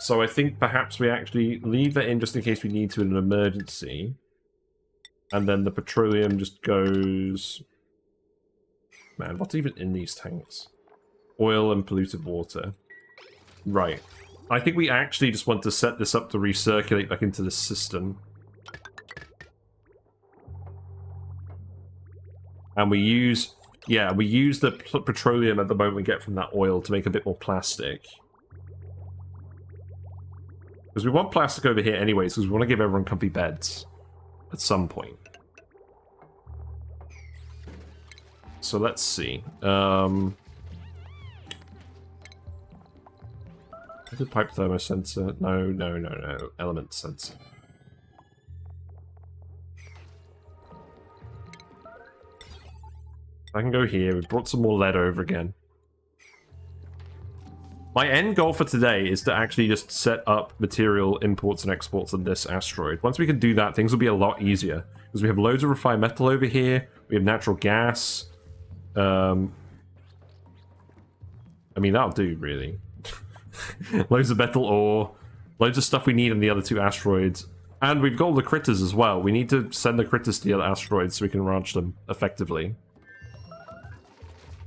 So I think perhaps we actually leave that in just in case we need to in an emergency. And then the petroleum just goes... Man, what's even in these tanks? Oil and polluted water. Right. I think we actually just want to set this up to recirculate back into the system. And we use... Yeah, we use the petroleum at the moment we get from that oil to make a bit more plastic. Because we want plastic over here anyways, because we want to give everyone comfy beds. At some point. So let's see. The pipe thermosensor. No. Element sensor. I can go here. We brought some more lead over again. My end goal for today is to actually just set up material imports and exports on this asteroid. Once we can do that, things will be a lot easier. Because we have loads of refined metal over here. We have natural gas. I mean, that'll do, really. Loads of metal ore. Loads of stuff we need on the other two asteroids. And we've got all the critters as well. We need to send the critters to the other asteroids so we can ranch them effectively.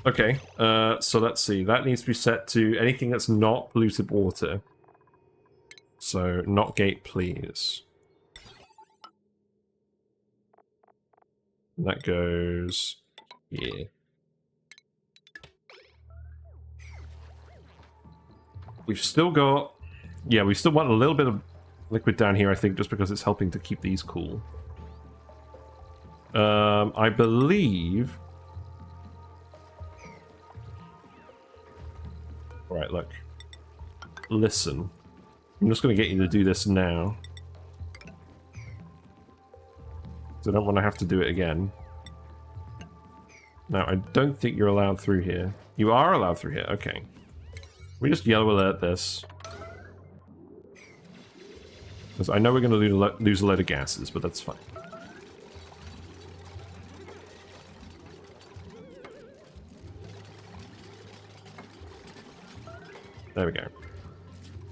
Okay, so let's see. That needs to be set to anything that's not polluted water. So, not gate, please. And that goes here. We've still got... Yeah, we still want a little bit of liquid down here, I think, just because it's helping to keep these cool. I believe... Alright, look. Listen. I'm just going to get you to do this now. Because I don't want to have to do it again. Now, I don't think you're allowed through here. You are allowed through here, okay. We just yellow alert this. Because I know we're going to lose a load of gases, but that's fine. There we go.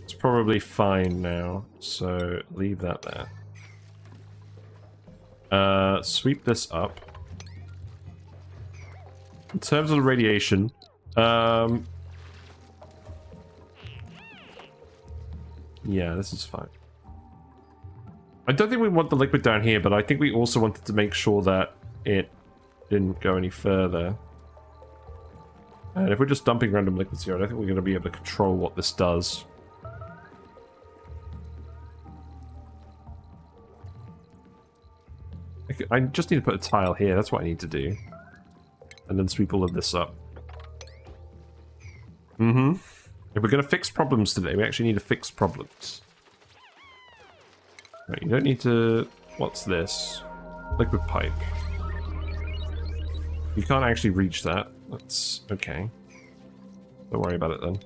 It's probably fine now, so leave that there. Sweep this up. In terms of the radiation, yeah, this is fine. I don't think we want the liquid down here, but I think we also wanted to make sure that it didn't go any further. And if we're just dumping random liquids here, I don't think we're going to be able to control what this does. I just need to put a tile here, that's what I need to do. And then sweep all of this up. If we're going to fix problems today, we actually need to fix problems. Right, you don't need to... What's this? Liquid pipe. You can't actually reach that. That's okay. Don't worry about it then.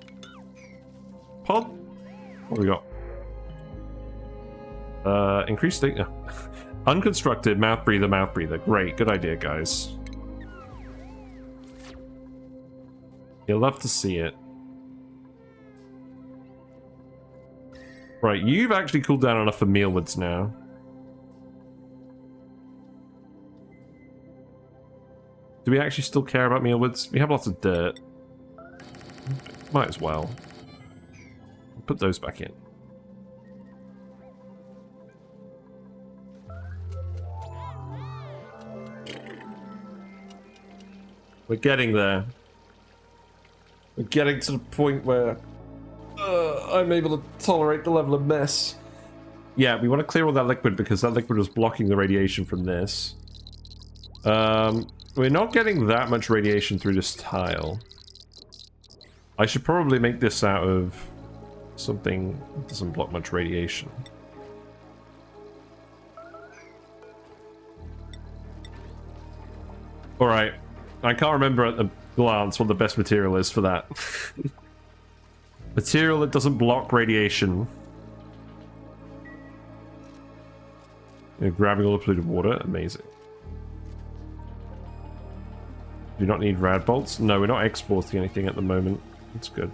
Pod? What do we got? Increased state... Unconstructed, mouth breather. Great, good idea, guys. You'll love to see it. Right, you've actually cooled down enough for mealwoods now. Do we actually still care about mealwoods? We have lots of dirt. Might as well. Put those back in. We're getting there. We're getting to the point where I'm able to tolerate the level of mess. Yeah, we want to clear all that liquid because that liquid was blocking the radiation from this. We're not getting that much radiation through this tile. I should probably make this out of something that doesn't block much radiation. Alright. I can't remember at a glance what the best material is for that. Material that doesn't block radiation. You're grabbing all the polluted water. Amazing. Do not need rad bolts? No, we're not exporting anything at the moment. That's good.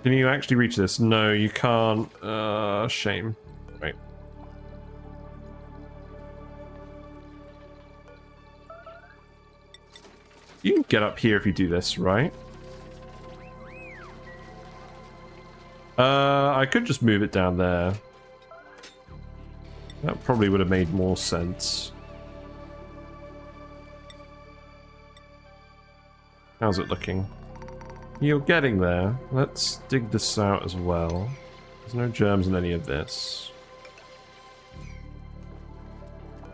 Can you actually reach this? No, you can't. Shame. Right. You can get up here if you do this, right? I could just move it down there. That probably would have made more sense. How's it looking? You're getting there. Let's dig this out as well. There's no germs in any of this.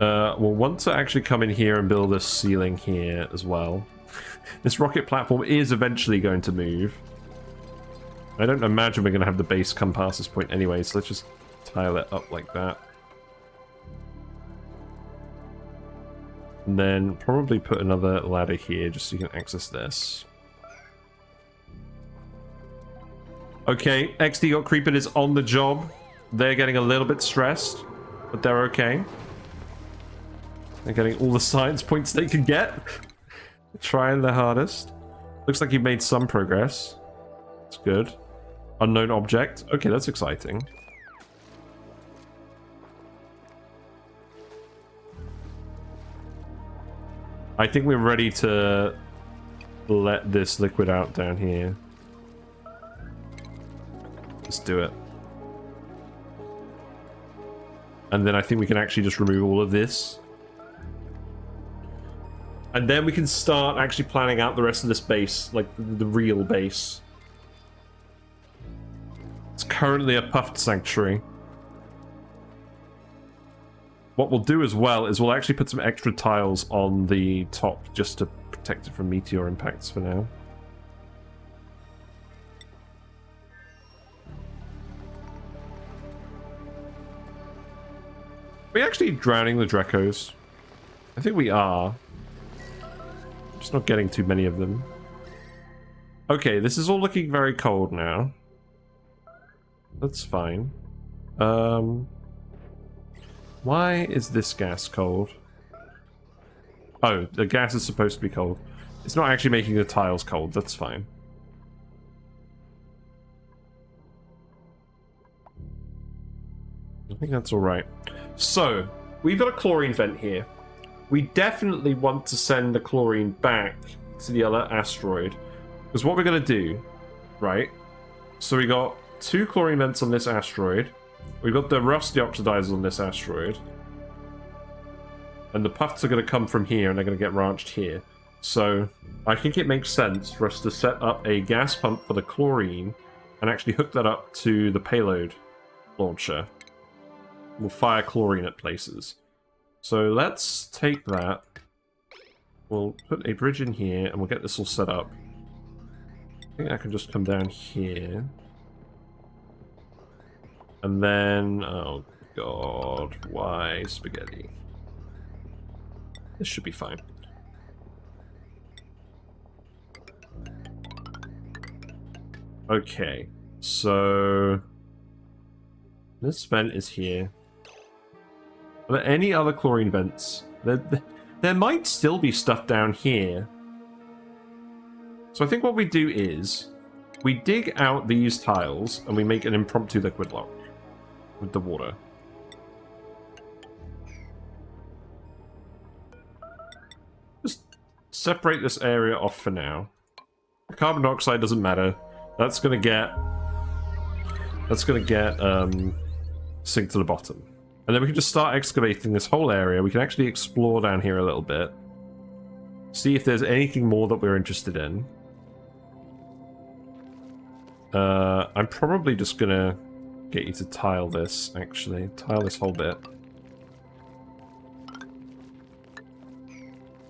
We'll want to actually come in here and build a ceiling here as well. This rocket platform is eventually going to move. I don't imagine we're going to have the base come past this point anyway, so let's just tile it up like that. And then probably put another ladder here just so you can access this. Okay, XD got Creepin is on the job. They're getting a little bit stressed, but they're okay. They're getting all the science points they can get. Trying their hardest. Looks like you've made some progress. It's good. Unknown object. Okay, that's exciting. I think we're ready to let this liquid out down here. Let's do it. And then I think we can actually just remove all of this. And then we can start actually planning out the rest of this base, like the real base. It's currently a puffed sanctuary. What we'll do as well is we'll actually put some extra tiles on the top just to protect it from meteor impacts for now. Are we actually drowning the Drecos? I think we are. Just not getting too many of them. Okay, this is all looking very cold now. That's fine. Why is this gas cold? Oh, the gas is supposed to be cold. It's not actually making the tiles cold. That's fine. I think that's alright. So, we've got a chlorine vent here. We definitely want to send the chlorine back to the other asteroid. Because what we're going to do, right? So we got 2 chlorine vents on this asteroid. We've got the rusty oxidizers on this asteroid. And the puffs are going to come from here and they're going to get branched here. So I think it makes sense for us to set up a gas pump for the chlorine and actually hook that up to the payload launcher. We'll fire chlorine at places. So let's take that. We'll put a bridge in here and we'll get this all set up. I think I can just come down here. And then, oh god, why spaghetti? This should be fine. Okay, so this vent is here. Are there any other chlorine vents? There might still be stuff down here. So I think what we do is we dig out these tiles and we make an impromptu liquid lock with the water. Just separate this area off for now. The carbon dioxide doesn't matter. That's gonna get sink to the bottom. And then we can just start excavating this whole area. We can actually explore down here a little bit. See if there's anything more that we're interested in. I'm probably just gonna get you to tile this, actually. Tile this whole bit.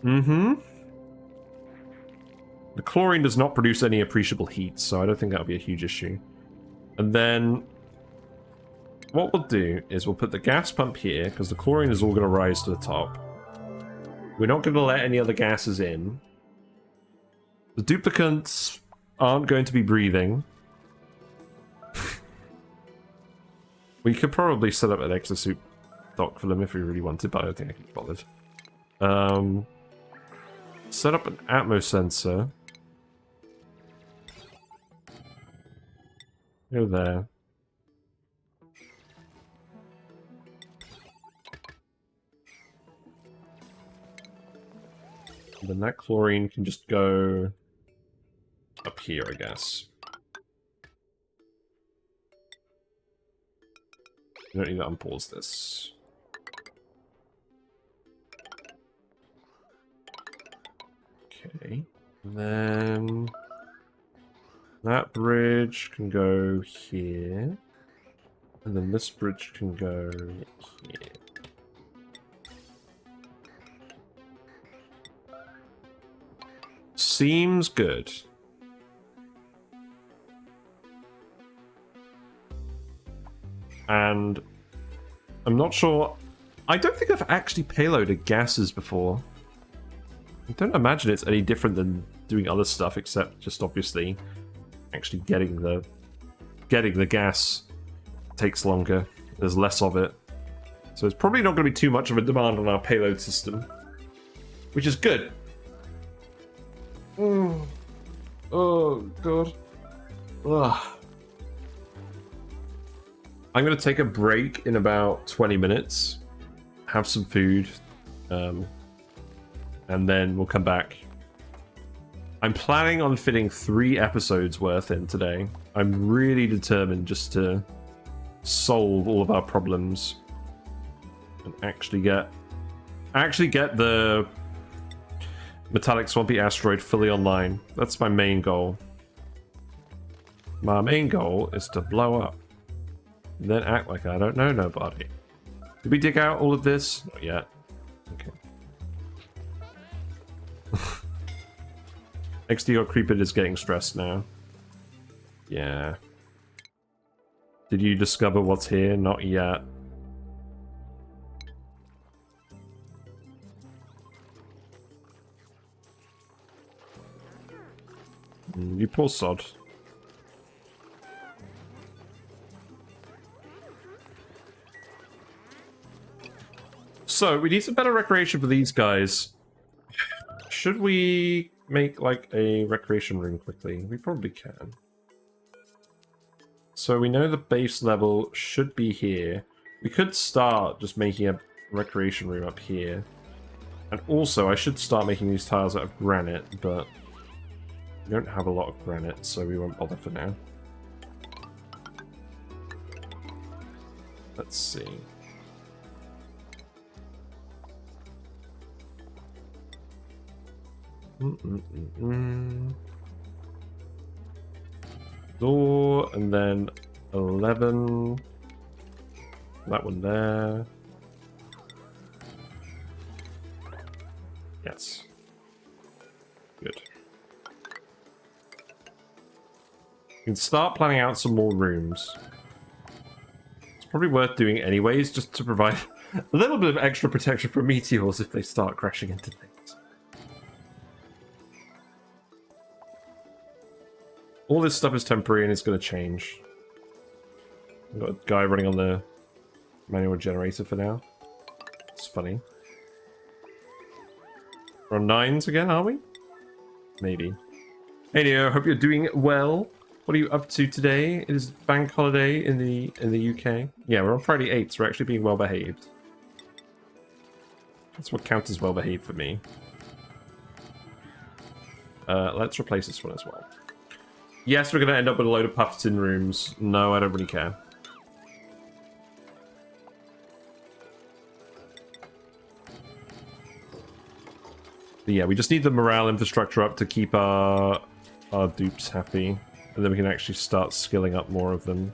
Mm-hmm. The chlorine does not produce any appreciable heat, so I don't think that'll be a huge issue. And then what we'll do is we'll put the gas pump here, because the chlorine is all going to rise to the top. We're not going to let any other gases in. The duplicates aren't going to be breathing. We could probably set up an exosuit dock for them if we really wanted, but I don't think I can be bothered. Set up an atmosensor. Go there. And then that chlorine can just go up here, I guess. You don't need to unpause this. Okay. And then that bridge can go here. And then this bridge can go here. Seems good. And I'm not sure. I don't think I've actually payloaded gases before. I don't imagine it's any different than doing other stuff, except just obviously actually getting the gas takes longer. There's less of it. So it's probably not going to be too much of a demand on our payload system, which is good. Oh god. Ugh. I'm going to take a break in about 20 minutes, have some food, and then we'll come back. I'm planning on fitting 3 episodes worth in today. I'm really determined just to solve all of our problems and actually get the Metallic Swampy asteroid fully online. That's my main goal. My main goal is to blow up. Then act like I don't know nobody. Did we dig out all of this? Not yet. Okay. XD Creeper is getting stressed now. Yeah. Did you discover what's here? Not yet. You poor sod. So, we need some better recreation for these guys. Should we make, like, a recreation room quickly? We probably can. So, we know the base level should be here. We could start just making a recreation room up here. And also, I should start making these tiles out of granite, but we don't have a lot of granite, so we won't bother for now. Let's see. Door, and then 11. That one there. Yes. Good. We can start planning out some more rooms. It's probably worth doing anyways, just to provide a little bit of extra protection from meteors if they start crashing into things. All this stuff is temporary and it's going to change. We've got a guy running on the manual generator for now. It's funny. We're on 9s again, are we? Maybe. Hey Neo, hope you're doing well. What are you up to today? It is bank holiday in the UK. Yeah, we're on Friday 8th, so we're actually being well behaved. That's what counts as well behaved for me. Let's replace this one as well. Yes, we're going to end up with a load of puffed-in rooms. No, I don't really care. But yeah, we just need the morale infrastructure up to keep our dupes happy. And then we can actually start skilling up more of them.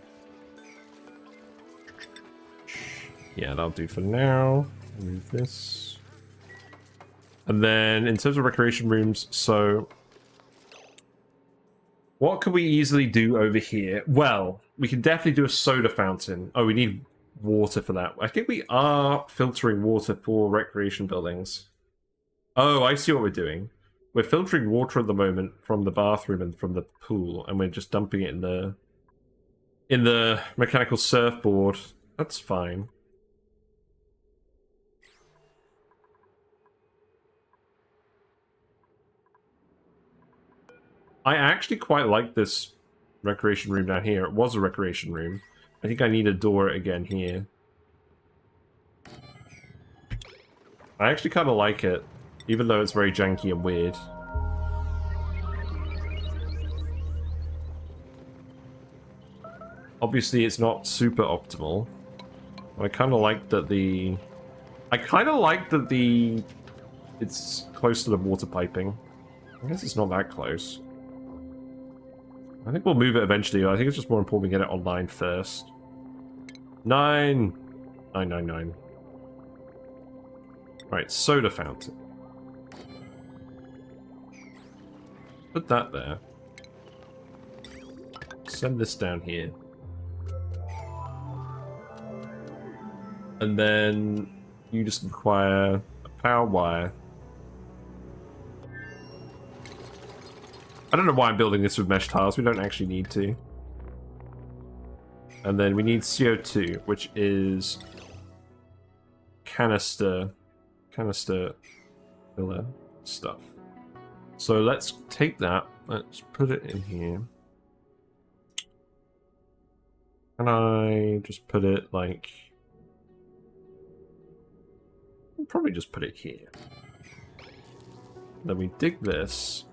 Yeah, that'll do for now. Move this. And then, in terms of recreation rooms, so... what could we easily do over here? Well, we can definitely do a soda fountain. Oh, we need water for that. I think we are filtering water for recreation buildings. Oh, I see what we're doing. We're filtering water at the moment from the bathroom and from the pool, and we're just dumping it in the mechanical surfboard. That's fine. I actually quite like this recreation room down here. It was a recreation room. I think I need a door again here. I actually kind of like it, even though it's very janky and weird. Obviously, it's not super optimal. I kind of like that the... It's close to the water piping. I guess it's not that close. I think we'll move it eventually. I think it's just more important we get it online first. 999. Right, soda fountain. Put that there. Send this down here. And then you just require a power wire. I don't know why I'm building this with mesh tiles. We don't actually need to. And then we need CO2, which is canister filler stuff. So let's take that. Let's put it in here. Can I just put it like... I'll probably just put it here. Then we dig this.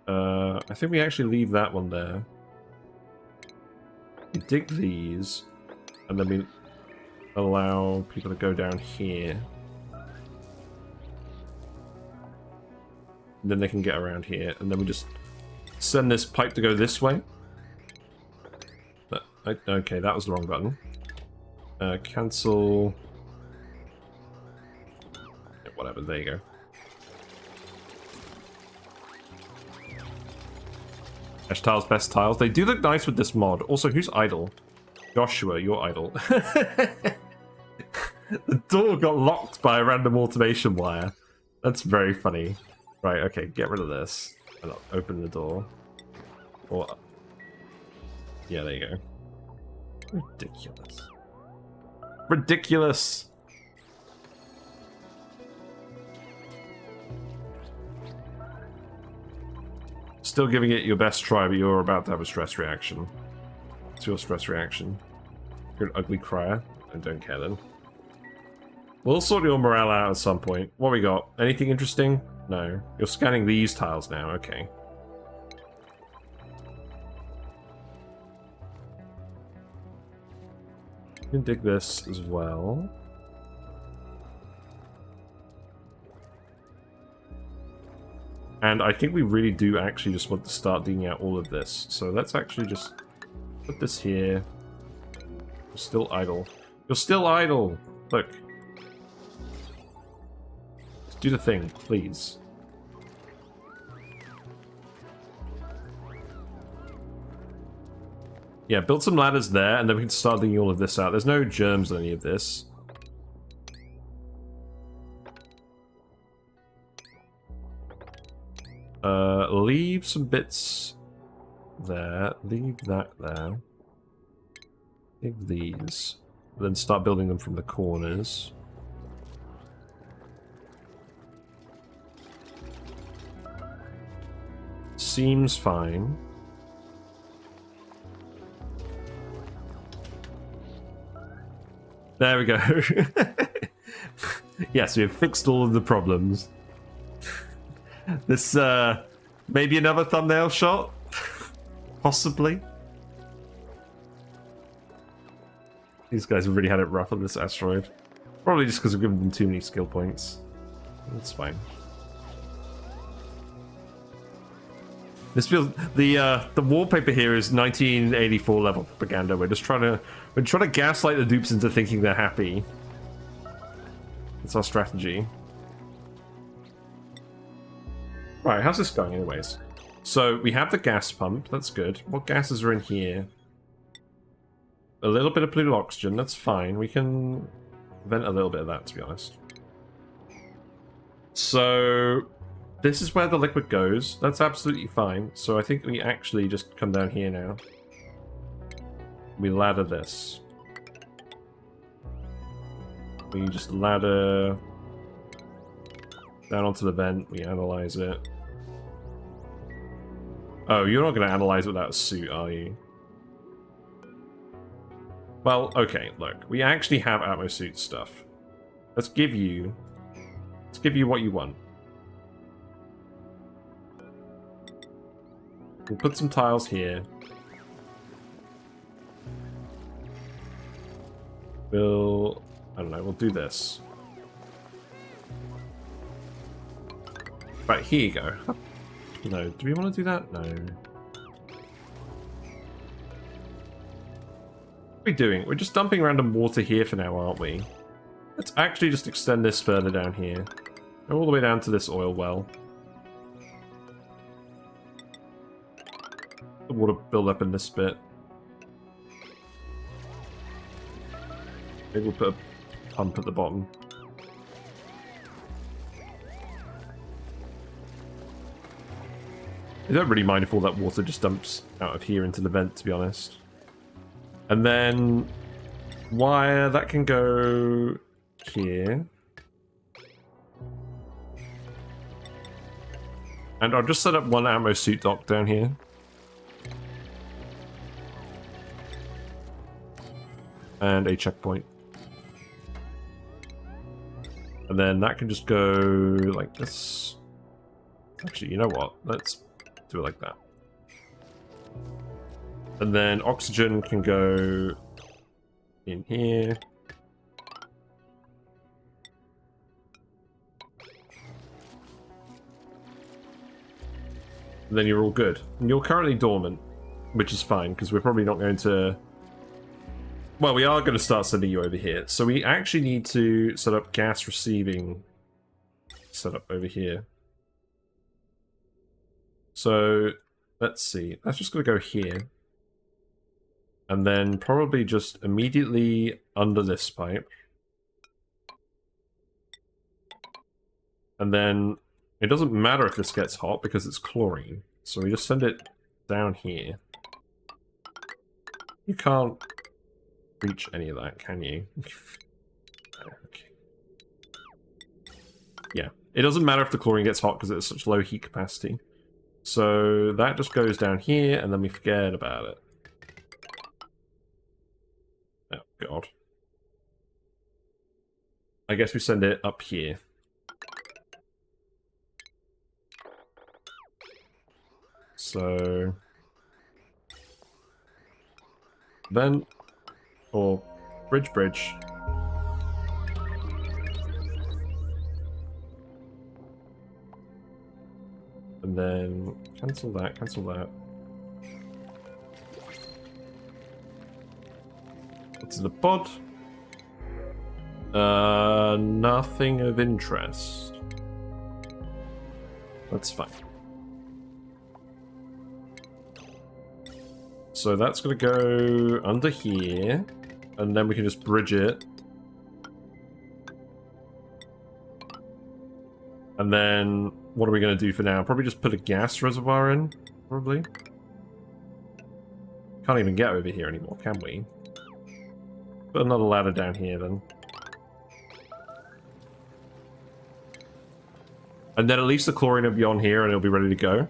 I think we actually leave that one there. We dig these, and then we allow people to go down here. And then they can get around here, and then we just send this pipe to go this way. Okay, that was the wrong button. Cancel. Yeah, whatever, there you go. Mesh tiles, best tiles. They do look nice with this mod. Also, who's idle? Joshua, you're idle. The door got locked by a random automation wire. That's very funny. Right, okay, get rid of this. And I'll open the door. Or... yeah, there you go. Ridiculous. Ridiculous! Still giving it your best try, but you're about to have a stress reaction. It's your stress reaction. You're an ugly crier. I don't care then. We'll sort your morale out at some point. What we got? Anything interesting? No. You're scanning these tiles now, okay. You can dig this as well. And I think we really do actually just want to start digging out all of this. So let's actually just put this here. You're still idle. You're still idle! Look. Let's do the thing, please. Yeah, build some ladders there, and then we can start digging all of this out. There's no germs in any of this. Leave some bits there. Leave that there. Dig these. Then start building them from the corners. Seems fine. There we go. Yes, we have fixed all of the problems. This, maybe another thumbnail shot? Possibly. These guys have really had it rough on this asteroid. Probably just because we've given them too many skill points. That's fine. This feels the wallpaper here is 1984 level propaganda. We're trying to gaslight the dupes into thinking they're happy. That's our strategy. Right, how's this going anyways? So we have the gas pump, that's good. What gases are in here? A little bit of blue oxygen, that's fine. We can vent a little bit of that, to be honest. So this is where the liquid goes. That's absolutely fine. So I think we actually just come down here now. We ladder this. We just ladder down onto the vent. We analyze it. Oh, you're not going to analyze without a suit, are you? Well, okay, look. We actually have atmosuit stuff. Let's give you what you want. We'll put some tiles here. I don't know, we'll do this. Right, here you go. No, do we want to do that? No. What are we doing? We're just dumping random water here for now, aren't we? Let's actually just extend this further down here. Go all the way down to this oil well. The water build up in this bit. Maybe we'll put a pump at the bottom. I don't really mind if all that water just dumps out of here into the vent, to be honest. And then wire, that can go here. And I'll just set up one ammo suit dock down here. And a checkpoint. And then that can just go like this. Actually, you know what? Let's do it like that. And then oxygen can go in here. And then you're all good. And you're currently dormant, which is fine, because we're probably not going to... Well, we are going to start sending you over here. So we actually need to set up gas receiving setup over here. So, let's see. That's just going to go here. And then probably just immediately under this pipe. And then it doesn't matter if this gets hot because it's chlorine. So we just send it down here. You can't reach any of that, can you? Okay. Yeah. It doesn't matter if the chlorine gets hot because it's such low heat capacity. So that just goes down here and then we forget about it. Oh, God. I guess we send it up here. So... Then... Or... Bridge. And then... Cancel that. What's in the pod? Nothing of interest. That's fine. So that's going to go under here, and then we can just bridge it. And then, what are we going to do for now? Probably just put a gas reservoir in, probably. Can't even get over here anymore, can we? Put another ladder down here, then. And then at least the chlorine will be on here, and it'll be ready to go.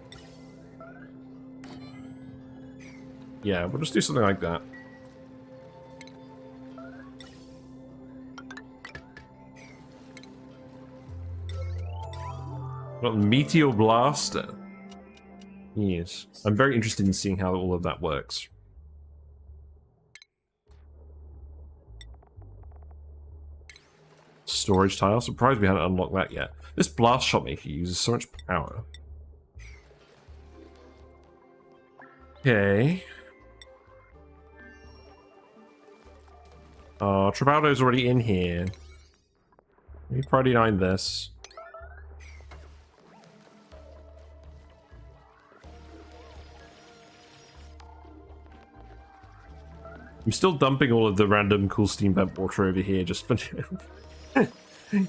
Yeah, we'll just do something like that. Got the Meteor Blaster. Yes. I'm very interested in seeing how all of that works. Storage tile. Surprised we hadn't unlocked that yet. This blast shot maker uses so much power. Okay. Travaldo's already in here. We probably nine this. I'm still dumping all of the random cool steam vent water over here just for...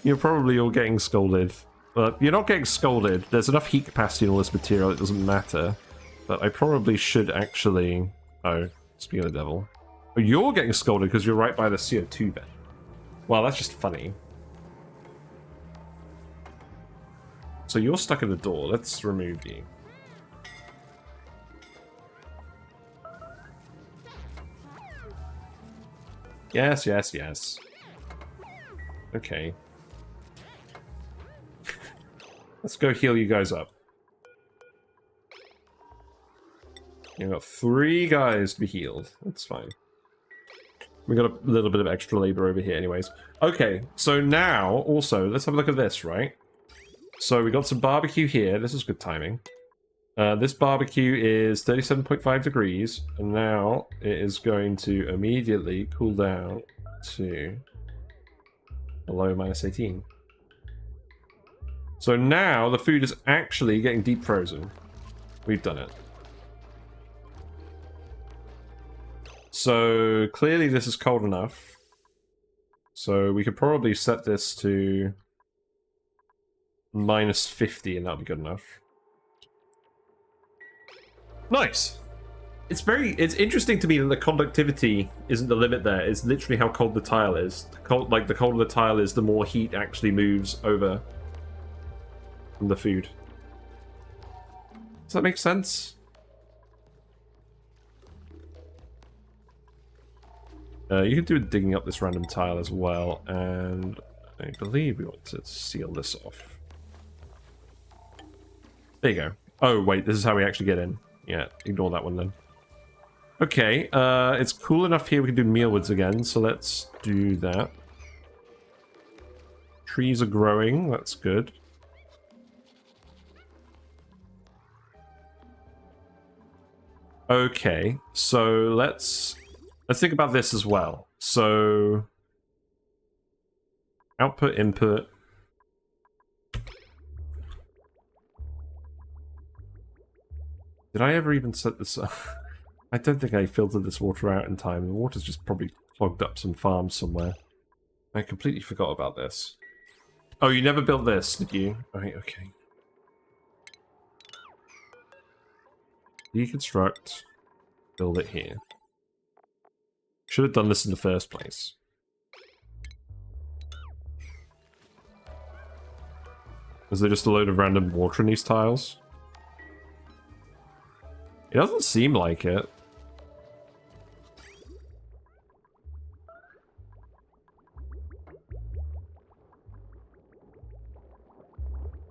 You're probably all getting scolded. But you're not getting scolded. There's enough heat capacity in all this material, it doesn't matter. But I probably should actually... Oh, speaking of the devil. Oh, you're getting scolded because you're right by the CO2 vent. Well, that's just funny. So you're stuck in the door. Let's remove you. Yes, yes, yes. Okay. Let's go heal you guys up. You've got 3 guys to be healed. That's fine. We got a little bit of extra labor over here anyways. Okay, so now, also, let's have a look at this, right? So we got some barbecue here. This is good timing. This barbecue is 37.5 degrees, and now it is going to immediately cool down to below -18. So now the food is actually getting deep frozen. We've done it. So clearly this is cold enough. So we could probably set this to -50 and that'll be good enough. Nice! It's interesting to me that the conductivity isn't the limit there. It's literally how cold the tile is. The colder the tile is, the more heat actually moves over from the food. Does that make sense? You can do digging up this random tile as well, and I believe we want to seal this off. There you go. Oh, wait, this is how we actually get in. Yeah, ignore that one then. Okay, it's cool enough here we can do mealwoods again, so let's do that. Trees are growing, that's good. Okay, so let's think about this as well. So output, input. Did I ever even set this up? I don't think I filtered this water out in time. The water's just probably clogged up some farms somewhere. I completely forgot about this. Oh, you never built this, did you? Right, okay. Deconstruct. Build it here. Should have done this in the first place. Is there just a load of random water in these tiles? It doesn't seem like it.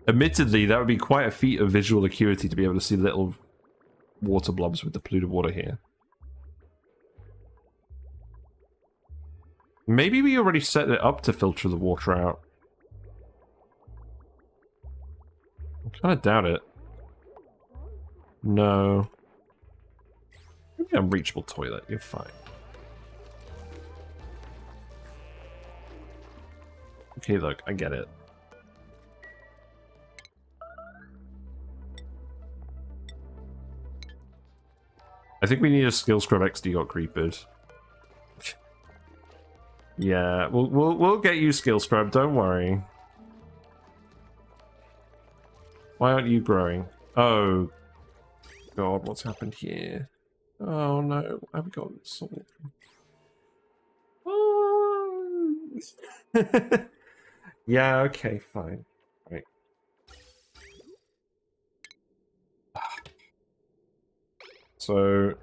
Admittedly, that would be quite a feat of visual acuity to be able to see little water blobs with the polluted water here. Maybe we already set it up to filter the water out. I kind of doubt it. No. Maybe unreachable toilet, you're fine. Okay, look, I get it. I think we need a skill scrub XD got creepered. Yeah, we'll get you skill scrub, don't worry. Why aren't you growing? Oh god, what's happened here? Oh no, I've got salt. Oh. Yeah, okay, fine. Right. So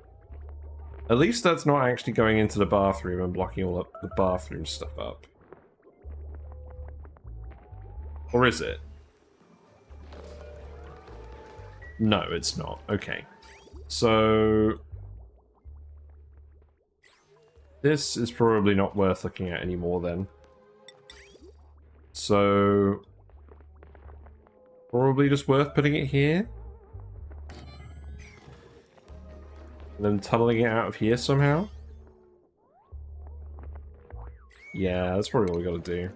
at least that's not actually going into the bathroom and blocking all the bathroom stuff up. Or is it? No, it's not. Okay. So this is probably not worth looking at anymore then. So probably just worth putting it here. And then tunneling it out of here somehow. Yeah, that's probably what we gotta do.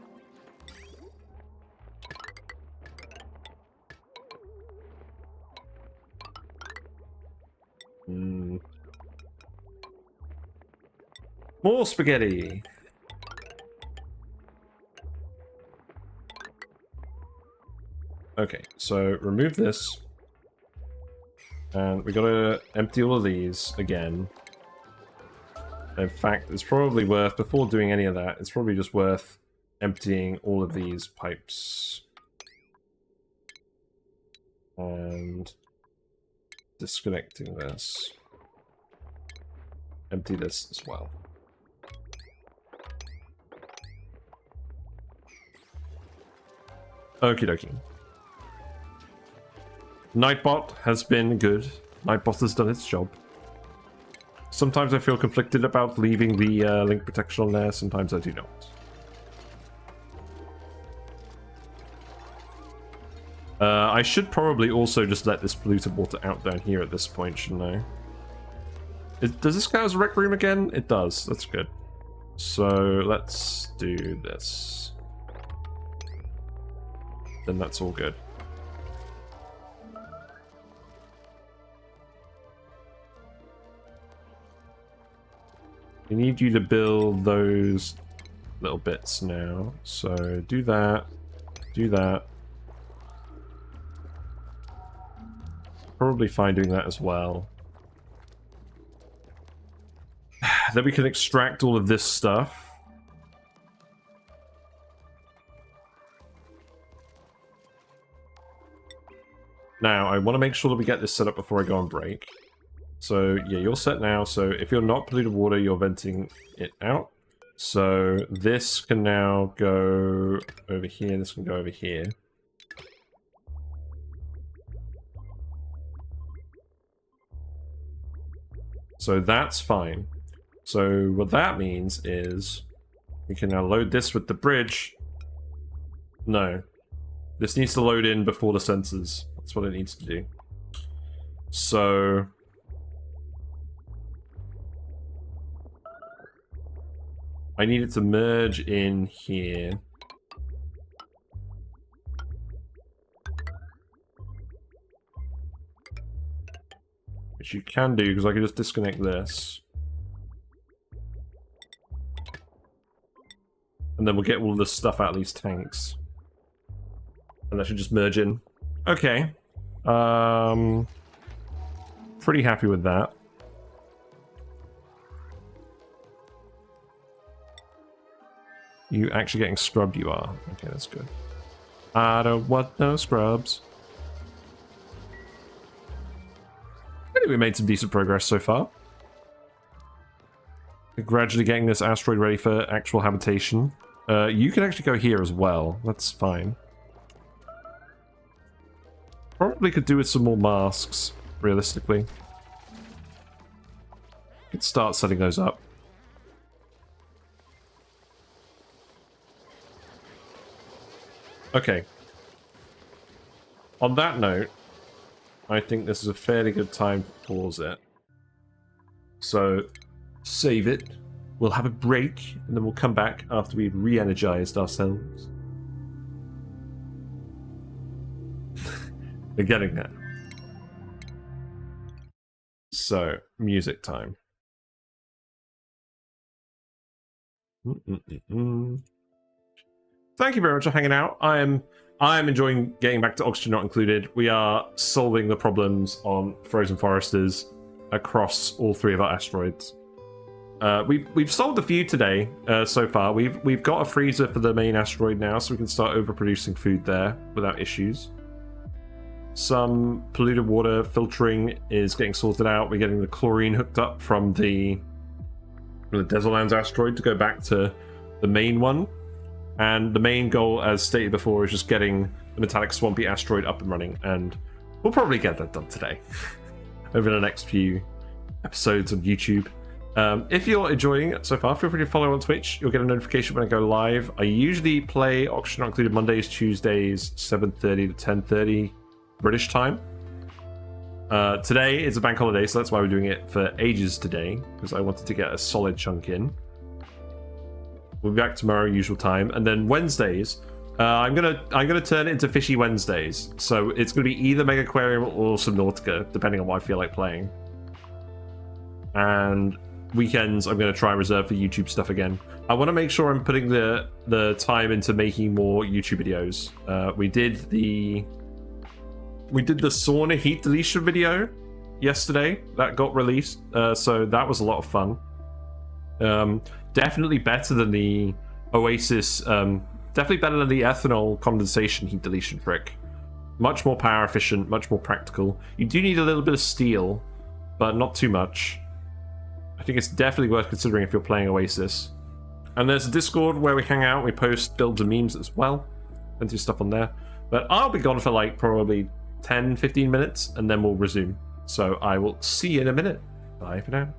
More spaghetti! Okay, so remove this. And we gotta empty all of these again. In fact, it's probably worth, before doing any of that, it's probably just worth emptying all of these pipes. And disconnecting this. Empty this as well. Okie dokie. Nightbot has been good. Nightbot has done its job. Sometimes I feel conflicted about leaving the link protection on there, sometimes I do not. I should probably also just let this polluted water out down here at this point, shouldn't I? Does this count as a rec room again? It does. That's good. So let's do this. Then that's all good. We need you to build those little bits now. So do that. Do that. Probably fine doing that as well. Then we can extract all of this stuff. Now, I want to make sure that we get this set up before I go on break. So, yeah, you're set now. So, if you're not polluted water, you're venting it out. So, this can now go over here. This can go over here. So, that's fine. So, what that means is we can now load this with the bridge. No. This needs to load in before the sensors. That's what it needs to do. So... I need it to merge in here. Which you can do, because I can just disconnect this. And then we'll get all this stuff out of these tanks. And that should just merge in. Okay. Pretty happy with that. You actually getting scrubbed, you are. Okay, that's good. I don't want no scrubs. I think we made some decent progress so far. We're gradually getting this asteroid ready for actual habitation. You can actually go here as well. That's fine. Probably could do with some more masks, realistically. Could start setting those up. Okay. On that note, I think this is a fairly good time to pause it. So, save it. We'll have a break, and then we'll come back after we've re-energized ourselves. We're getting there. So, music time. Thank you very much for hanging out. I am enjoying getting back to Oxygen Not Included. We are solving the problems on Frozen Foresters across all three of our asteroids. We've solved a few today so far. We've got a freezer for the main asteroid now, so we can start overproducing food there without issues. Some polluted water filtering is getting sorted out. We're getting the chlorine hooked up from the Desertlands asteroid to go back to the main one. And the main goal, as stated before, is just getting the Metallic Swampy asteroid up and running. And we'll probably get that done today over the next few episodes of YouTube. If you're enjoying it so far, feel free to follow on Twitch. You'll get a notification when I go live. I usually play Oxygen Not Included Mondays, Tuesdays, 7:30 to 10:30 British time. Today is a bank holiday, so that's why we're doing it for ages today, because I wanted to get a solid chunk in. We'll be back tomorrow, usual time, and then Wednesdays, I'm gonna turn it into Fishy Wednesdays. So it's gonna be either Mega Aquarium or Subnautica, depending on what I feel like playing. And weekends, I'm gonna try and reserve for YouTube stuff again. I want to make sure I'm putting the time into making more YouTube videos. We did the sauna heat deletion video yesterday that got released, so that was a lot of fun. Definitely better than the Oasis, definitely better than the ethanol condensation heat deletion trick. Much more power efficient, much more practical. You do need a little bit of steel, but not too much. I think it's definitely worth considering if you're playing Oasis. And there's a Discord where we hang out, we post builds and memes as well. plenty of stuff on there. But I'll be gone for like probably 10-15 minutes, and then we'll resume. So I will see you in a minute. Bye for now.